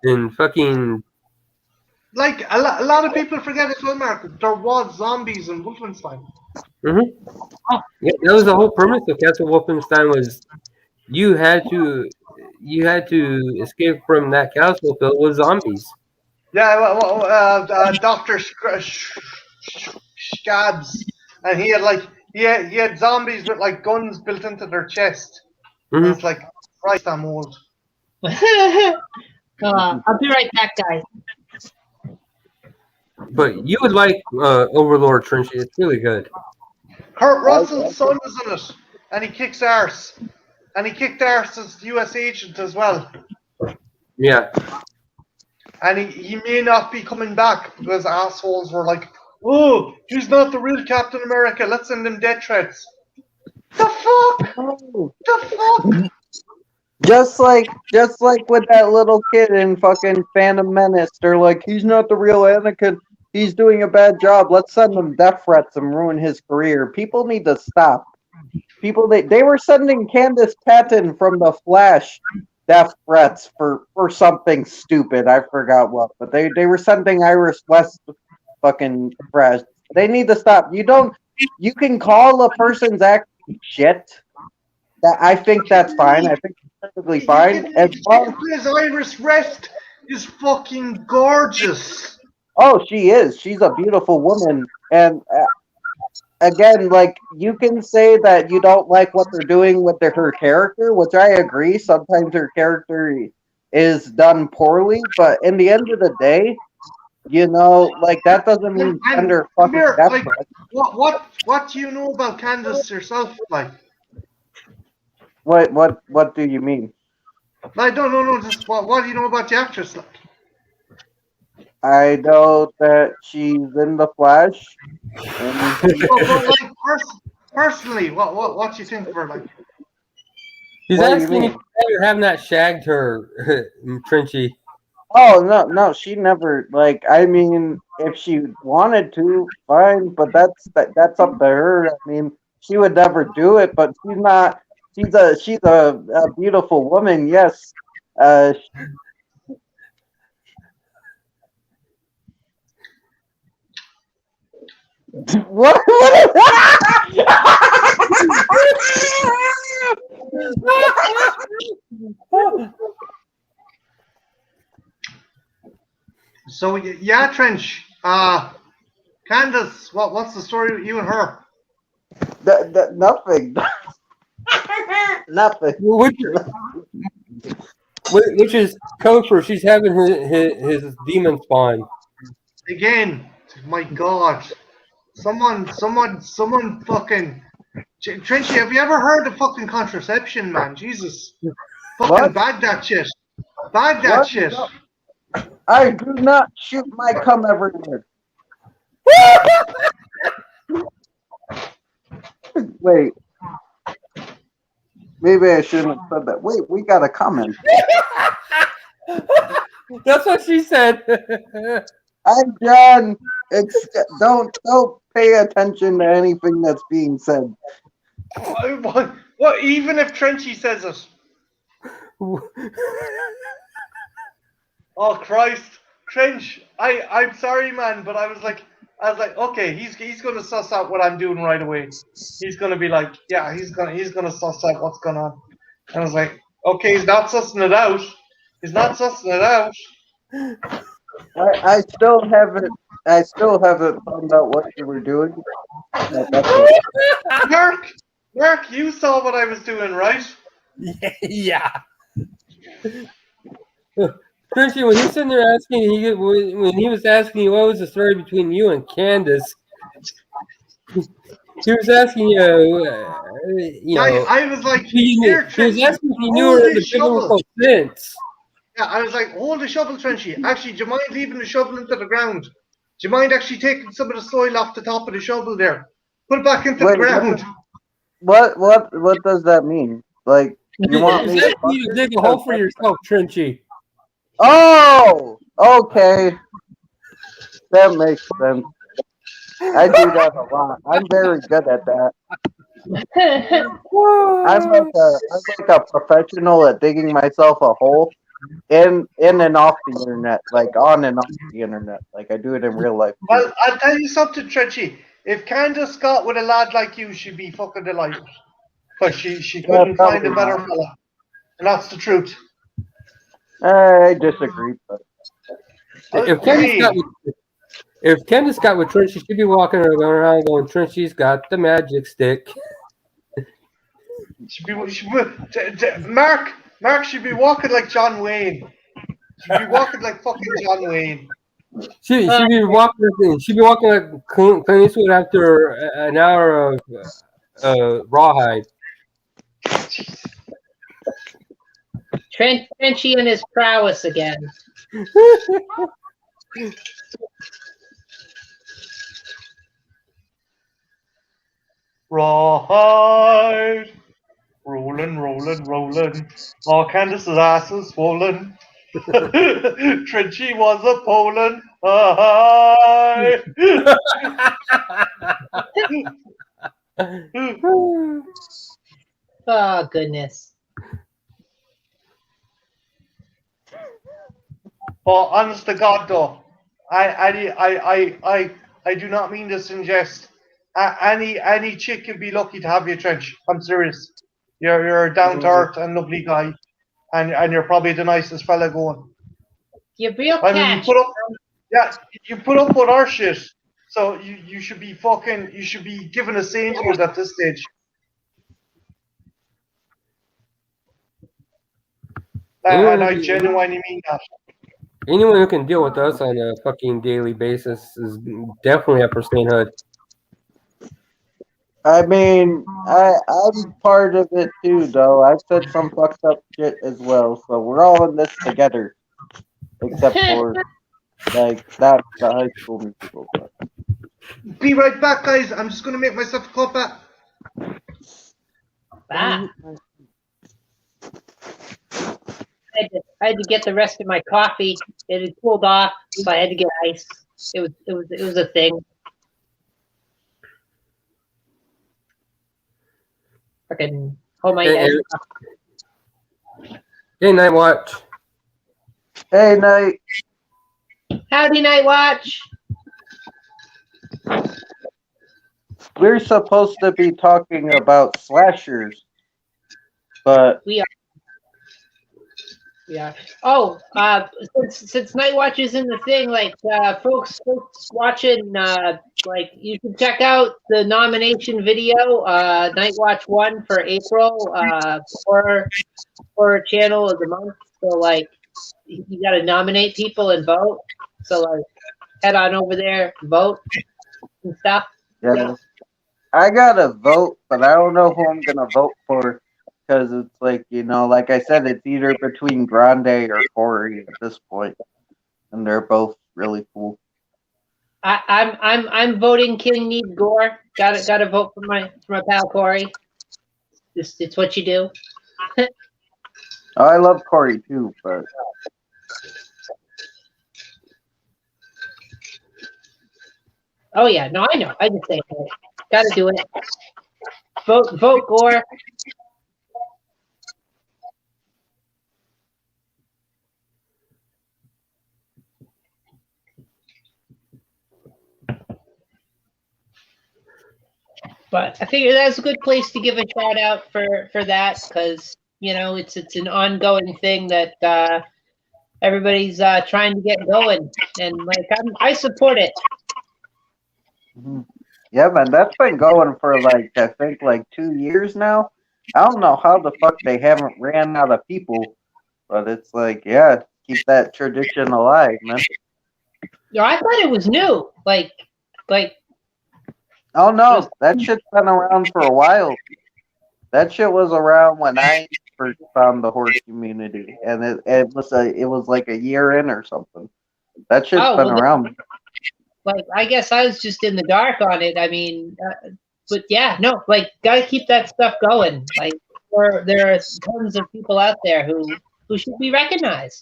and fucking. Like a lot of people forget as well, Mark. There was zombies in Wolfenstein. Mm-hmm. Yeah, that was the whole premise of Castle Wolfenstein. Was you had to escape from that castle filled with zombies. Yeah, Dr. Scabs, and he had zombies with like guns built into their chest. Mm-hmm. And it's like, Christ, I'm old. I'll be right back, guys. But you would like Overlord, Trenchy. It's really good. Kurt Russell's son is in it, and he kicks arse. And he kicked arse as the US agent as well. Yeah. And he may not be coming back because assholes were like, oh, he's not the real Captain America. Let's send him death threats. The fuck? The fuck? Just like with that little kid in fucking Phantom Menace, they're like, he's not the real Anakin. He's doing a bad job. Let's send him death threats and ruin his career. People need to stop. They were sending Candace Patton from The Flash death threats for something stupid. I forgot what, but they were sending Iris West fucking threats. They need to stop. You can call a person's act shit. I think that's fine. I think it's perfectly fine. As long as Iris West is fucking gorgeous. Oh, she is. She's a beautiful woman. And again, like, you can say that you don't like what they're doing with her character, which I agree. Sometimes her character is done poorly, but in the end of the day, you know, like, that doesn't mean send her fucking Amir, death like, threats. what do you know about Candace yourself? Like What do you mean? no, just what do you know about the actress? Like, I know that she's in the Flash. And but like personally, what do you think of her? Like, He's What do you asking mean? if you have not shagged her, Trinchy. oh no, she never, like, I mean, if she wanted to, fine, but that's up to her. I mean, she would never do it, but she's not. She's a beautiful woman. Yes. Uh, what? so yeah, Trench. Candace, what's the story with you and her? Nothing. Nothing. Which is code for she's having his demon spawn. Again, my God, someone fucking. Trenchy, have you ever heard of fucking contraception, man? Jesus. Fucking What? bag that shit. Bag that What? shit. I do not shoot my cum everywhere. Wait. Maybe I shouldn't have said that. Wait, we got a comment. That's what she said. I'm John. Don't pay attention to anything that's being said. What? Even if Trenchy says it. Oh Christ, Trench. I'm sorry, man, but I was like, okay, he's gonna suss out what I'm doing right away. He's gonna be like, yeah, he's gonna suss out what's going on. And I was like, okay, he's not sussing it out. He's not sussing it out. I still haven't found out what you were doing. Mark, you saw what I was doing, right? Yeah. Trinchy, when he's sitting there asking, when he was asking you what was the story between you and Candace, he was asking you, I was like, he was asking if you knew her in the biblical sense. Yeah, I was like, hold the shovel, Trenchy. Actually, do you mind leaving the shovel into the ground? Do you mind actually taking some of the soil off the top of the shovel there? Put it back into the ground. What does that mean? Like, you want me to dig a hole for yourself, Trinchy? Oh, okay. That makes sense. I do that a lot. I'm very good at that. I'm like a professional at digging myself a hole in and off the internet, like on and off the internet. Like, I do it in real life. Well, I'll tell you something, Trenchy. If Candace got with a lad like you, she'd be fucking delighted. Because she couldn't find a better fella. And that's the truth. I disagree, but if Candace got with Trinchy, she'd be walking around going, Trinchy's got the magic stick. Mark should be walking like John Wayne. She'd be walking like fucking John Wayne. She'd be walking like Clint Eastwood after an hour of rawhide. Trenchy and his prowess again. Rawhide. Rolling. Oh, Candace's ass is swollen. Trenchy was a Poland. Oh goodness. But honest to God, though, I do not mean this in jest. Any chick could be lucky to have you, Trench. I'm serious. You're a down to earth and lovely guy, and you're probably the nicest fella going. You're real I mean, catchy. you put up with our shit, so you should be given a sainthood at this stage. And I genuinely mean that. Anyone who can deal with us on a fucking daily basis is definitely up for sainthood. I mean, I'm part of it too, though. I've said some fucked up shit as well, so we're all in this together. Except for, like, not the High School Musical. But. Be right back, guys. I'm just gonna make myself a cup of. Ah. I had to get the rest of my coffee. It had cooled off, so I had to get ice. It was a thing. Fucking hold my head. Hey, Night Watch. Hey, Night. Howdy, Night Watch. We're supposed to be talking about slashers, but We are. Yeah. Oh, since Night Watch is in the thing, like folks watching, like you can check out the nomination video, Night Watch 1 for April, for channel of the month. So like, you got to nominate people and vote. So like, head on over there, vote and stuff. yeah, I gotta vote, but I don't know who I'm gonna vote for. Because it's like, like I said, it's either between Grande or Corey at this point, and they're both really cool. I'm voting. King needs gore. Gotta vote for my pal Corey. It's what you do. I love Corey too, but oh yeah, no, I know. I just say it. Gotta do it. Vote Gore. But I figure that's a good place to give a shout out for that, because it's an ongoing thing that everybody's trying to get going, and like I support it. yeah, man, that's been going for like I think like 2 years now. I don't know how the fuck they haven't ran out of people, but it's like, yeah, keep that tradition alive, man. I thought it was new, like. Oh no, that shit's been around for a while. That shit was around when I first found the horror community, and it was like a year in or something. That shit's been around. Like, I guess I was just in the dark on it. I mean, but yeah, no, like, gotta keep that stuff going. Like, there are tons of people out there who should be recognized.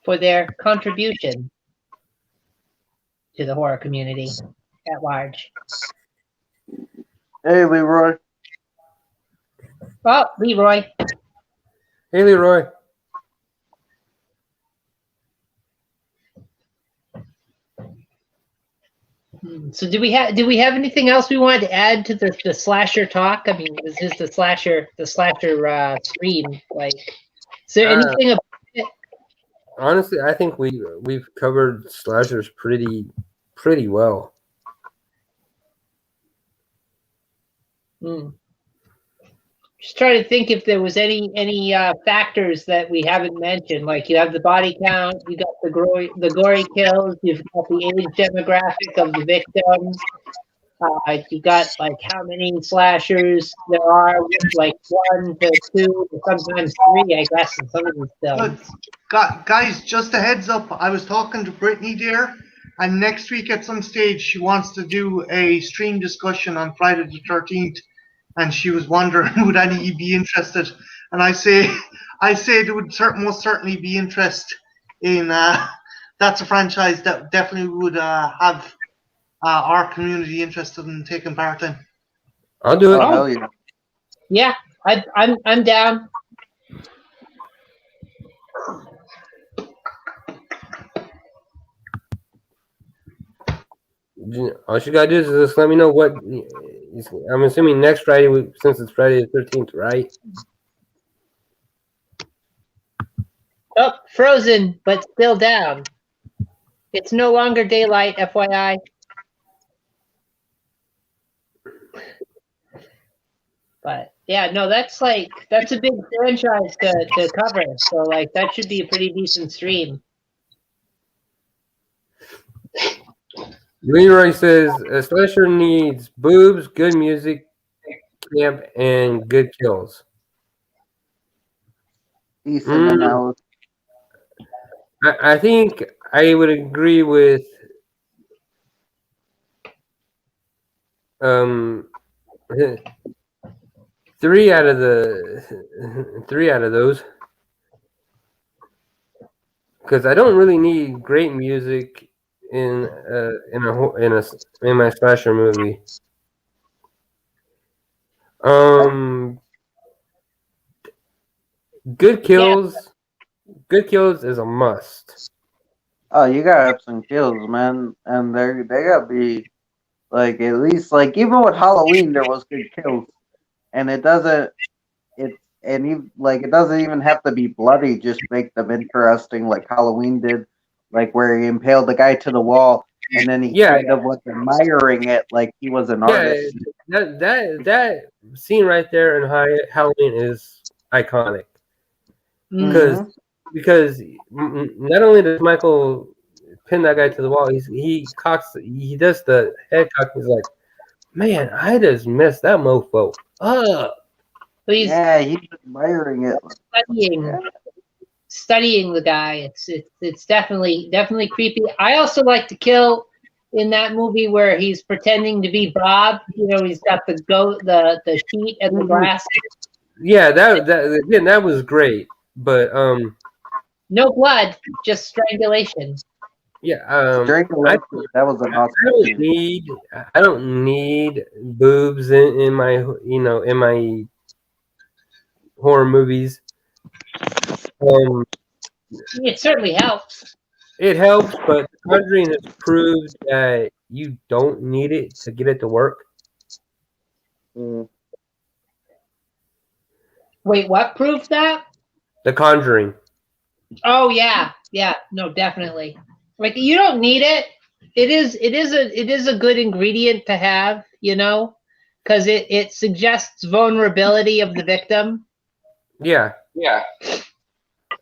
For their contribution to the horror community at large. Hey, Leroy. Oh, Leroy. Hey, Leroy. So do we have anything else we wanted to add to the slasher talk? I mean, this is the slasher stream. Like, is there anything about it? Honestly, I think we've covered slashers pretty well. Just trying to think if there was any factors that we haven't mentioned. Like, you have the body count, you got the gory kills, you've got the age demographic of the victims. You got like how many slashers there are, like 1 to 2, sometimes 3, I guess, in some of these films. Guys, just a heads up. I was talking to Brittany there, and next week at some stage she wants to do a stream discussion on Friday the 13th, and she was wondering would any of you be interested. And I say there would most certainly be interest in. That's a franchise that definitely would have our community interested in taking part in. I'll do it. Oh, yeah. Yeah, I'm down. all you gotta do is just let me know what. I'm assuming next Friday, since it's Friday the 13th, right? Oh, frozen, but still down. It's no longer daylight, FYI. But yeah, no, that's a big franchise to cover. So like that should be a pretty decent stream. Leroy says a slasher needs boobs, good music, camp, and good kills. Decent analysis. I think I would agree with 3 out of those, because I don't really need great music in my slasher movie. Good kills. Yeah. Good kills is a must. Oh, you gotta have some kills, man, and they gotta be like at least like even with Halloween there was good kills, and it doesn't even have to be bloody. Just make them interesting, like Halloween did, like where he impaled the guy to the wall, and then he kind of was admiring it like he was an artist. That scene right there in Halloween is iconic because not only does Michael pin that guy to the wall, he does the head cock. He's like, man, I just messed that mofo up. He's admiring it, studying the guy. It's definitely creepy. I also like to kill in that movie where he's pretending to be Bob. You know, he's got the sheet and the glass. Yeah, that was great, but no blood, just strangulation. Yeah, strangulation. That was an awesome. I don't need boobs in my in my horror movies. It certainly helps. It helps, but The Conjuring has proved that you don't need it to get it to work. Wait, what proved that? The Conjuring. Oh yeah, no, definitely. Like you don't need it. It is a good ingredient to have, because it suggests vulnerability of the victim. Yeah.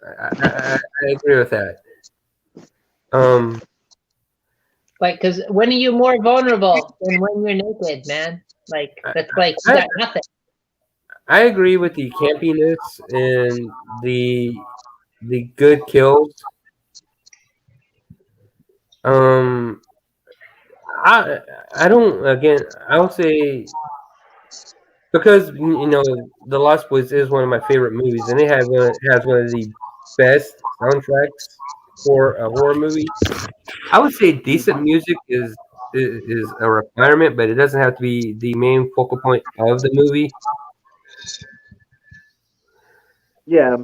I agree with that. Because when are you more vulnerable than when you're naked, man? Like that's like you got nothing. I agree with the campiness and the good kills. I don't. Again, I'll say because The Lost Boys is one of my favorite movies, and it has one of the best soundtracks for a horror movie. I would say decent music is a requirement, but it doesn't have to be the main focal point of the movie. Yeah.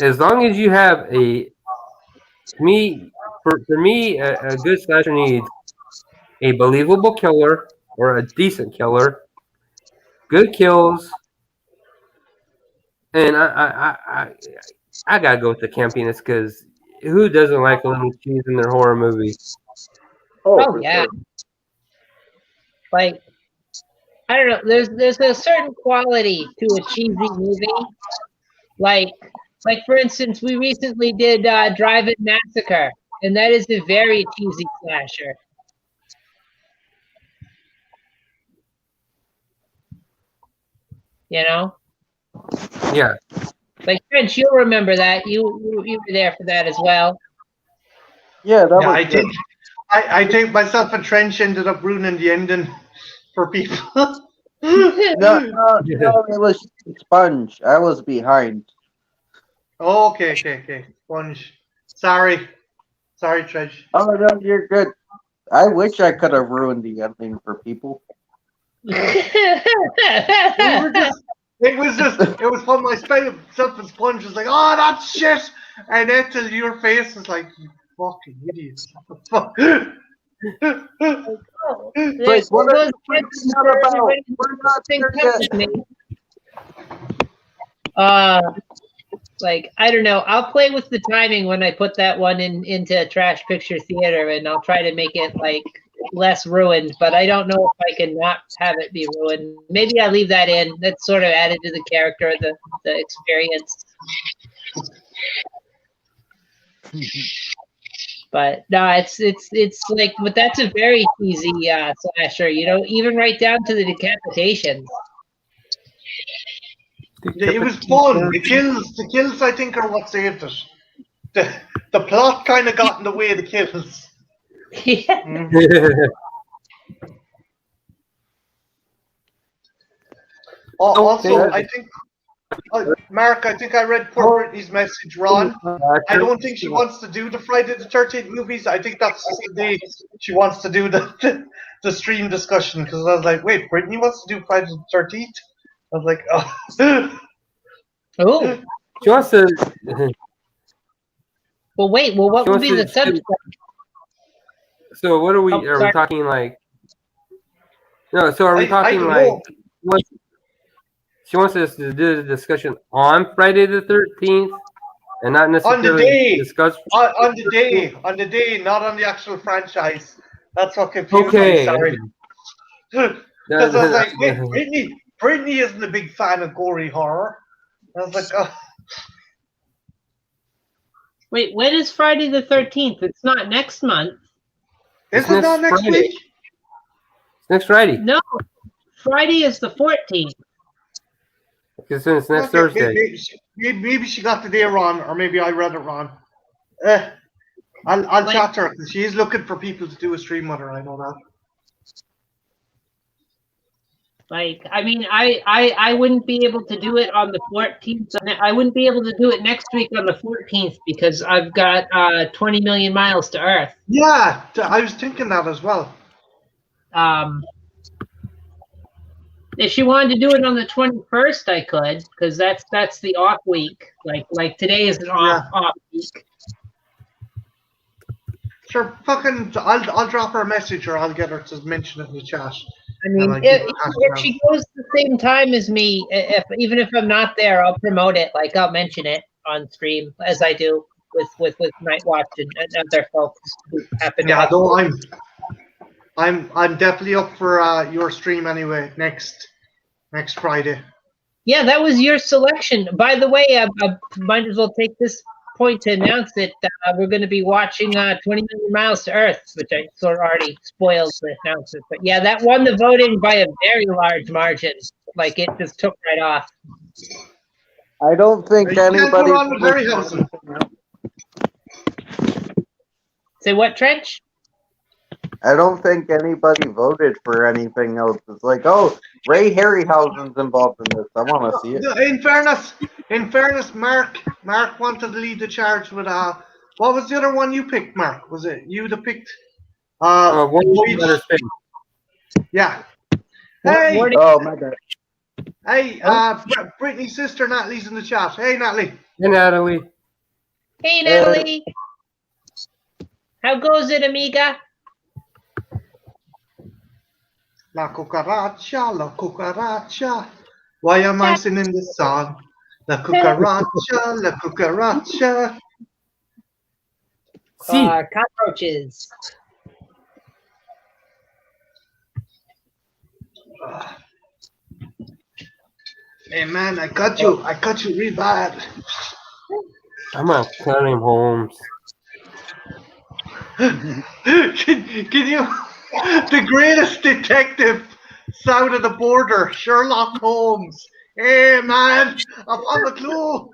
As long as you have for me, a good slasher needs a believable killer or a decent killer, good kills, and I gotta go with the campiness because who doesn't like a little cheese in their horror movie? Oh yeah. Sure. Like I don't know. There's a certain quality to a cheesy movie. Like for instance, we recently did Drive-In Massacre, and that is a very cheesy slasher. Yeah. Like Trench, you'll remember that. You were there for that as well. Yeah, that was I did. I think myself and Trench ended up ruining the ending for people. No, it was Sponge. I was behind. Oh, okay. Sponge. Sorry, Trench. Oh no, you're good. I wish I could have ruined the ending for people. It was fun. Myself and Sponge was like, oh, that's shit. And then till your face was like, you fucking idiots. What the fuck? Like, what are you freaking out about? We're not there yet. Like, I don't know. I'll play with the timing when I put that one into Trash Picture Theater, and I'll try to make it like less ruined. But I don't know if I can not have it be ruined. Maybe I leave that in. That's sort of added to the character, the experience. But no, it's like, but that's a very easy slasher. You know, even right down to the decapitations. It was fun. The kills, I think, are what saved it. The plot kind of got in the way of the kills. Yeah. Also, I think, Mark, I think I read poor Brittany's message wrong. I don't think she wants to do the Friday the 13th movies. I think that's the day she wants to do the stream discussion. Because I was like, wait, Brittany wants to do Friday the 13th? I was like, oh. Oh. She wants to. Well, wait. Well, what would be the subject? So what are we? Are we talking like? No. So are we talking like? What, she wants us to do the discussion on Friday the 13th, and not necessarily discuss on the day, not on the actual franchise. That's what confused me. Sorry. Because I was like, wait, Brittany isn't a big fan of gory horror. I was like, oh. Wait, when is Friday the 13th? It's not next month. Is it not next week? It's next Friday. No, Friday is the 14th. Because it's next Thursday. Maybe she got the day wrong, or maybe I read it wrong. I'll chat to her, because she is looking for people to do a stream with her, I know that. Like, I mean, I wouldn't be able to do it on the 14th. I wouldn't be able to do it next week on the 14th because I've got 20 million miles to Earth. Yeah, I was thinking that as well. If she wanted to do it on the 21st, I could, because that's the off week. Like today is an off week. Sure, fucking, I'll drop her a message, or I'll get her to mention it in the chat. I mean, if she goes the same time as me, even if I'm not there, I'll promote it. Like, I'll mention it on stream, as I do with Night Watch and other folks who happen to. Yeah, no, I'm definitely up for your stream anyway next Friday. Yeah, that was your selection. By the way, I might as well take this point to announce that we're going to be watching 20 Million Miles to Earth, which I sort of already spoiled the announcement. But yeah, that won the voting by a very large margin. Like, it just took right off. I don't think anybody. Say what, Trench? I don't think anybody voted for anything else. It's like, oh, Ray Harryhausen's involved in this. I want to see it. In fairness, Mark wanted to lead the charge with what was the other one you picked, Mark? Was it you that picked? Yeah. Hey. Oh my God. Hey, Brittany's sister Natalie's in the chat. Hey, Natalie. Hey, Natalie. Hey, Natalie. How goes it, amiga? La cucaracha. Why am I singing this song? La cucaracha. Cockroaches. Hey man, I cut you real bad. I'm gonna cut him, Holmes. Can you? The greatest detective south of the border, Sherlock Holmes. Hey man, I found a clue.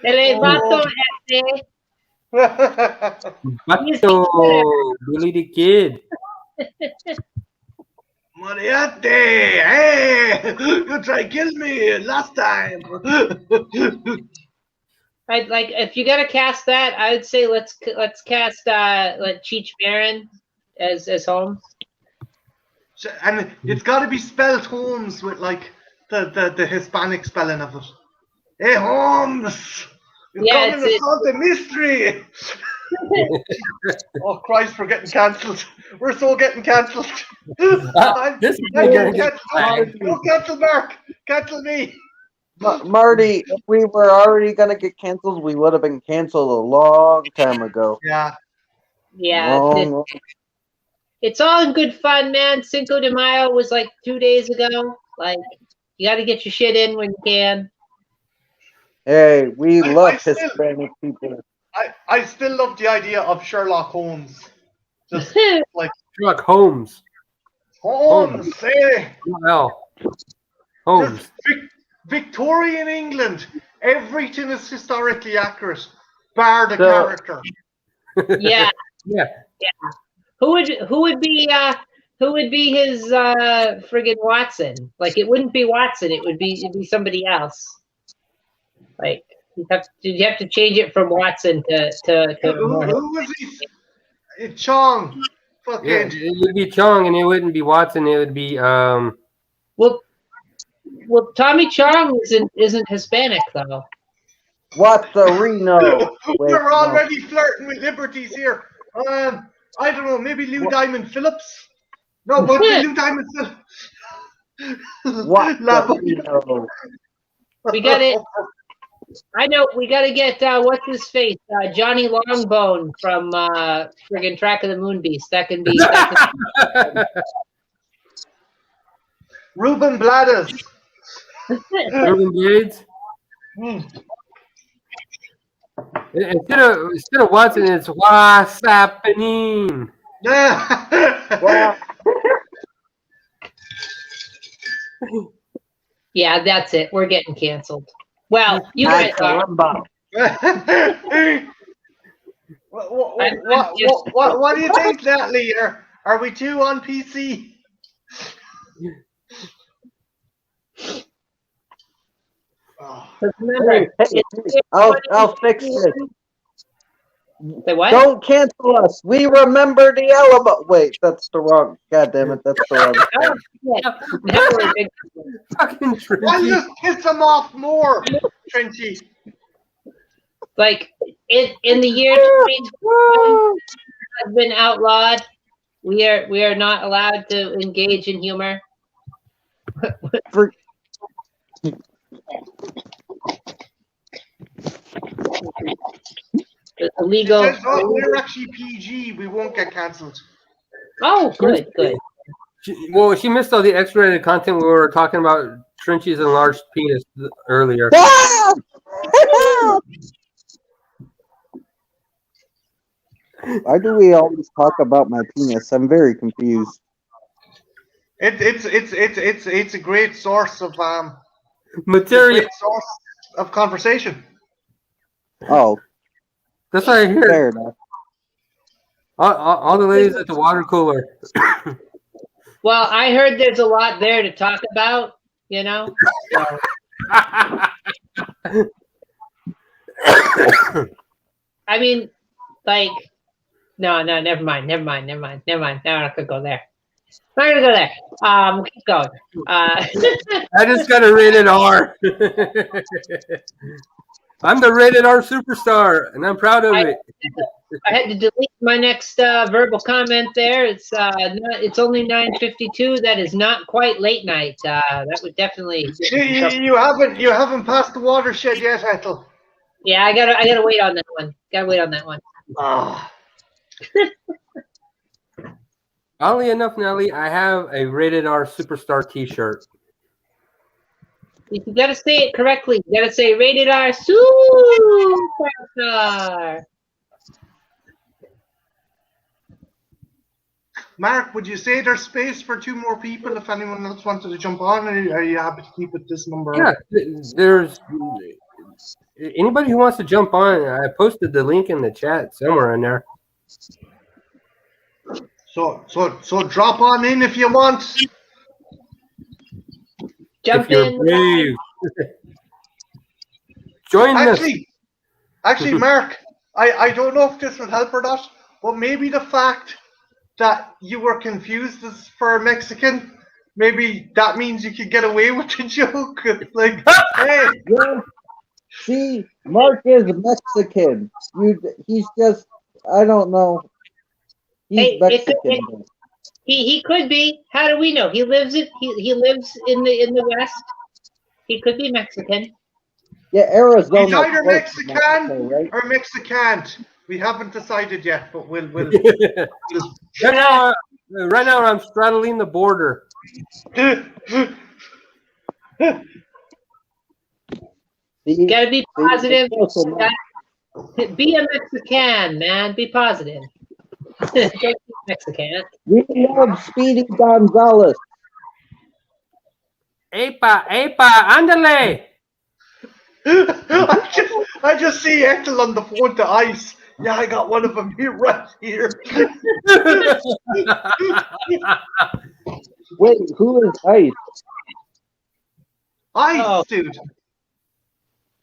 Billy the Kid. Moriarty, hey, you tried to kill me last time. I'd like, if you gotta cast that, I would say let's cast Cheech Marin as Holmes. And it's got to be spelled Holmes with like the Hispanic spelling of it. Hey Holmes, you come in to solve the mystery. Oh Christ, we're getting cancelled. We're so getting cancelled. This is I'm gonna getting get cancelled. Don't cancel Mark. Cancel me. Marty, if we were already gonna get canceled, we would have been canceled a long time ago. Yeah. Yeah, Long. it's all in good fun, man. Cinco de Mayo was like 2 days ago. Like, you got to get your shit in when you can. Hey, we love I still- Hispanic people. I still love the idea of Sherlock Holmes. Just like Sherlock Holmes. Holmes, eh? Well, Holmes. Just Victorian England. Everything is historically accurate, bar the So- character. Yeah. Yeah. Who would be his friggin' Watson? Like, it wouldn't be Watson. It'd be somebody else. Like, you have to change it from Watson to Who was he? Chong. Yeah, Fucking. it would be Chong, and it wouldn't be Watson. It would be well, Tommy Chong isn't Hispanic though. What's the Reno? We're already flirting with liberties here. I don't know, maybe Lou Diamond Phillips? No, but Lou Diamond Phillips. What's La- the Reno? We got it. I know we got to get what's his face, Johnny Longbone from friggin' Track of the Moon Beast. That can be. Ruben Blades. Ruben Blades. Instead of Watson, it's what's happening. Well, Yeah, that's it. We're getting canceled. Well, you I guys are. What do you think, Natalie? Are we two on PC? Oh. Remember, hey, I'll fix this. Say what? Don't cancel us. We remember the Alabama. Wait, that's the wrong. God damn it, that's the wrong. Oh, shit. Now we're big. Fucking Why Trinity. just piss him off more, Trenchy? Like in the year 2021 has been outlawed. We are not allowed to engage in humor. For- It's illegal. We're actually PG. We won't get cancelled. Oh, good. She missed all the X-rated content. We were talking about Trinchie's enlarged penis earlier. Ah! Why do we always talk about my penis? I'm very confused. It's a great source of Material. great source of conversation. Oh, That's what I hear. fair enough. All the ladies at the water cooler. Well, I heard there's a lot there to talk about. You know. So, I mean, like, no, never mind. Now I'm not gonna go there. Keep going. I just got a rated R. I'm the rated R superstar, and I'm proud of it. I had to delete my next verbal comment there. It's only 9:52. That is not quite late night. That would definitely. You haven't passed the watershed yet, Ethel. Yeah, I gotta wait on that one. Ah. Oddly enough, Nelly, I have a rated R superstar T-shirt. You gotta say it correctly. You gotta say rated R superstar. Mark, would you say there's space for two more people if anyone else wanted to jump on? Or are you happy to keep it this number? Yeah, there's anybody who wants to jump on. I posted the link in the chat somewhere in there. So drop on in if you want. Jump If you're in. brave. Join us. Actually, Mark, I don't know if this would help or not, but maybe the fact that you were confused as for a Mexican, maybe that means you could get away with the joke. Like, hey, Yeah. See, Mark is Mexican. He's just I don't know. He's Hey, Mexican. he could be. How do we know? He lives in the West. He could be Mexican. Yeah, Arizona. He's either close to Mexican Mexico, right? or Mexicant. We haven't decided yet, but we'll Right now, I'm straddling the border. You gotta be positive. See, Be a Mexican, man. Be positive. Don't be Mexican. we love Speedy Gonzalez. Epa, ándale. I just see Ethel on the phone to Ice. Yeah, I got one of them here right here. Wait, who is Ice? Ice, Oh. dude.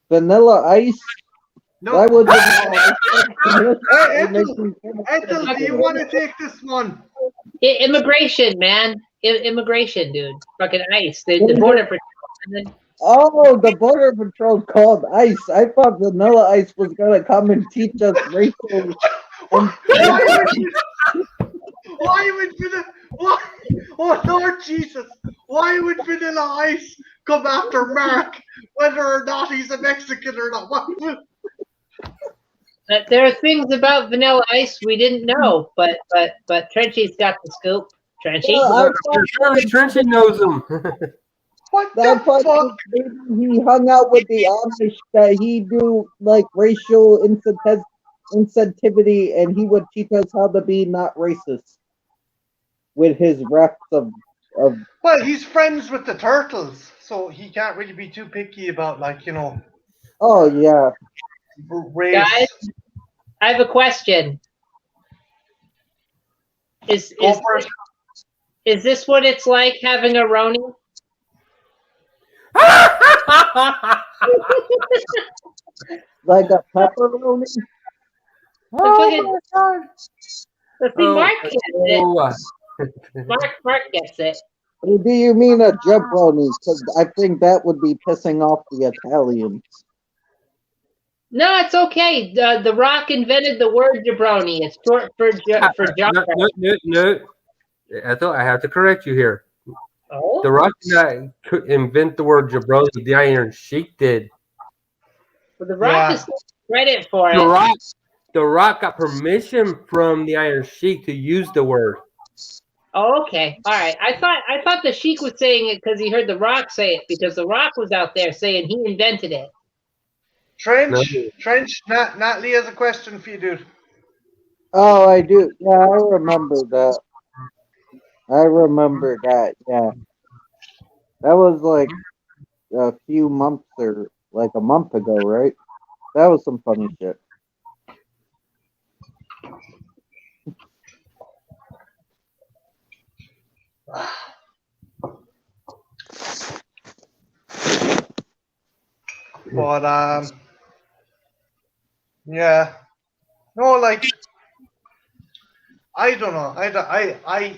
Vanilla Ice? No. Why would Ethel, do you want to take this one? Immigration, man. Immigration, dude. Fucking ICE. The border protection. And then, Oh, the border patrol called ICE. I thought Vanilla Ice was gonna come and teach us racial. Why would Vanilla? Why? Oh Lord Jesus! Why would Vanilla Ice come after Mark, whether or not he's a Mexican or not? What? there are things about Vanilla Ice we didn't know, but Trenchy's got the scoop. Trenchy. Yeah, Surely Trenchy knows him. What I the thought fuck? maybe he hung out with the Amish that he do like racial insensitivity, and he would teach us how to be not racist with his reps of. Well, he's friends with the turtles, so he can't really be too picky about, like, you know, Oh yeah. race. Guys, I have a question. Is this what it's like having a Roni? Like a pepperoni. Oh, see, Mark gets it. Oh, Mark gets it. Or do you mean a jabroni? Because I think that would be pissing off the Italians. No, it's okay. The Rock invented the word jabroni. It's short for jabber. No. I thought I have to correct you here. Oh, The Rock did not invent the word jabroni. The Iron Sheik did. well, the Rock Yeah. is credit for it. The Rock got permission from the Iron Sheik to use the word. Oh, okay. All right. I thought the Sheik was saying it because he heard the Rock say it, because the Rock was out there saying he invented it. Trench, Natalie has a question for you, dude. Oh, I do. Yeah, I remember that. Yeah. That was like a few months or like a month ago, right? That was some funny shit. But yeah, no, like, I don't know. I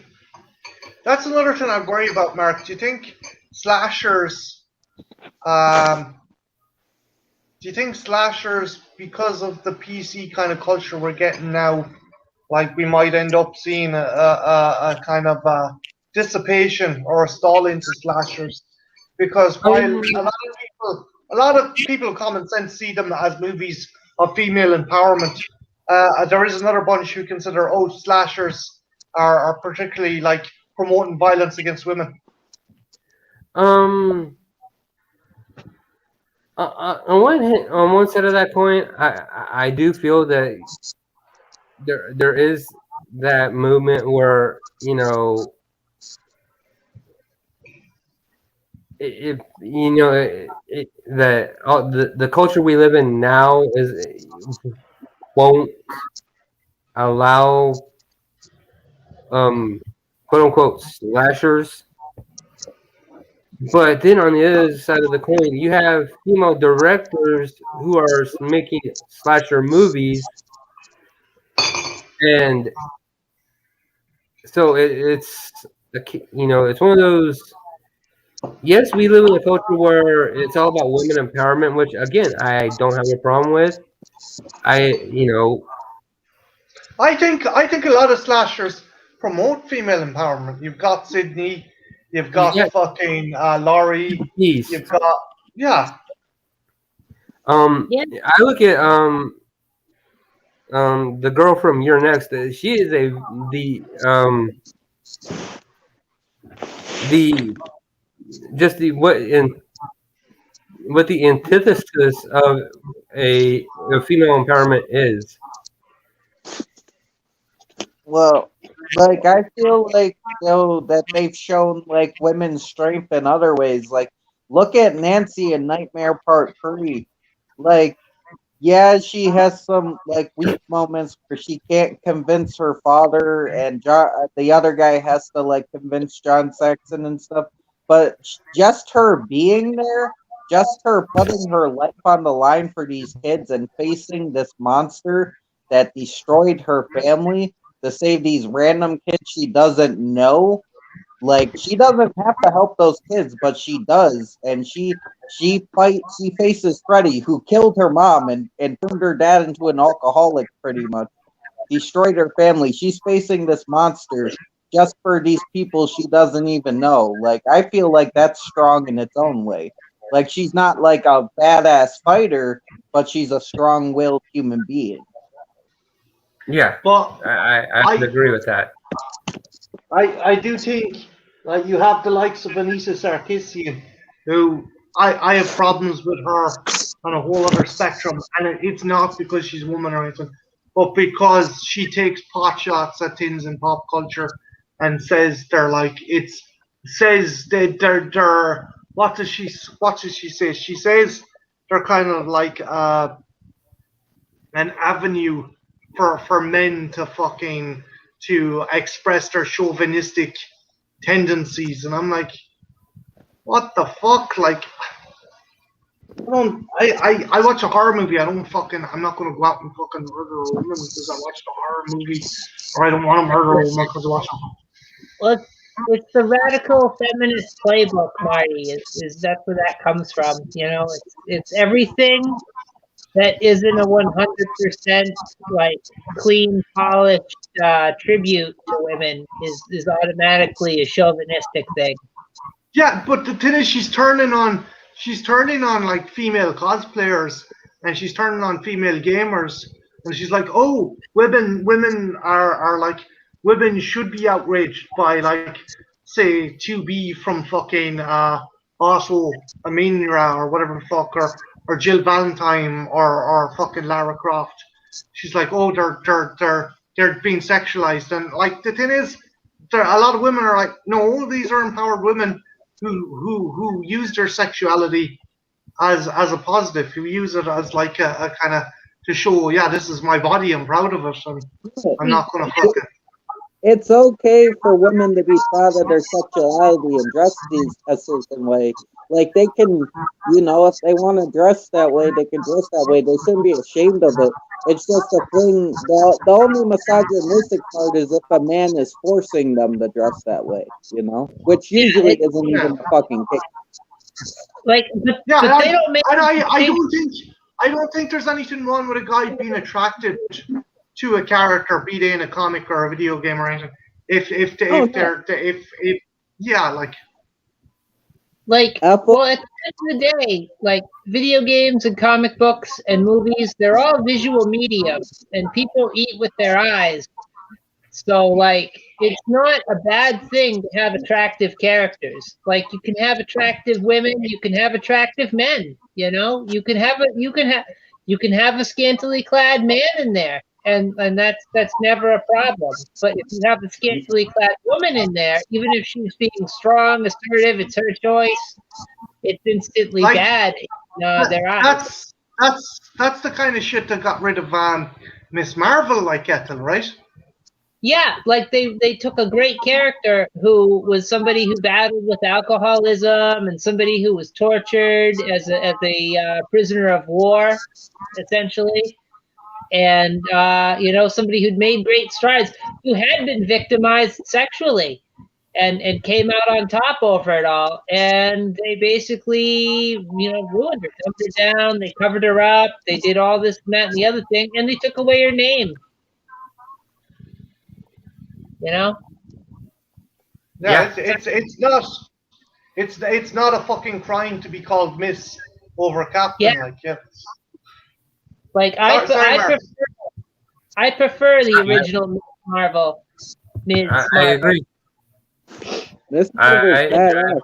that's another thing I worry about, Mark. Do you think slashers, because of the PC kind of culture we're getting now, like, we might end up seeing a kind of dissipation or a stall into slashers? Because while a lot of people of common sense see them as movies of female empowerment, there is another bunch who consider, slashers are particularly, like, promoting violence against women. On one side of that coin, I do feel that there is that movement where, you know, if you know that the culture we live in now won't allow quote unquote slashers. But then on the other side of the coin, you have female directors who are making slasher movies, and so it's one of those. Yes, we live in a culture where it's all about women empowerment, which again I don't have a problem with. I think a lot of slashers promote female empowerment. You've got Sydney, you've got Yeah. fucking Laurie, Peace. you've got yeah. Yeah. I look at the girl from You're Next. She is what the antithesis of a female empowerment is. Well, like I feel like that they've shown like women's strength in other ways. Like look at Nancy in Nightmare Part 3. Like yeah, she has some like weak moments where she can't convince her father, and the other guy has to like convince John Saxon and stuff. But just her being there, just her putting her life on the line for these kids and facing this monster that destroyed her family to save these random kids she doesn't know. Like she doesn't have to help those kids, but she does, and she faces Freddy, who killed her mom and turned her dad into an alcoholic, pretty much destroyed her family. She's facing this monster just for these people she doesn't even know. Like I feel like that's strong in its own way. Like she's not like a badass fighter, but she's a strong-willed human being. Yeah, But I would agree with that. I do think like you have the likes of Anissa Sarkeesian, who I have problems with her on a whole other spectrum, and it's not because she's a woman or anything, but because she takes pot shots at things in pop culture and says they're like they're what does she say? She says they're kind of like an avenue for men to express their chauvinistic tendencies, and I'm like, what the fuck? Like, I watch a horror movie. I'm not gonna go out and fucking murder a woman because I watched a horror movie, or I don't want to murder a woman because I watched a. Well, it's the radical feminist playbook, Marty. Is that's where that comes from? You know, it's everything that isn't a 100% like clean, polished tribute to women is automatically a chauvinistic thing. Yeah, but the thing is, she's turning on like female cosplayers, and she's turning on female gamers, and she's like, oh, women are like, women should be outraged by like, say, 2B from fucking Otto Aminra or whatever the fuck, or Jill Valentine or fucking Lara Croft. She's like, oh, they're being sexualized, and like the thing is, a lot of women are like, no, these are empowered women who use their sexuality as a positive, who use it as like a kind of to show, yeah, this is my body, I'm proud of it, and I'm not gonna fucking. It's okay for women to be proud of their sexuality and dress a certain way. Like they can, if they want to dress that way, they can dress that way. They shouldn't be ashamed of it. It's just a thing. The only misogynistic part is if a man is forcing them to dress that way, which usually isn't even the fucking case. Like, but they don't make. I don't think there's anything wrong with a guy being attracted to a character, be they in a comic or a video game or anything. Well, at the end of the day, like video games and comic books and movies, they're all visual mediums, and people eat with their eyes. So, like, it's not a bad thing to have attractive characters. Like, you can have attractive women, you can have attractive men. You can have a scantily clad man in there, and that's never a problem. But if you have a scantily clad woman in there, even if she's being strong, assertive, it's her choice. It's instantly bad in their eyes. That's the kind of shit that got rid of Miss Marvel, like Ethel, right? Yeah, like they took a great character who was somebody who battled with alcoholism and somebody who was tortured as a prisoner of war, essentially. And, somebody who'd made great strides, who had been victimized sexually and came out on top over it all. And they basically, ruined her, dumped her down, they covered her up, they did all this and that and the other thing, and they took away her name. You know? Yeah, it's not a fucking crime to be called Miss over Captain. Yeah. Like, yeah. Like Sorry, Mark. I prefer the original Ms. Marvel. Ms. I Marvel. agree. This I- movie's I- badass.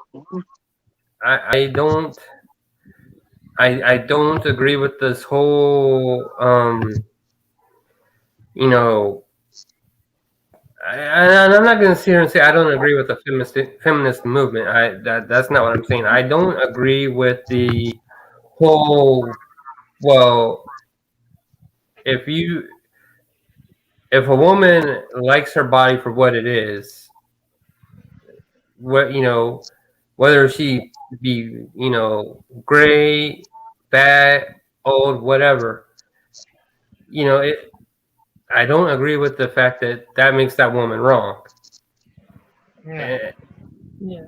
I don't agree with this whole you know, and I'm not going to sit here and say I don't agree with the feminist movement. That's not what I'm saying. I don't agree with the whole. Well, if a woman likes her body for what it is, whether she be gray, fat, old, whatever, I don't agree with the fact that makes that woman wrong. Yeah. Yeah.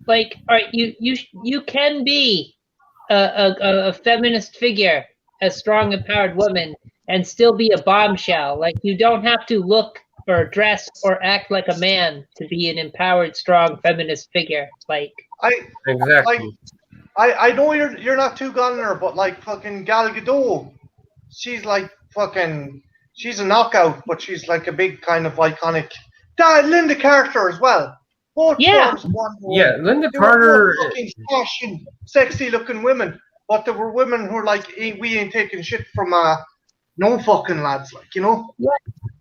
Like, all right, you can be a feminist figure, a strong, empowered woman, and still be a bombshell. Like, you don't have to look or dress or act like a man to be an empowered, strong, feminist figure. Like, exactly. I know you're not too gun on her, but like fucking Gal Gadot, she's like fucking, she's a knockout, but she's like a big kind of iconic. Linda Carter as well. Both Yeah. forms of Wonder Woman. Yeah, Linda They were Carter. both fucking fashion, sexy looking women, but there were women who were like, we ain't taking shit from no fucking lads, like, you know.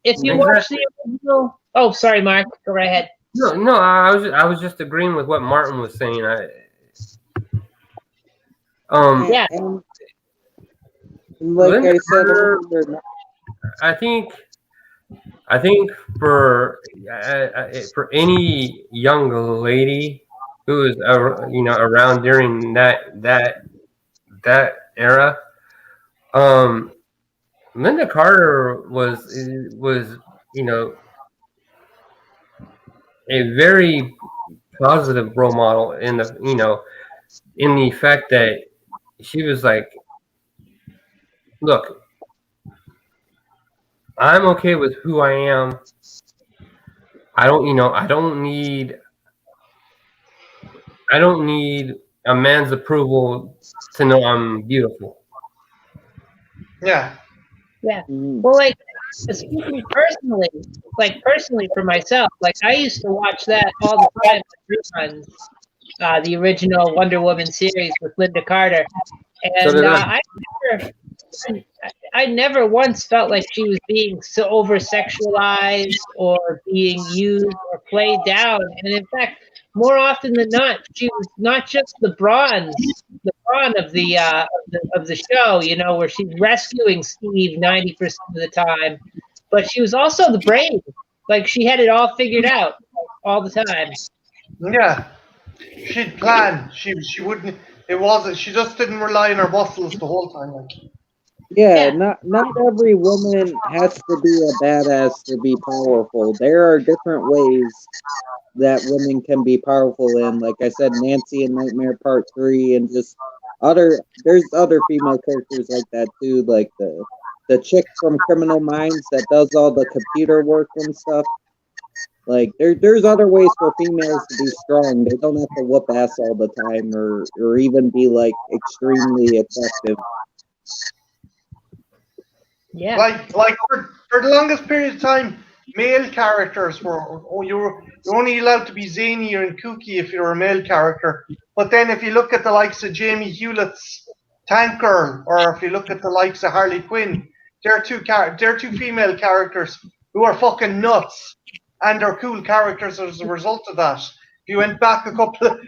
if you watch the original, oh, sorry, Mark, go right ahead. No, I was just agreeing with what Martin was saying. Yeah. And like Linda I said Carter, earlier, I think for any young lady who is around during that era, Linda Carter was a very positive role model in the fact that she was like, look, I'm okay with who I am. I don't need a man's approval to know I'm beautiful. Yeah. Yeah. Mhm. Well, like, speaking personally for myself, like, I used to watch that all the time on reruns, the original Wonder Woman series with Linda Carter, So and did I. I never once felt like she was being so over sexualized or being used or played down. And in fact, more often than not, she was not just the brawn of the show, where she's rescuing Steve 90% of the time, but she was also the brain. Like, she had it all figured out all the time. Yeah. She'd plan. She wouldn't. It wasn't. She just didn't rely on her muscles the whole time. Like. Yeah, Yeah. not every woman has to be a badass to be powerful. There are different ways that women can be powerful in. Like I said, Nancy in Nightmare Part 3, and just there's other female characters like that too, like the chick from Criminal Minds that does all the computer work and stuff. Like there's other ways for females to be strong. They don't have to whoop ass all the time or even be like extremely effective. Yeah. Like for the longest period of time, male characters were you're only allowed to be zany and kooky if you're a male character. But then if you look at the likes of Jamie Hewlett's Tank Girl, or if you look at the likes of Harley Quinn, they're two female characters who are fucking nuts, and they're cool characters as a result of that. If you went back a couple of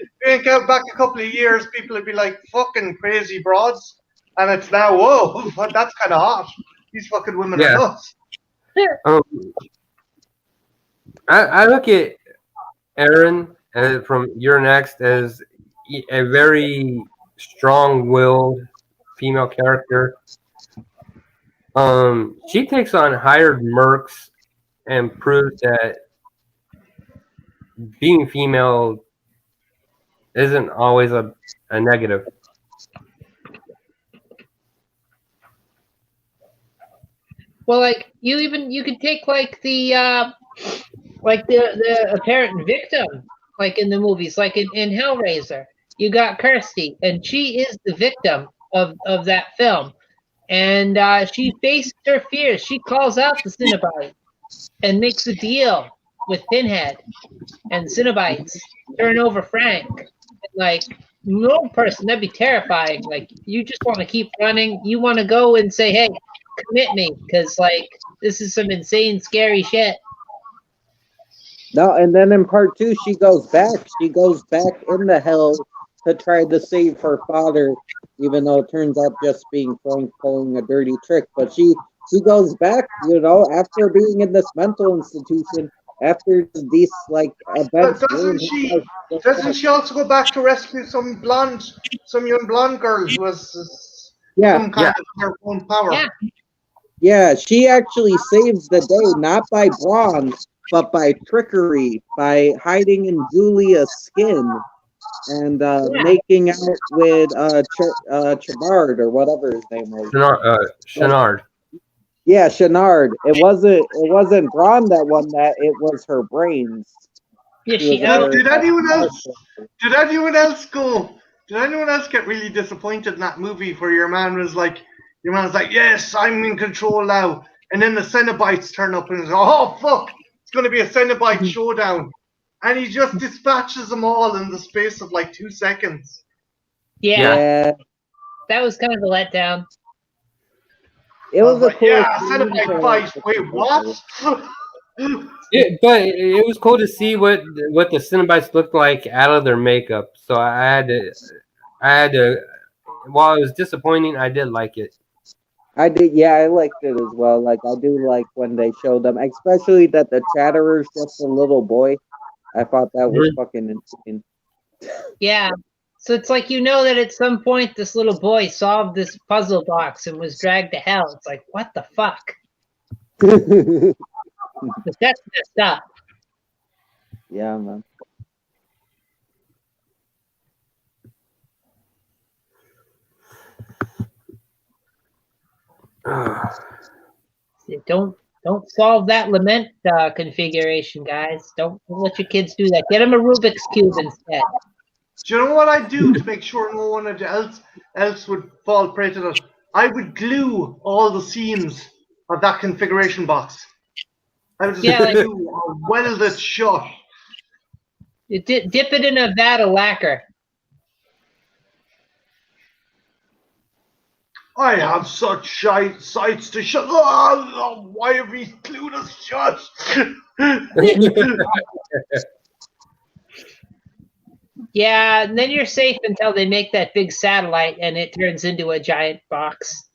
years, people would be like fucking crazy broads, and it's now, whoa, that's kind of hot. These fucking women are nuts. I look at Erin from You're Next as a very strong-willed female character. She takes on hired mercs and proves that being female isn't always a negative. Well, like you could take like the apparent victim, like in the movies, like in Hellraiser. You got Kirsty, and she is the victim of that film. And she faces her fears. She calls out the Cenobites and makes a deal with Pinhead. And Cenobites turn over Frank. And, like, no person, that'd be terrifying. Like, you just want to keep running. You want to go and say, hey, commit me. Because, like, this is some insane, scary shit. No, and then in part 2, she goes back. She goes back into hell to try to save her father, even though it turns out just being Frank pulling a dirty trick. But she goes back, after being in this mental institution, after these like events. Doesn't she also go back to rescue some young blonde girl who was some kind of her own power? Yeah, she actually saves the day, not by brawn, but by trickery, by hiding in Julia's skin and making out with Chabard or whatever his name was. Chenard. Yeah, Chenard. It wasn't Braun that won that. It was her brains. Yeah, did anyone else get really disappointed in that movie where your man was like, yes, I'm in control now, and then the Cenobites turn up and it's oh fuck, it's going to be a Cenobite showdown, and he just dispatches them all in the space of like 2 seconds. Yeah. That was kind of a letdown. It was a cool Cenobite fight. Wait, what? Yeah, but it was cool to see what the Cenobites looked like out of their makeup. So I had to. While it was disappointing, I did like it. I did, yeah, I liked it as well. Like, I do like when they show them, especially that the Chatterer's just a little boy. I thought that was fucking insane. Yeah. So it's like, that at some point this little boy solved this puzzle box and was dragged to hell. It's like, what the fuck? That's messed up. Yeah, man. Don't solve that lament configuration, guys. Don't let your kids do that. Get them a Rubik's Cube instead. Do you know what I'd do to make sure no one else would fall prey to that? I would glue all the seams of that configuration box. I would just glue or weld it shut. You dip it in a vat of lacquer. I have such sights to shut. Oh, why have we glued us shut? Yeah, and then you're safe until they make that big satellite and it turns into a giant box.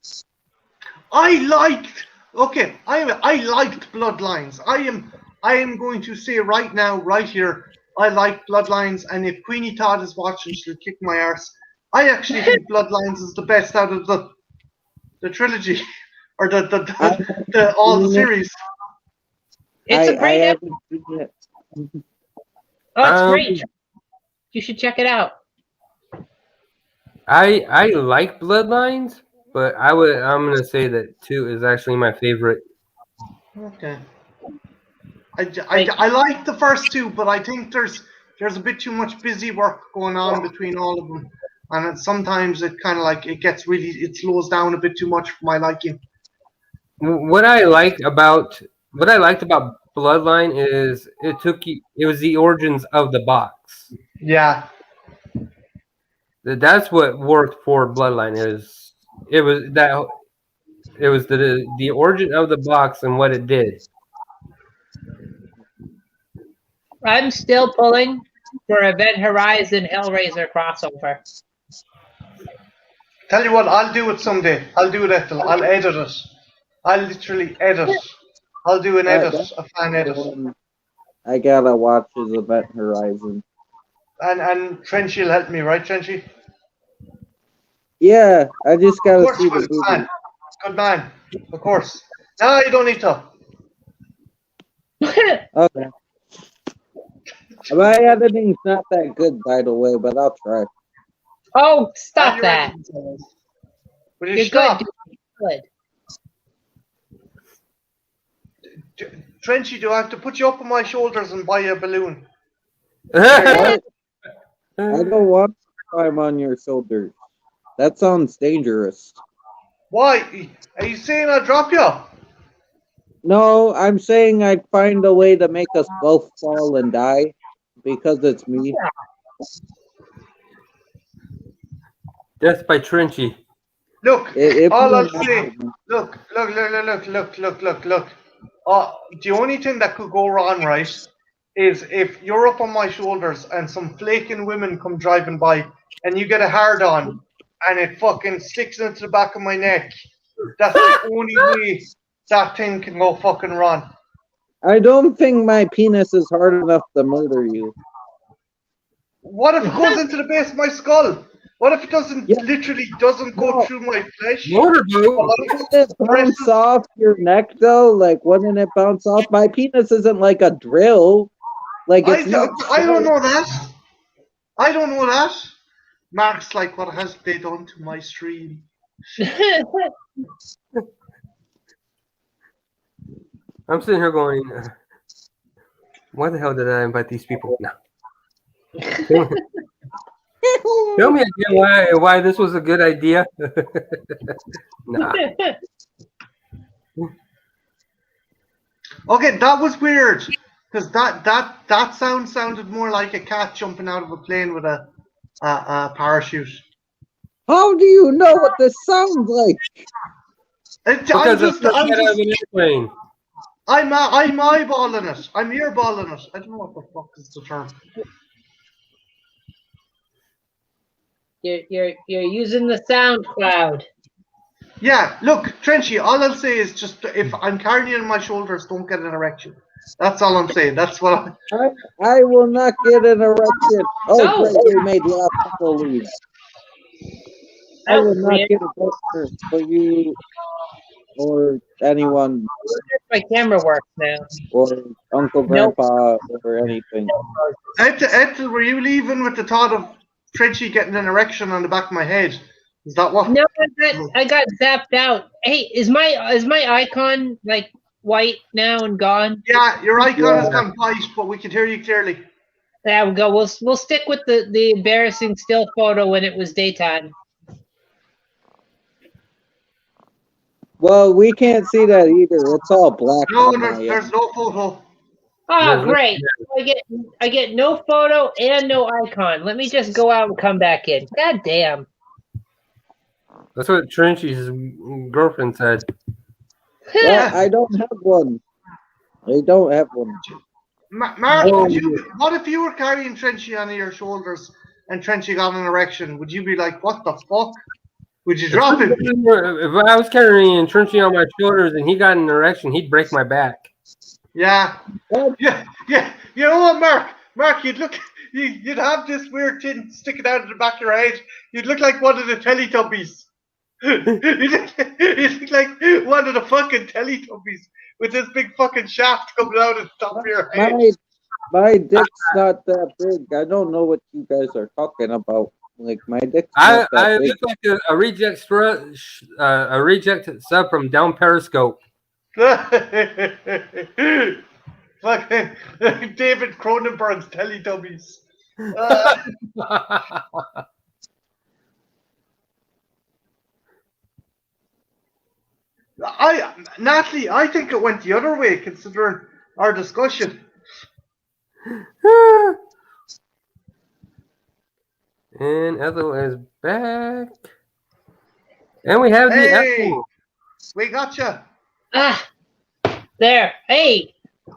I liked Bloodlines. I am going to say right now, right here, I like Bloodlines, and if Queenie Todd is watching, she'll kick my arse. I actually think Bloodlines is the best out of the trilogy, or all the series. It's a great episode. Oh, it's great. You should check it out. I like Bloodlines, but I'm gonna say that 2 is actually my favorite. Okay. I like the first 2, but I think there's a bit too much busy work going on between all of them, and sometimes it kind of like it slows down a bit too much for my liking. What I liked about Bloodline is it was the origins of the box. Yeah. That's what worked for Bloodline. It was the origin of the box and what it did. I'm still pulling for Event Horizon Hellraiser crossover. Tell you what, I'll do it someday. I'll do it, Ethel. I'll edit it. I'll literally edit. I'll do an edit, a fan edit. I gotta watch his Event Horizon. And Trenchy'll help me, right, Trenchy? Yeah, I just gotta see the movie. Good man. Of course. No, you don't need to. Okay. My editing's not that good, by the way, but I'll try. Oh, stop that. Will you You're stop? good. Trenchy, do I have to put you up on my shoulders and buy you a balloon? What? I don't want to climb on your shoulders. That sounds dangerous. Why? Are you saying I'll drop you? No, I'm saying I'd find a way to make us both fall and die because it's me. Death by Trenchy. Look, If all you I'll don't say, have to- look. The only thing that could go wrong, right, is if you're up on my shoulders and some flaking women come driving by and you get a hard on and it fucking sticks into the back of my neck. That's the only way that thing can go fucking wrong. I don't think my penis is hard enough to murder you. What if it goes into the base of my skull? What if it doesn't literally doesn't go No. through my flesh? Motorboat. Wouldn't it bounce off your neck though? Like, wouldn't it bounce off? My penis isn't like a drill. Like, I it's not. don't know that. I don't know that. Mark's like, what has they done to my stream? I'm sitting here going, why the hell did I invite these people? No. Tell me again why this was a good idea. Nah. Okay, that was weird. Because that sound sounded more like a cat jumping out of a plane with a parachute. How do you know what this sounds like? Because it's the head of an airplane. I'm eyeballing it. I'm earballing it. I don't know what the fuck is the term. You're using the sound cloud. Yeah, look, Trenchy, all I'll say is just if I'm carrying you on my shoulders, don't get an erection. That's all I'm saying. That's what I will not get an erection. Oh, No. great, we made last people leave. I will not get a picture for you or anyone My camera works now. or Uncle Grandpa or anything. Ethel, were you leaving with the thought of Trenchy getting an erection on the back of my head? Is that what? No, I got zapped out. Hey, is my icon like white now and gone? Yeah, your icon has gone white, but we can hear you clearly. There we go. We'll stick with the embarrassing still photo when it was daytime. Well, we can't see that either. It's all black. No, on my there's no photo. Oh, great! I get no photo and no icon. Let me just go out and come back in. God damn. That's what Trenchy's girlfriend said. Well, I don't have one. I don't have one. Mark, what if you were carrying Trenchy on your shoulders and Trenchy got an erection? Would you be like, what the fuck? Would you drop him? If I was carrying Trenchy on my shoulders and he got an erection, he'd break my back. Yeah. Yeah. You know what, Mark, you'd have this weird thing sticking out of the back of your head. You'd look like one of the Teletubbies. You look like one of the fucking Teletubbies with this big fucking shaft coming out of the top of your head. My dick's not that big. I don't know what you guys are talking about. Like, my dick's not that I big. look like a reject sub from down Periscope. Fucking David Cronenberg's Teletubbies. Natalie, I think it went the other way considering our discussion. And Ethel is back. And we have the Hey, Ethel. we gotcha. Ah, there. Hey, I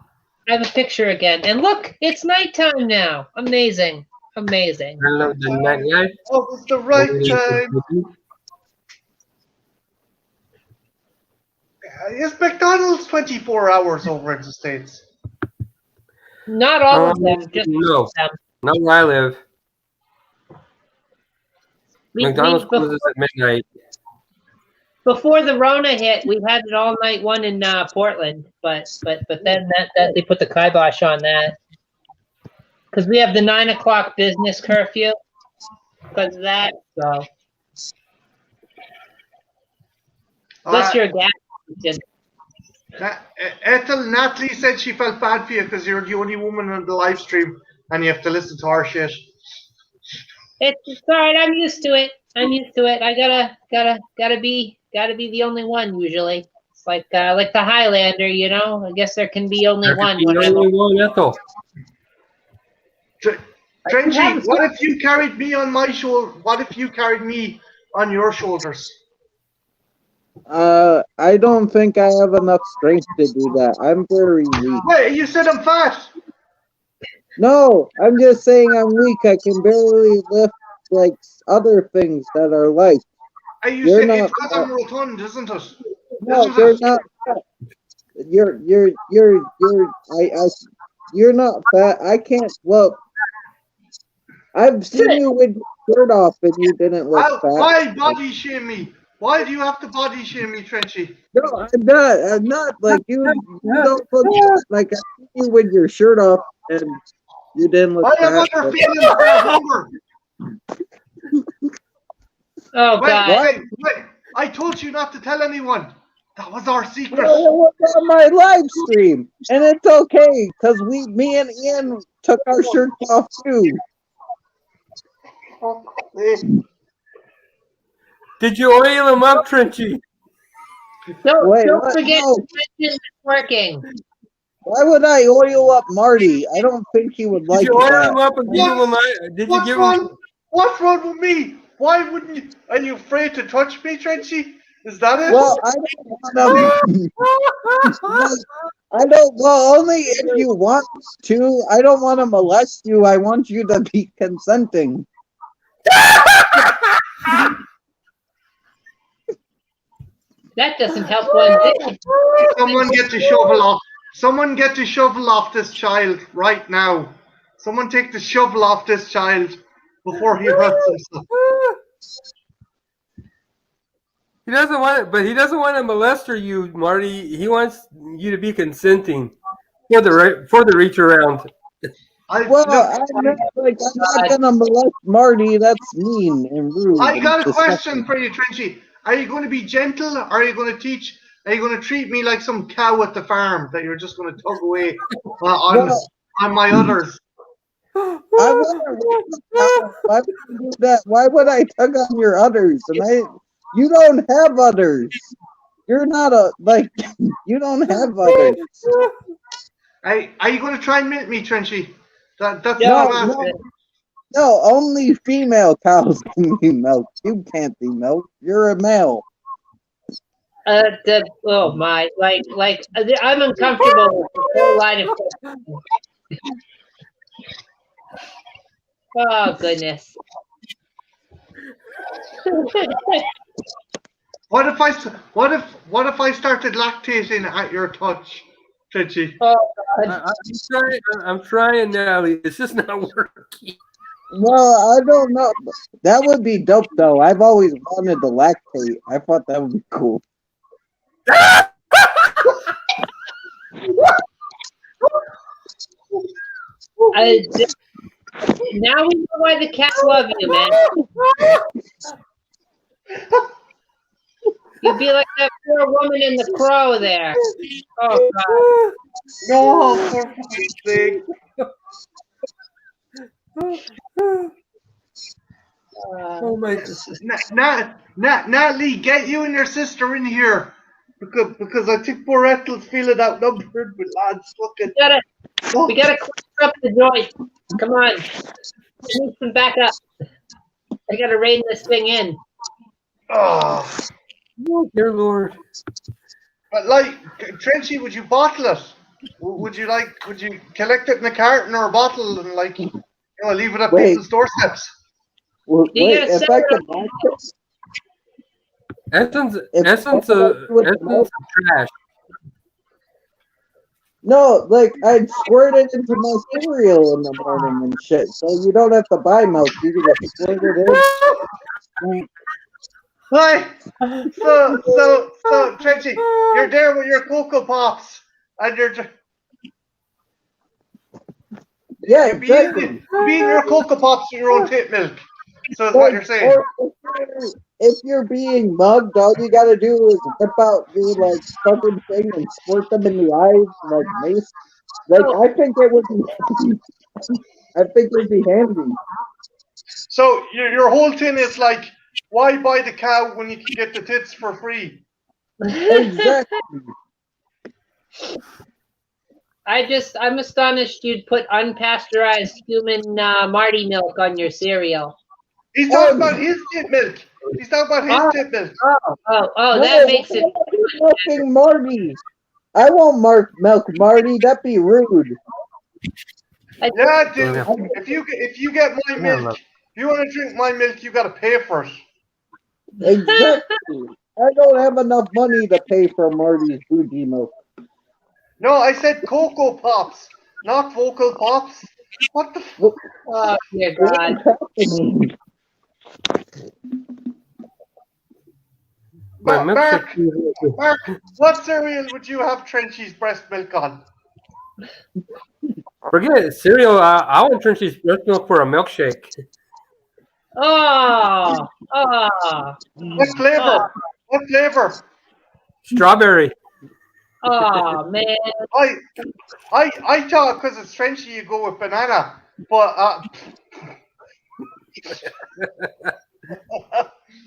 have a picture again. And look, it's nighttime now. Amazing. Amazing. Hello, the nightlife. Oh, it's the right time. Is McDonald's 24 hours over in the States? Not all of them, just no. of them. Not where I live. McDonald's before, closes at midnight. before the Rona hit, we had an all night one in Portland, but then that they put the kibosh on that because we have the 9 o'clock business curfew because of that. So plus your gas station. Ethel, Natalie said she felt bad for you because you're the only woman on the live stream and you have to listen to our shit. It's alright. I'm used to it. I gotta be the only one usually. It's like the Highlander, you know. I guess there can be only There one. could be when I'm only one Ethel. Trenchy, what if you carried me on my shoulder? What if you carried me on your shoulders? I don't think I have enough strength to do that. I'm very weak. Wait, you said I'm fat. No, I'm just saying I'm weak. I can barely lift like other things that are light. You You're said not it's because I'm rotund, isn't it? No, Isn't you're it? not fat. You're not fat. I can't look. I've seen you with your shirt off and you didn't look fat. Why body shame me? Why do you have to body shame me, Trenchy? No, I'm not like you don't look like I see you with your shirt off and you didn't look I have fat. other feelings than hunger. Oh God! Wait! I told you not to tell anyone. That was our secret. No, it was on my live stream, and it's okay because me and Ian took our shirts off too. Did you oil him up, Trenchy? Don't forget No. it's working. Why would I oil up Marty? I don't think he would Did like you oil him that. up and give him What's wrong? What's wrong with me? Why wouldn't you? Are you afraid to touch me, Trenchy? Is that it? Well, I don't want to. I don't. Well, only if you want to. I don't want to molest you. I want you to be consenting. That doesn't help one bit. Someone get the shovel off. Someone get the shovel off this child right now. Someone take the shovel off this child before he hurts himself. He doesn't want it, but he doesn't want to molest you, Marty. He wants you to be consenting for the reach around. I'm not gonna molest Marty. That's mean and rude. I got a and question disgusting. for you, Trenchy. Are you going to be gentle, or are you going to teach? Are you going to treat me like some cow at the farm that you're just going to tug away on my others? Why would you do that? Why would I tug on your udders? You don't have udders. You're not you don't have udders. Are you going to try and milk me, Trenchy? That's what No, I'm asking. No, only female cows can be milked. You can't be milked. You're a male. Oh my! I'm uncomfortable with the whole line of. Oh goodness! What if I started lactating at your touch, Trenchy? Oh God! I'm trying, Natalie. It's just not working. Well, I don't know. That would be dope, though. I've always wanted to lactate. I thought that would be cool. Now we know why the cats love you, man. You'd be like that poor woman in The Crow there. Oh God! No, for fuck's sake. Oh my God. Natalie, get you and your sister in here. Because I think poor Ethel's feeling outnumbered with lads. Fucking. We gotta clear up the joint. Come on. I need some backup. I gotta rein this thing in. Oh. Oh, dear Lord. But Trenchy, would you bottle it? Would you collect it in a carton or a bottle and leave it at people's doorsteps? Wait, if I could watch it. Essence of trash. No, I'd squirt it into my cereal in the morning and shit, so you don't have to buy milk. You can just squirt it in. Right. So, Trenchy, you're there with your Cocoa Pops, and you're exactly. being your Cocoa Pops with your own tit milk. So is what you're saying. if you're being mugged, all you gotta do is whip out your like fucking thing and squirt them in the eyes like mace. Like I think it would be I think it'd be handy. So your whole thing is like, why buy the cow when you can get the tits for free? Exactly. I'm astonished you'd put unpasteurized human Marty milk on your cereal. He's talking about his tit milk. He's talking about his tit milk. Oh, that makes it. Milking Marty. I won't milk Marty. That'd be rude. Yeah, dude. If you get my milk, if you want to drink my milk, you gotta pay for it. Exactly. I don't have enough money to pay for Marty's bougie milk. No, I said Cocoa Pops, not Vocal Pops. What the? Oh dear God. Mark, what cereal would you have Trenchy's breast milk on? Forget it, cereal. I want Trenchy's breast milk for a milkshake. Oh. What flavor? What flavor? Strawberry. Oh man. I thought because it's Trenchy you go with banana, but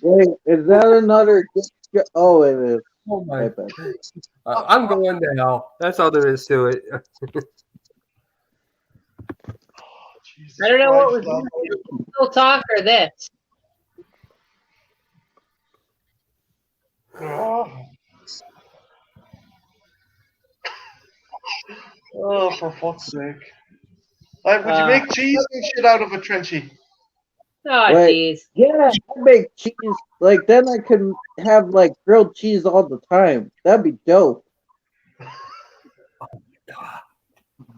Wait, is that another? Oh, it is. Oh my! I'm going to hell. That's all there is to it. I don't know what was still talk or this. Oh, for fuck's sake! Like, would you make cheese and shit out of a Trenchy? Oh jeez. Yeah, I make cheese. Like then I can have like grilled cheese all the time. That'd be dope.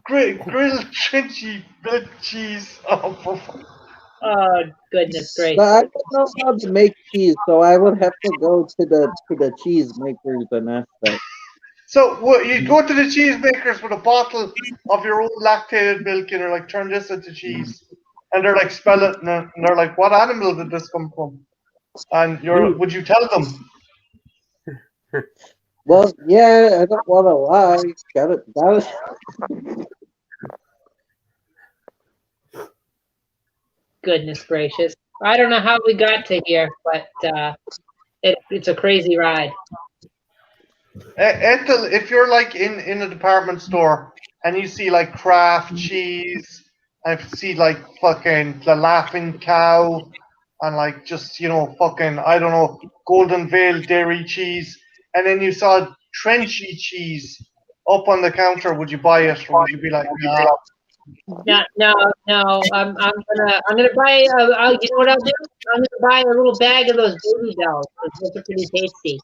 Grilled Trenchy milk cheese. Oh, for fuck. Oh goodness gracious. But I don't know how to make cheese, so I would have to go to the cheese makers and ask them. So what, you go to the cheese makers with a bottle of your own lactated milk, and you're like, turn this into cheese, and they're like, spell it, and they're like, what animal did this come from? And would you tell them? Well, yeah, I don't want to lie. Got it. Goodness gracious. I don't know how we got to here, but it's a crazy ride. Ethel, if you're like in a department store and you see like Kraft cheese, and if you see like fucking the Laughing Cow, and like just fucking I don't know Golden Vale dairy cheese, and then you saw Trenchy cheese up on the counter, would you buy it, or would you be like, nah? No. I'm gonna buy. You know what I'll do? I'm gonna buy a little bag of those Baby Bells. Those are pretty tasty.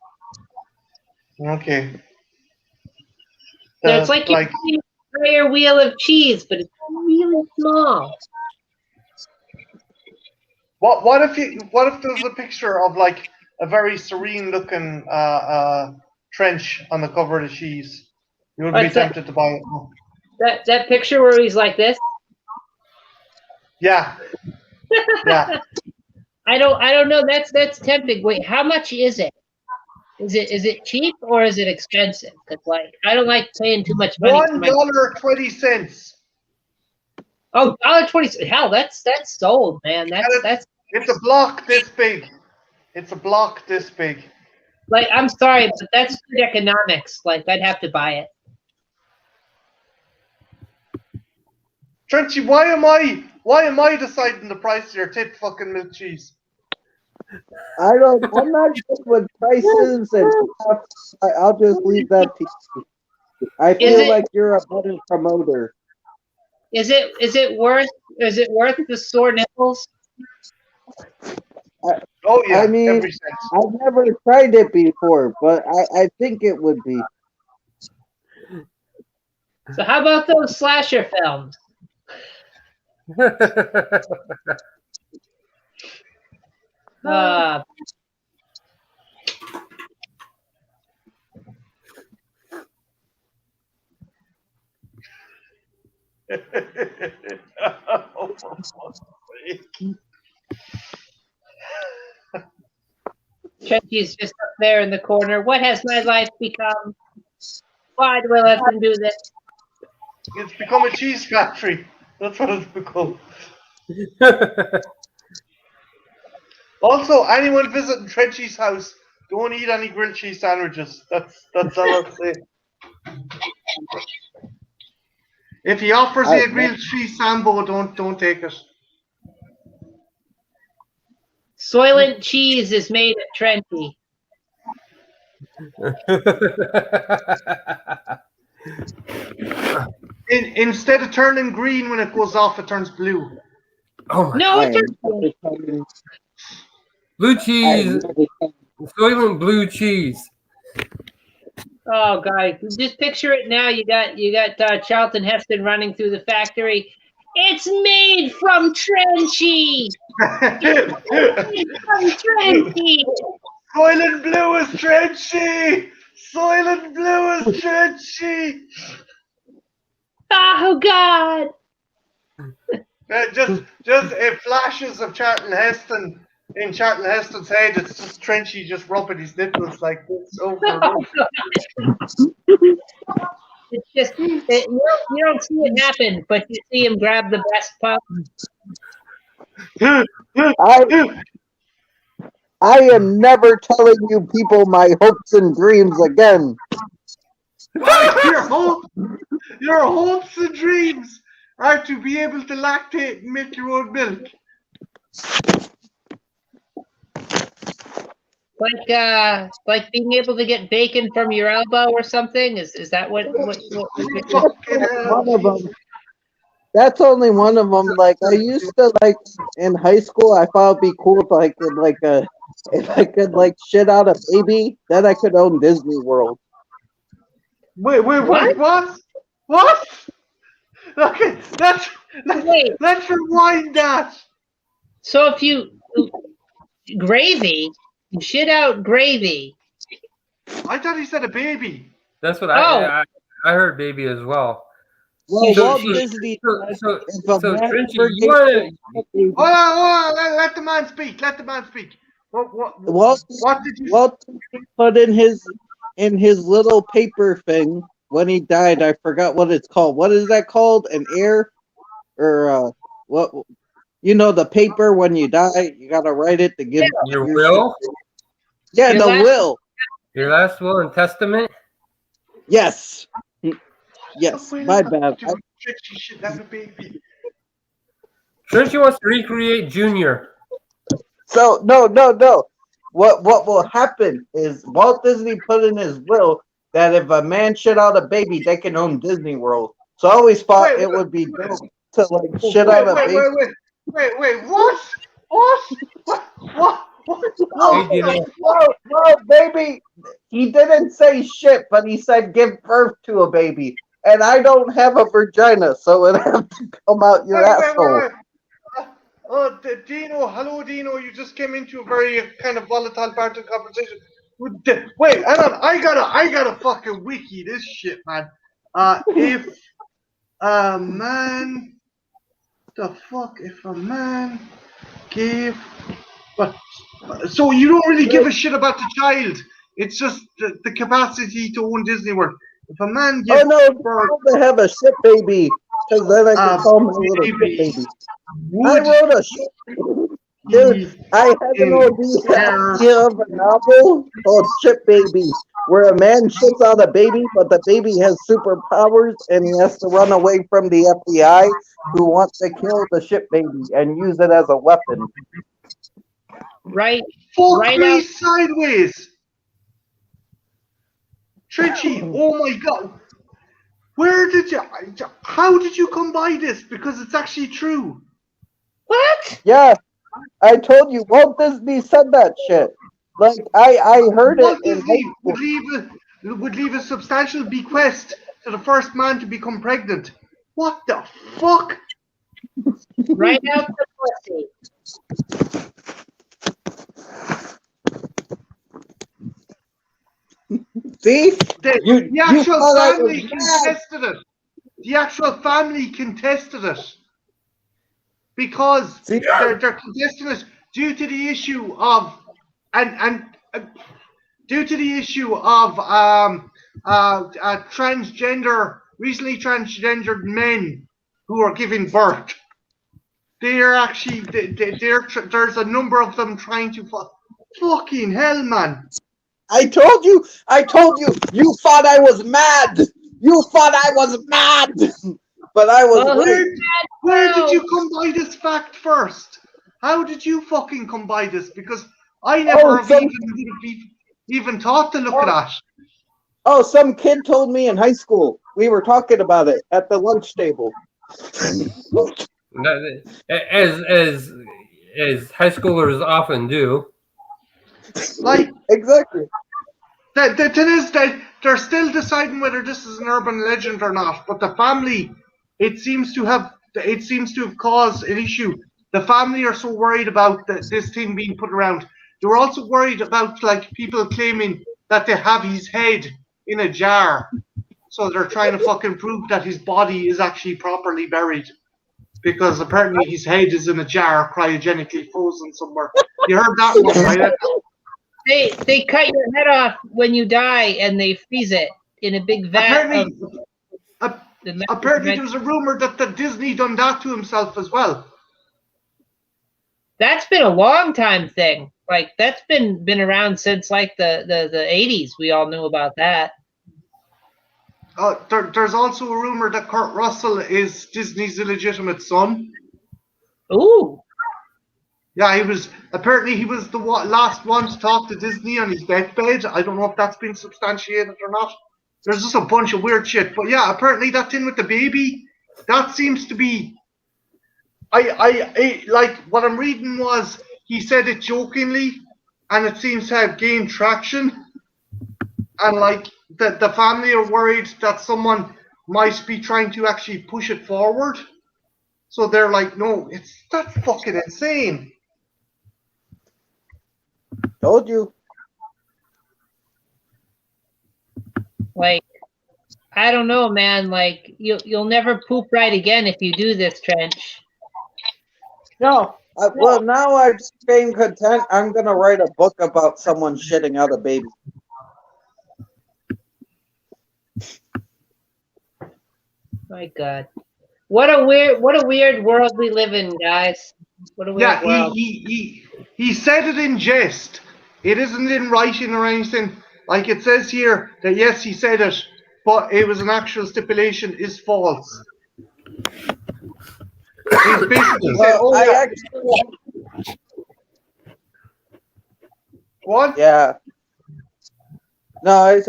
Okay. So it's like you're buying a entire wheel of cheese, but it's really small. What if there's a picture of like a very serene looking trench on the cover of the cheese? You would be tempted to buy it. That picture where he's like this? Yeah. Yeah. I don't know. That's tempting. Wait, how much is it? Is it cheap or is it expensive? Because like I don't like paying too much money. $1.20. Oh, $1.20. Hell, that's sold, man. That's. It's a block this big. It's a block this big. Like I'm sorry, but that's good economics. Like I'd have to buy it. Trenchy, why am I deciding the price of your tit fucking milk cheese? I'm not good with prices and stuff. I'll just leave that to you. I feel like you're a better promoter. Is it worth the sore nipples? Oh yeah. I mean, I've never tried it before, but I think it would be. So how about those slasher films? Trenchy's just up there in the corner. What has my life become? Why do I let them do this? It's become a cheese factory. That's what it's become. Also, anyone visiting Trenchy's house, don't eat any grilled cheese sandwiches. That's all I'll say. If he offers you a grilled cheese sambo, don't take it. Soylent cheese is made at Trenchy. Instead of turning green when it goes off, it turns blue. Oh my No, I it's am never telling- Blue I am cheese, never telling- Soylent blue cheese. oh, guys, just picture it now. You got Charlton Heston running through the factory. It's made from Trenchy. From Trenchy. Soylent blue is Trenchy. Soylent blue is Trenchy. Oh God. Just flashes of Charlton Heston in Charlton Heston's head. It's just Trenchy just rubbing his nipples like this over. It's just you don't see it happen, but you see him grab the best pup. I am never telling you people my hopes and dreams again. Your hopes and dreams are to be able to lactate and make your own milk. Like being able to get bacon from your elbow or something. Is that what Fucking hell. One of them. That's only one of them. Like I used to like in high school, I thought it'd be cool if I could shit out a baby, then I could own Disney World. Wait, what? What? Okay, let's rewind that. So if you shit out gravy. I thought he said a baby. That's what I heard, baby, as well. Well, So- Walt so- Disney. So if a man Trenchy, ever you want to? Hold on, let the man speak. Let the man speak. What did you? Walt Disney put in his little paper thing when he died. I forgot what it's called. What is that called? An heir, or what? You know, the paper when you die, you gotta write it to give Your will? Yeah, Your the last- will. Your last will and testament? Yes. Yes, Wait, my let bad. Trenchy shit out a baby. Trenchy wants to recreate Junior. So no. What will happen is Walt Disney put in his will that if a man shit out a baby, they can own Disney World. So I always thought it would be dope to like shit out a baby. Wait, what? Hey, Dino. No, baby. He didn't say shit, but he said give birth to a baby. And I don't have a vagina, so it have to come out your asshole. Dino, hello, Dino. You just came into a very kind of volatile part of the conversation. Wait, hang on. I gotta fucking wiki this shit, man. If a man gave, but so you don't really give a shit about the child. It's just the capacity to own Disney World. If a man gives birth, to have a shit baby, because then I can call my little shit baby. I wrote a shit. Dude, I had an idea of a novel called Shit Baby, where a man shits out a baby, but the baby has superpowers and he has to run away from the FBI who wants to kill the shit baby and use it as a weapon. Right. fuck Right me now- sideways. Trenchy, oh my god. How did you come by this? Because it's actually true. What? Yeah, I told you, Walt Disney said that shit. Like, I heard Walt it in Disney high school. would leave a substantial bequest to the first man to become pregnant. What the fuck? Right out the pussy. See? The, You- the you actual thought I family was mad. contested it. The actual family contested it. Because See? they're contesting it due to the issue of, and due to the issue of recently transgendered men who are giving birth. They're actually, there's a number of them trying to fucking hell, man. I told you, you thought I was mad. You thought I was mad. But I was right. Where did you come by this fact first? How did you fucking come by this? Because I never even thought to look at that. Oh, some kid told me in high school. We were talking about it at the lunch table. As high schoolers often do. Like, exactly. The thing is that they're still deciding whether this is an urban legend or not. But the family, it seems to have caused an issue. The family are so worried about this thing being put around. They were also worried about like people claiming that they have his head in a jar. So they're trying to fucking prove that his body is actually properly buried. Because apparently his head is in a jar, cryogenically frozen somewhere. You heard that one, right? They cut your head off when you die and they freeze it in a big vat. Apparently there was a rumor that Disney done that to himself as well. That's been a long time thing. Like that's been around since like the 80s. We all knew about that. There's also a rumor that Kurt Russell is Disney's illegitimate son. Ooh. Yeah, he was the last one to talk to Disney on his deathbed. I don't know if that's been substantiated or not. There's just a bunch of weird shit. But yeah, apparently that thing with the baby, that seems to be. I like what I'm reading was he said it jokingly, and it seems to have gained traction. And like the family are worried that someone might be trying to actually push it forward. So they're like, no, that's fucking insane. Told you. Like, I don't know, man. Like, you'll never poop right again if you do this, Trench. No. Well, now I'm staying content. I'm gonna write a book about someone shitting out a baby. My God, what a weird world we live in, guys. What a weird world. He said it in jest. It isn't in writing or anything. Like it says here that yes, he said it, but it was an actual stipulation is false. He's basically said, "Oh yeah." What? Yeah. No, I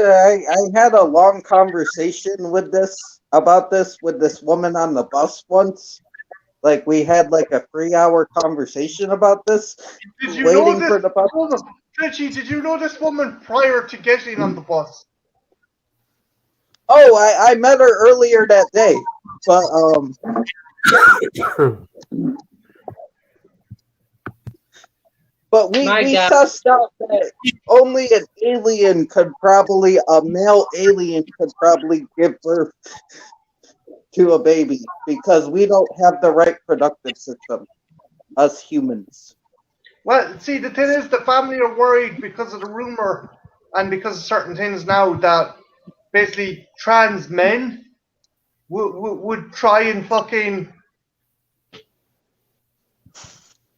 had a long conversation about this with this woman on the bus once. Like we had like a 3-hour conversation about this. Did you know this woman? Richie, did you know this woman prior to getting on the bus? Oh, I met her earlier that day, but but we sussed out that only a male alien could probably give birth to a baby because we don't have the right reproductive system, us humans. Well, see, the thing is, the family are worried because of the rumor and because of certain things now that basically trans men would try and fucking.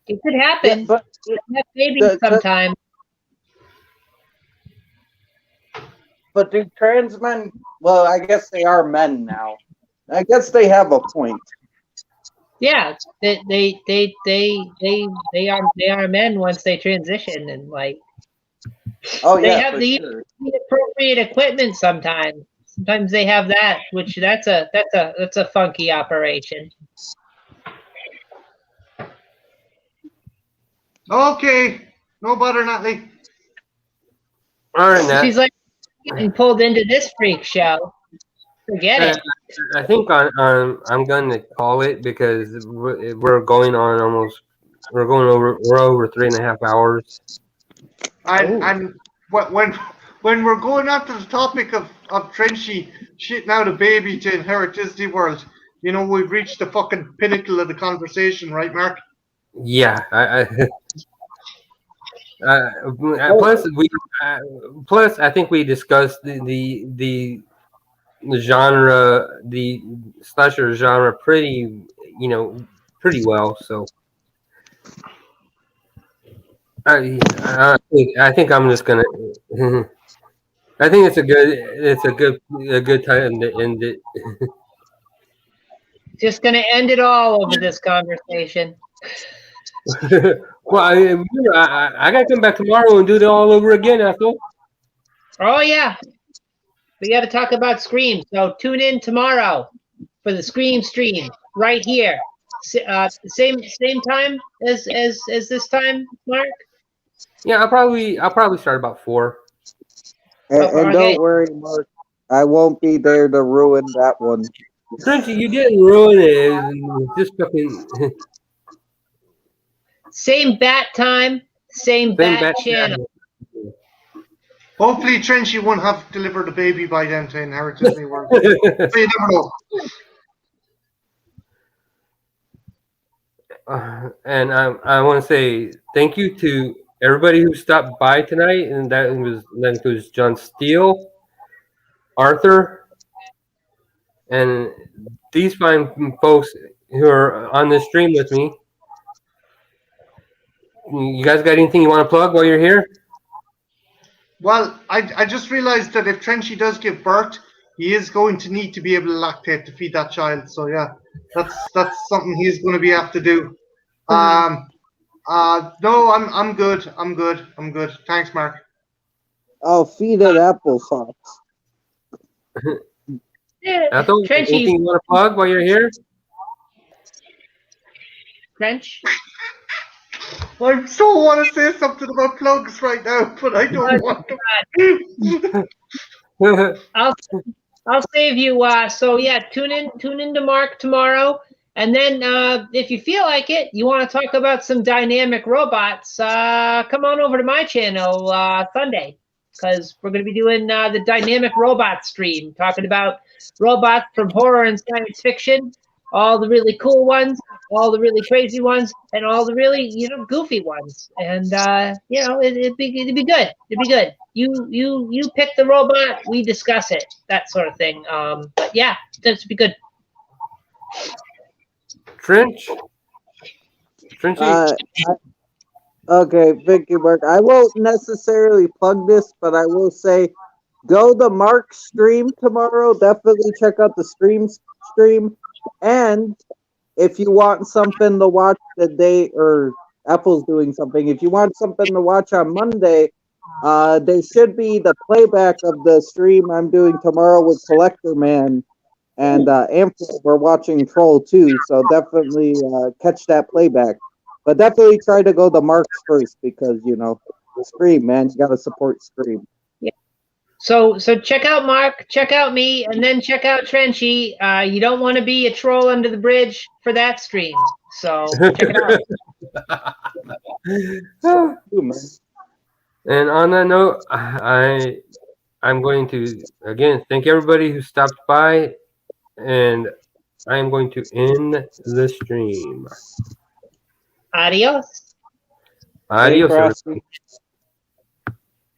It could happen. Yeah, but have babies sometime. But do trans men? Well, I guess they are men now. I guess they have a point. Yeah, they are men once they transition and like. Oh yeah, they have the appropriate equipment sometimes. Sometimes they have that, which that's a funky operation. Okay, no bother, Natalie. All right, Nat. She's like getting pulled into this freak show. Forget it. I think I'm gonna call it because we're going on we're over 3.5 hours. And when we're going on to the topic of Trenchy shitting out a baby to inherit Disney World, you know we've reached the fucking pinnacle of the conversation, right, Mark? Yeah, Plus I think we discussed the genre, the slasher genre, pretty well. So I think I'm just gonna. I think it's a good time to end it. Just gonna end it all over this conversation. Well, I gotta come back tomorrow and do it all over again, Ethel. Oh yeah, we got to talk about Scream. So tune in tomorrow for the Scream stream right here. Same time as this time, Mark. Yeah, I'll probably start about 4. And Okay. don't worry, Mark. I won't be there to ruin that one. Frenchy, you didn't ruin it. Just fucking Same bat time, same bat channel. Hopefully, Trenchy won't have delivered a baby by then to inherit his new work. So you never know. And I want to say thank you to everybody who stopped by tonight, and that includes John Steele, Arthur, and these fine folks who are on this stream with me. You guys got anything you want to plug while you're here? Well, I just realized that if Trenchy does give birth, he is going to need to be able to lactate to feed that child. So yeah, that's something he's going to be have to do. No, I'm good. I'm good. Thanks, Mark. I'll feed it applesauce. Ethel, anything you want to plug while you're here? Trench. I so want to say something about plugs right now, but I don't want to. I'll save you. So yeah, tune in to Mark tomorrow, and then if you feel like it, you want to talk about some dynamic robots, come on over to my channel Sunday, because we're going to be doing the dynamic robot stream, talking about robots from horror and science fiction, all the really cool ones, all the really crazy ones, and all the really goofy ones. And it'd be good. It'd be good. You pick the robot, we discuss it, that sort of thing. But yeah, that'd be good. Trenchy. Okay, thank you, Mark. I won't necessarily plug this, but I will say, go to Mark's stream tomorrow. Definitely check out the stream. And if you want something to watch the day, or Apple's doing something, if you want something to watch on Monday, there should be the playback of the stream I'm doing tomorrow with Collector Man and Amphil. We're watching Troll 2, so definitely catch that playback. But definitely try to go to Mark's first, because Scream, man, you gotta support Scream. So check out Mark, check out me, and then check out Trenchy. You don't want to be a troll under the bridge for that stream. So check it out. And on that note, I'm going to again thank everybody who stopped by, and I am going to end the stream. Adios. Adios.